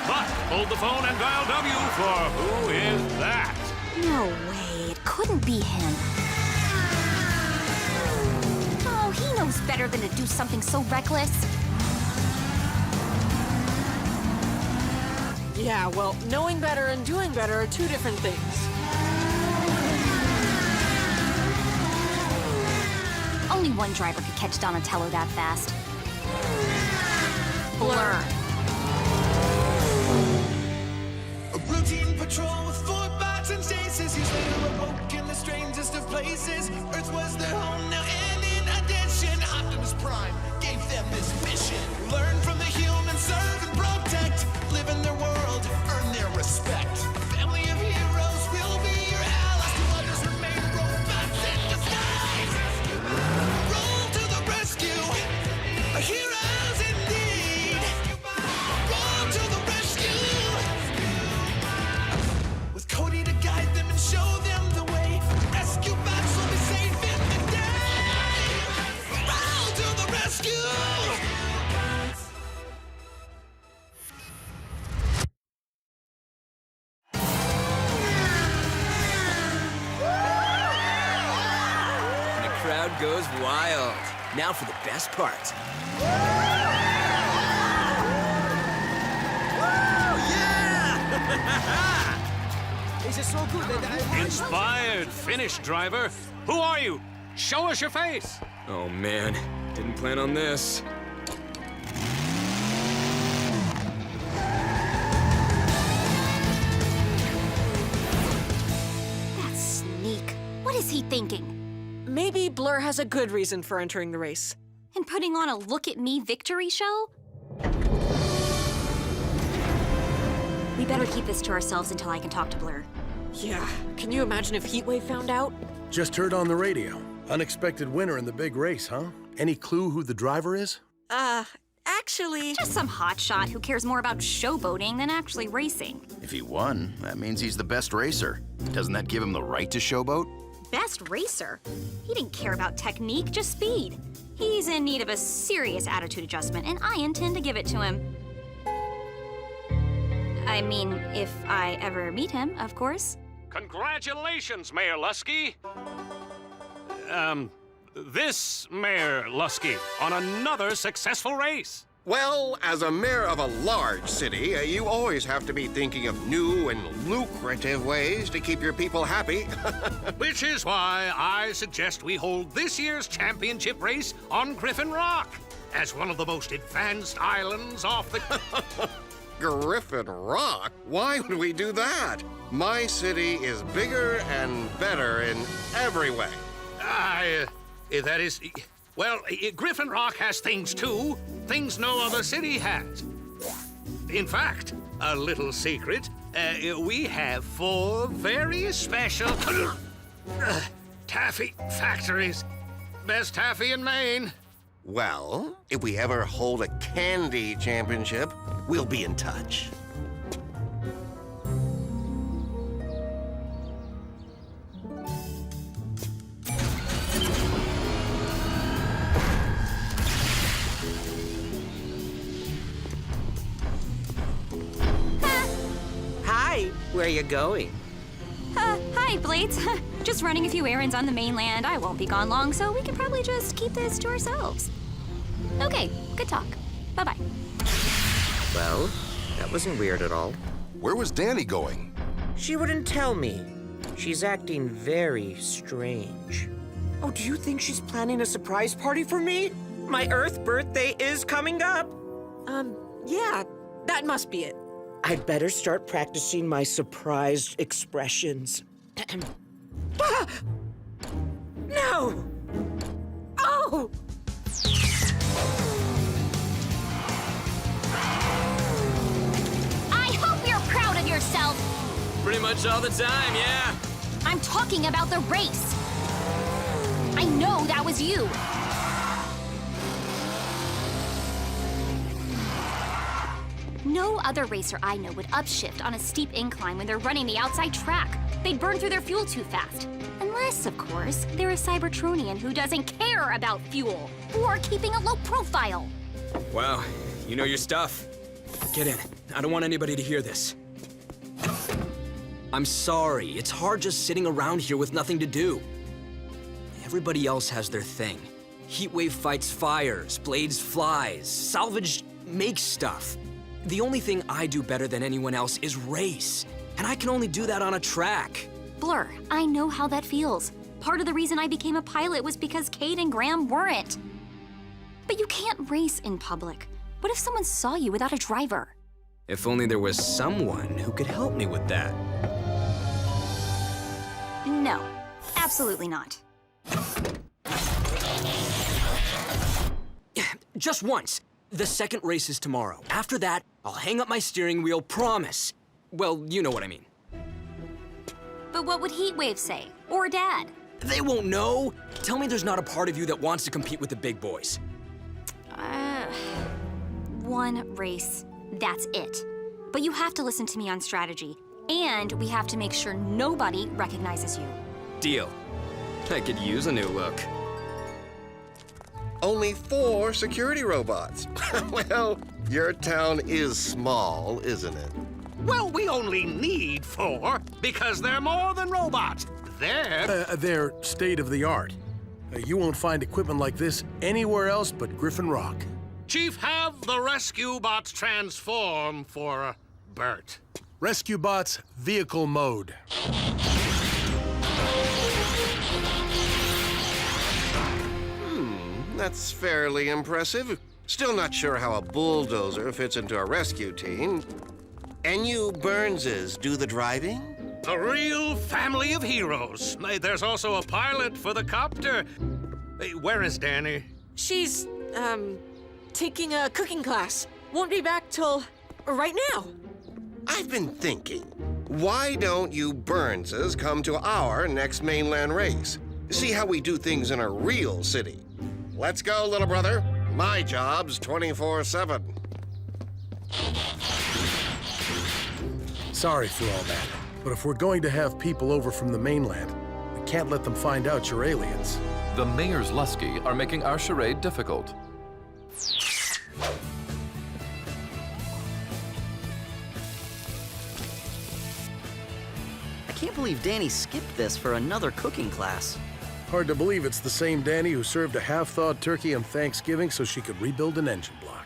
But hold the phone and dial W for who is that? No way, it couldn't be him. Oh, he knows better than to do something so reckless. Yeah, well, knowing better and doing better are 2 different things. Only one driver could catch Donatello that fast. Blur. A routine patrol with 4 bots and stasis. He's later awoke in the strangest of places. Earth was their home now, and in addition, Optimus Prime gave them this mission. Learn from the humans, serve and protect. Live in their world, earn their respect. Family of heroes will be your allies. To others remain robots in disguise. Roll to the rescue. Heroes indeed. Roll to the rescue. With Cody to guide them and show them the way. Rescue bots will be safe in the day. Roll to the rescue. And the crowd goes wild. Now for the best part. This is so good. Inspired finish, driver. Who are you? Show us your face. Oh man, didn't plan on this. That sneak. What is he thinking? Maybe Blur has a good reason for entering the race. And putting on a look-at-me victory show? better keep this to ourselves until I can talk to Blur. Yeah, can you imagine if Heatwave found out? Just heard on the radio. Unexpected winner in the big race, huh? Any clue who the driver is? Actually... Just some hotshot who cares more about showboating than actually racing. If he won, that means he's the best racer. Doesn't that give him the right to showboat? Best racer? He didn't care about technique, just speed. He's in need of a serious attitude adjustment, and I intend to give it to him. I mean, if I ever meet him, of course. Congratulations, Mayor Lusky. This Mayor Lusky on another successful race. Well, as a mayor of a large city, you always have to be thinking of new and lucrative ways to keep your people happy. Which is why I suggest we hold this year's championship race on Griffin Rock, as one of the most advanced islands off the... Griffin Rock? Why would we do that? My city is bigger and better in every way. That is... Well, Griffin Rock has things too. Things no other city has. In fact, a little secret, we have 4 very special taffy factories. Best taffy in Maine. Well, if we ever hold a candy championship, we'll be in touch. Where are you going? Hi, Blades. Just running a few errands on the mainland. I won't be gone long, so we can probably just keep this to ourselves. Okay, good talk. Bye-bye. Well, that wasn't weird at all. Where was Danny going? She wouldn't tell me. She's acting very strange. Oh, do you think she's planning a surprise party for me? My Earth birthday is coming up. Yeah, that must be it. I'd better start practicing my surprised expressions. Ah! No! Oh! I hope you're proud of yourself! Pretty much all the time, yeah. I'm talking about the race. I know that was you. No other racer I know would upshift on a steep incline when they're running the outside track. They'd burn through their fuel too fast. Unless, of course, they're a Cybertronian who doesn't care about fuel or keeping a low profile. Wow, you know your stuff. Get in. I don't want anybody to hear this. I'm sorry. It's hard just sitting around here with nothing to do. Everybody else has their thing. Heatwave fights fires, Blades flies, Salvage makes stuff. The only thing I do better than anyone else is race. And I can only do that on a track. Blur, I know how that feels. Part of the reason I became a pilot was because Cade and Graham weren't. But you can't race in public. What if someone saw you without a driver? If only there was someone who could help me with that. No, absolutely not. Just once. The second race is tomorrow. After that, I'll hang up my steering wheel, promise. Well, you know what I mean. But what would Heatwave say? Or Dad? They won't know. Tell me there's not a part of you that wants to compete with the big boys. One race. That's it. But you have to listen to me on strategy. And we have to make sure nobody recognizes you. Deal. I could use a new look. Only 4 security robots. Well, your town is small, isn't it? Well, we only need 4 because they're more than robots. They're state-of-the-art. You won't find equipment like this anywhere else but Griffin Rock. Chief, have the rescue bots transform for Bert. Rescue bots, vehicle mode. That's fairly impressive. Still not sure how a bulldozer fits into a rescue team. And you Burnses do the driving? A real family of heroes. There's also a pilot for the copter. Where is Danny? She's, taking a cooking class. Won't be back till right now. I've been thinking, why don't you Burnses come to our next mainland race? See how we do things in a real city. Let's go, little brother. My job's 24/7. Sorry for all that, but if we're going to have people over from the mainland, we can't let them find out you're aliens. The Mayor's Lusky are making our charade difficult. I can't believe Danny skipped this for another cooking class. Hard to believe it's the same Danny who served a half-thawed turkey on Thanksgiving so she could rebuild an engine block.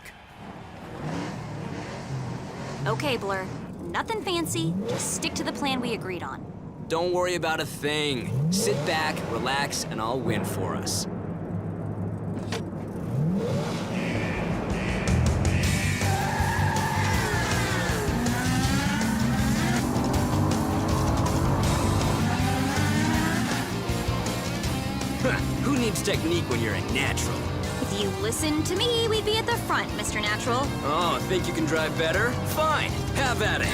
Okay, Blur. Nothing fancy. Just stick to the plan we agreed on. Don't worry about a thing. Sit back, relax, and I'll win for us. Who needs technique when you're a natural? If you listened to me, we'd be at the front, Mr. Natural. Oh, think you can drive better? Fine, have at it.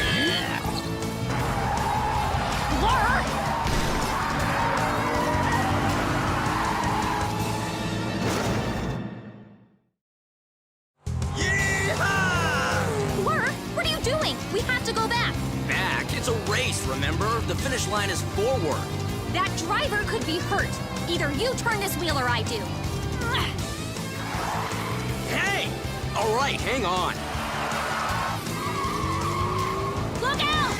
Blur! Blur, what are you doing? We have to go back. Back? It's a race, remember? The finish line is forward. That driver could be hurt. Either you turn this wheel or I do. Hey! All right, hang on. Look out!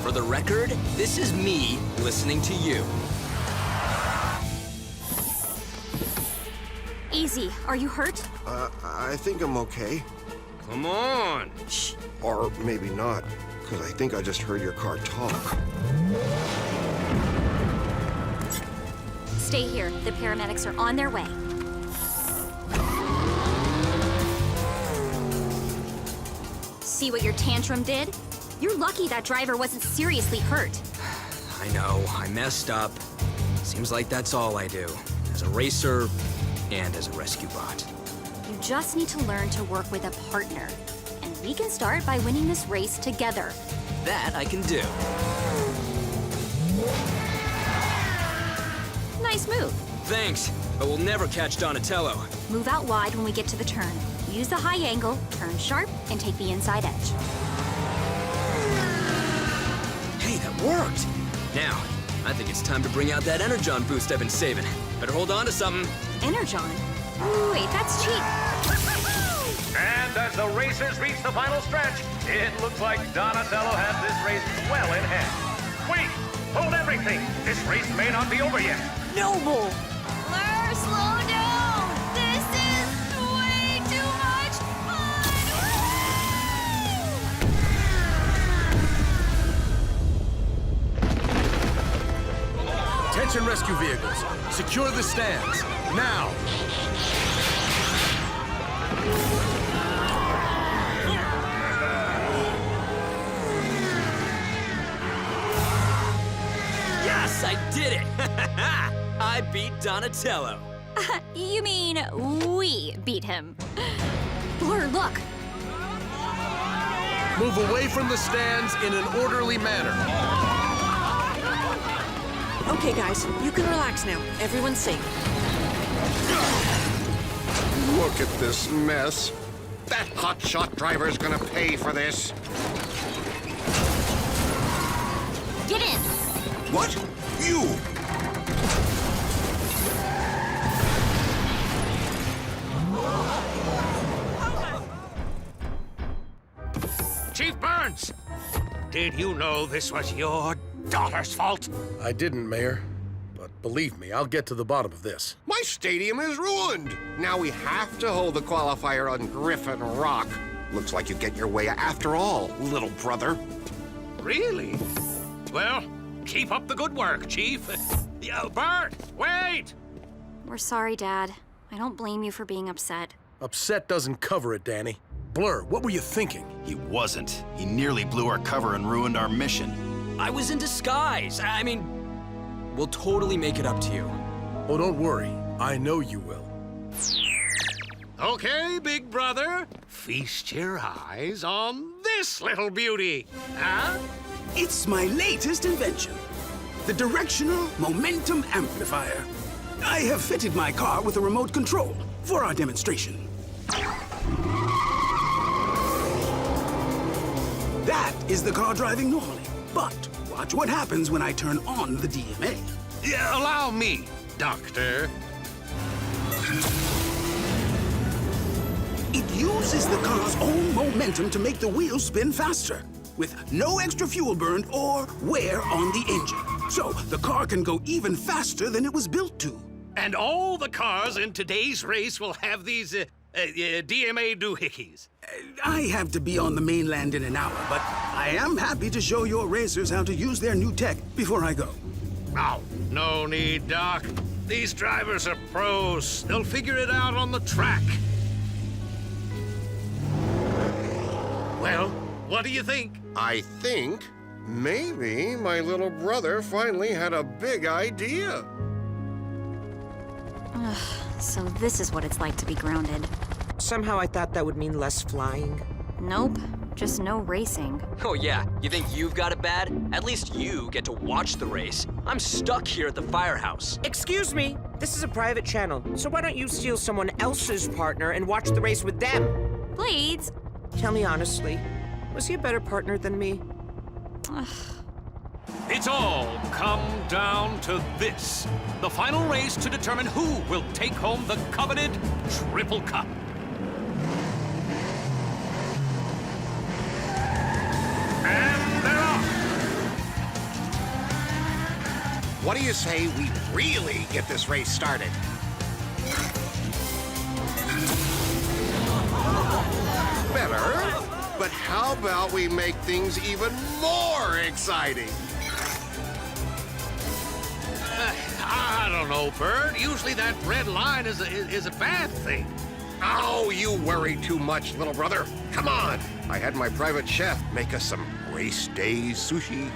For the record, this is me listening to you. Easy. Are you hurt? I think I'm okay. Come on. Shh. Or maybe not, because I think I just heard your car talk. Stay here. The paramedics are on their way. See what your tantrum did? You're lucky that driver wasn't seriously hurt. I know, I messed up. Seems like that's all I do. As a racer and as a rescue bot. You just need to learn to work with a partner. And we can start by winning this race together. That I can do. Nice move. Thanks, but we'll never catch Donatello. Move out wide when we get to the turn. Use the high angle, turn sharp, and take the inside edge. Hey, that worked! Now, I think it's time to bring out that Energon boost I've been saving. Better hold on to something. Energon? Wait, that's cheap. And as the racers reach the final stretch, it looks like Donatello has this race well in hand. Wait! Hold everything! This race may not be over yet. Noble! Blur, slow down! This is way too much fun! Attention rescue vehicles. Secure the stands. Now! Yes, I did it! I beat Donatello. You mean we beat him. Blur, look! Move away from the stands in an orderly manner. Okay, guys, you can relax now. Everyone's safe. Look at this mess. That hotshot driver's gonna pay for this. Get in! What? You! Chief Burns! Did you know this was your daughter's fault? I didn't, Mayor. But believe me, I'll get to the bottom of this. My stadium is ruined. Now we have to hold the qualifier on Griffin Rock. Looks like you get your way after all, little brother. Really? Well, keep up the good work, Chief. Bert, wait! We're sorry, Dad. I don't blame you for being upset. Upset doesn't cover it, Danny. Blur, what were you thinking? He wasn't. He nearly blew our cover and ruined our mission. I was in disguise. I mean, we'll totally make it up to you. Oh, don't worry. I know you will. Okay, big brother, feast your eyes on this little beauty. Huh? It's my latest invention, the Directional Momentum Amplifier. I have fitted my car with a remote control for our demonstration. That is the car driving normally, but watch what happens when I turn on the DMA. Yeah, allow me, Doctor. It uses the car's own momentum to make the wheels spin faster, with no extra fuel burned or wear on the engine. So the car can go even faster than it was built to. And all the cars in today's race will have these DMA doohickeys. I have to be on the mainland in an hour, but I am happy to show your racers how to use their new tech before I go. Oh, no need, Doc. These drivers are pros. They'll figure it out on the track. Well, what do you think? I think maybe my little brother finally had a big idea. So this is what it's like to be grounded. Somehow I thought that would mean less flying. Nope, just no racing. Oh yeah, you think you've got it bad? At least you get to watch the race. I'm stuck here at the firehouse. Excuse me, this is a private channel, so why don't you steal someone else's partner and watch the race with them? Blades! Tell me honestly, was he a better partner than me? It's all come down to this. The final race to determine who will take home the coveted Triple Cup. And they're off. What do you say we really get this race started? Better, but how about we make things even more exciting? I don't know, Bert. Usually that red line is a bad thing. Oh, you worry too much, little brother. Come on. I had my private chef make us some race day sushi.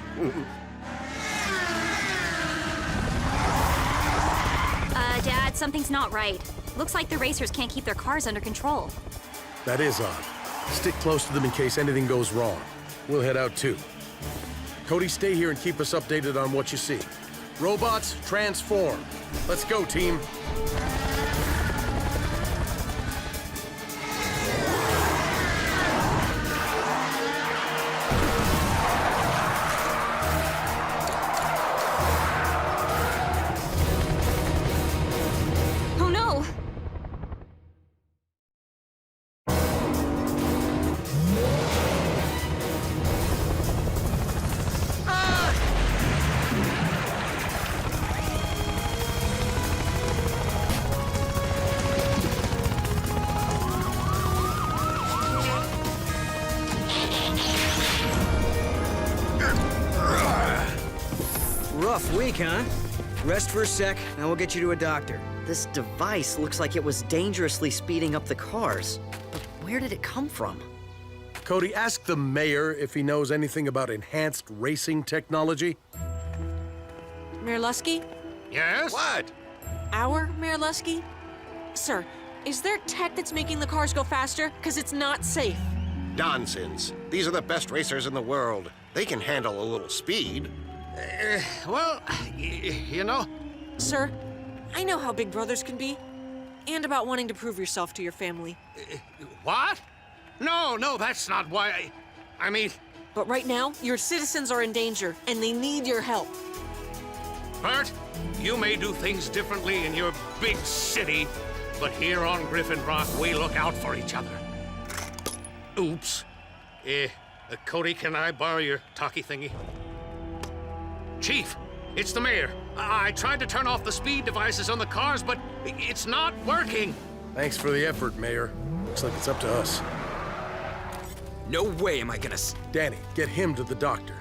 Dad, something's not right. Looks like the racers can't keep their cars under control. That is odd. Stick close to them in case anything goes wrong. We'll head out too. Cody, stay here and keep us updated on what you see. Robots, transform. Let's go, team. Oh no! Rough week, huh? Rest for a sec, and we'll get you to a doctor. This device looks like it was dangerously speeding up the cars. But where did it come from? Cody, ask the mayor if he knows anything about enhanced racing technology. Mayor Lusky? Yes? What? Our Mayor Lusky? Sir, is there tech that's making the cars go faster? Because it's not safe. Nonsense. These are the best racers in the world. They can handle a little speed. Well, you know... Sir, I know how big brothers can be. And about wanting to prove yourself to your family. What? No, that's not why I mean... But right now, your citizens are in danger, and they need your help. Bert, you may do things differently in your big city, but here on Griffin Rock, we look out for each other. Oops. Cody, can I borrow your talkie thingy? Chief, it's the mayor. I tried to turn off the speed devices on the cars, but it's not working. Thanks for the effort, Mayor. Looks like it's up to us. No way am I gonna... Danny, get him to the doctor.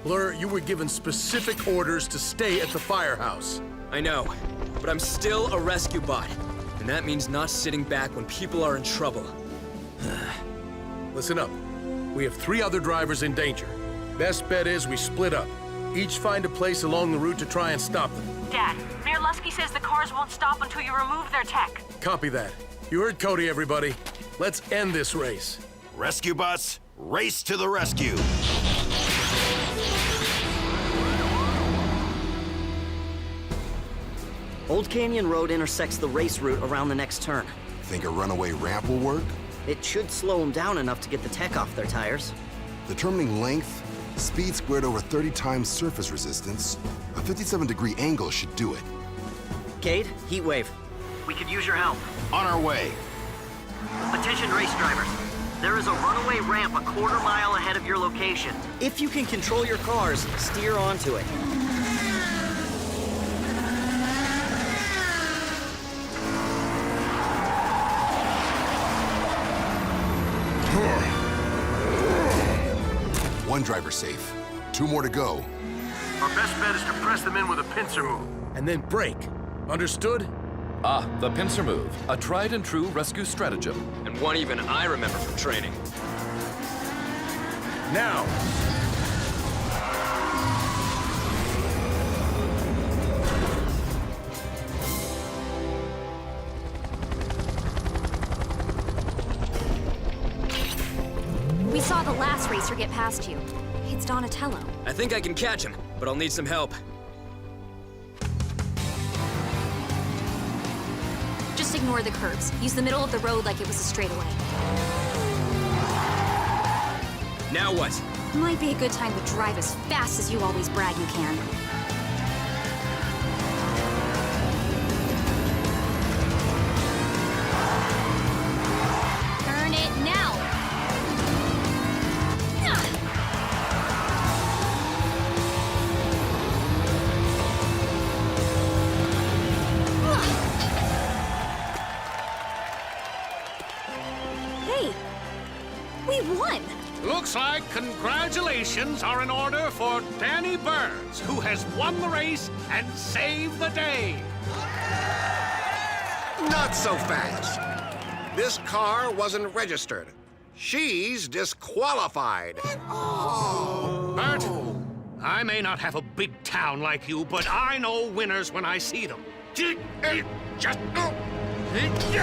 Blur, you were given specific orders to stay at the firehouse. I know, but I'm still a rescue bot. And that means not sitting back when people are in trouble. Listen up. We have 3 other drivers in danger. Best bet is we split up. Each find a place along the route to try and stop them. Dad, Mayor Lusky says the cars won't stop until you remove their tech. Copy that. You heard Cody, everybody. Let's end this race. Rescue bots, race to the rescue. Old Canyon Road intersects the race route around the next turn. Think a runaway ramp will work? It should slow them down enough to get the tech off their tires. Determining length, speed squared over 30 times surface resistance, a 57-degree angle should do it. Cade, Heatwave. We could use your help. On our way. Attention race drivers. There is a runaway ramp a quarter-mile ahead of your location. If you can control your cars, steer onto it. One driver safe. 2 more to go. Our best bet is to press them in with a pincer move. And then brake. Understood? Ah, the pincer move, a tried and true rescue stratagem. And one even I remember from training. Now! We saw the last racer get past you. It's Donatello. I think I can catch him, but I'll need some help. Just ignore the curves. Use the middle of the road like it was a straightaway. Now what? Might be a good time to drive as fast as you always brag you can. Turn it now! Hey, we won! Looks like congratulations are in order for Danny Burns, who has won the race and saved the day. Not so fast. This car wasn't registered. She's disqualified. Bert, I may not have a big town like you, but I know winners when I see them. Just...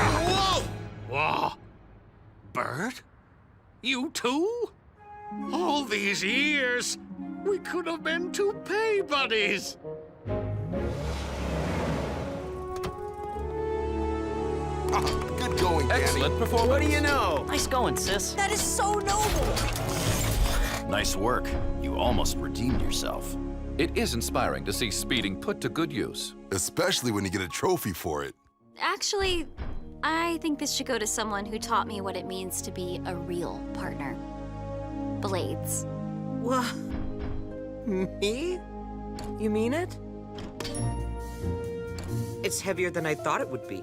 Whoa! Whoa! Bert? You too? All these years, we could have been toupee buddies. Good going, Danny. Excellent performance. What do you know? Nice going, sis. That is so noble. Nice work. You almost redeemed yourself. It is inspiring to see speeding put to good use. Especially when you get a trophy for it. Actually, I think this should go to someone who taught me what it means to be a real partner. Blades. What? Me? You mean it? It's heavier than I thought it would be.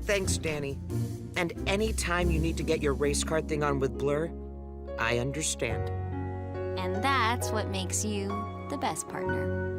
Thanks, Danny. And any time you need to get your race car thing on with Blur, I understand. And that's what makes you the best partner.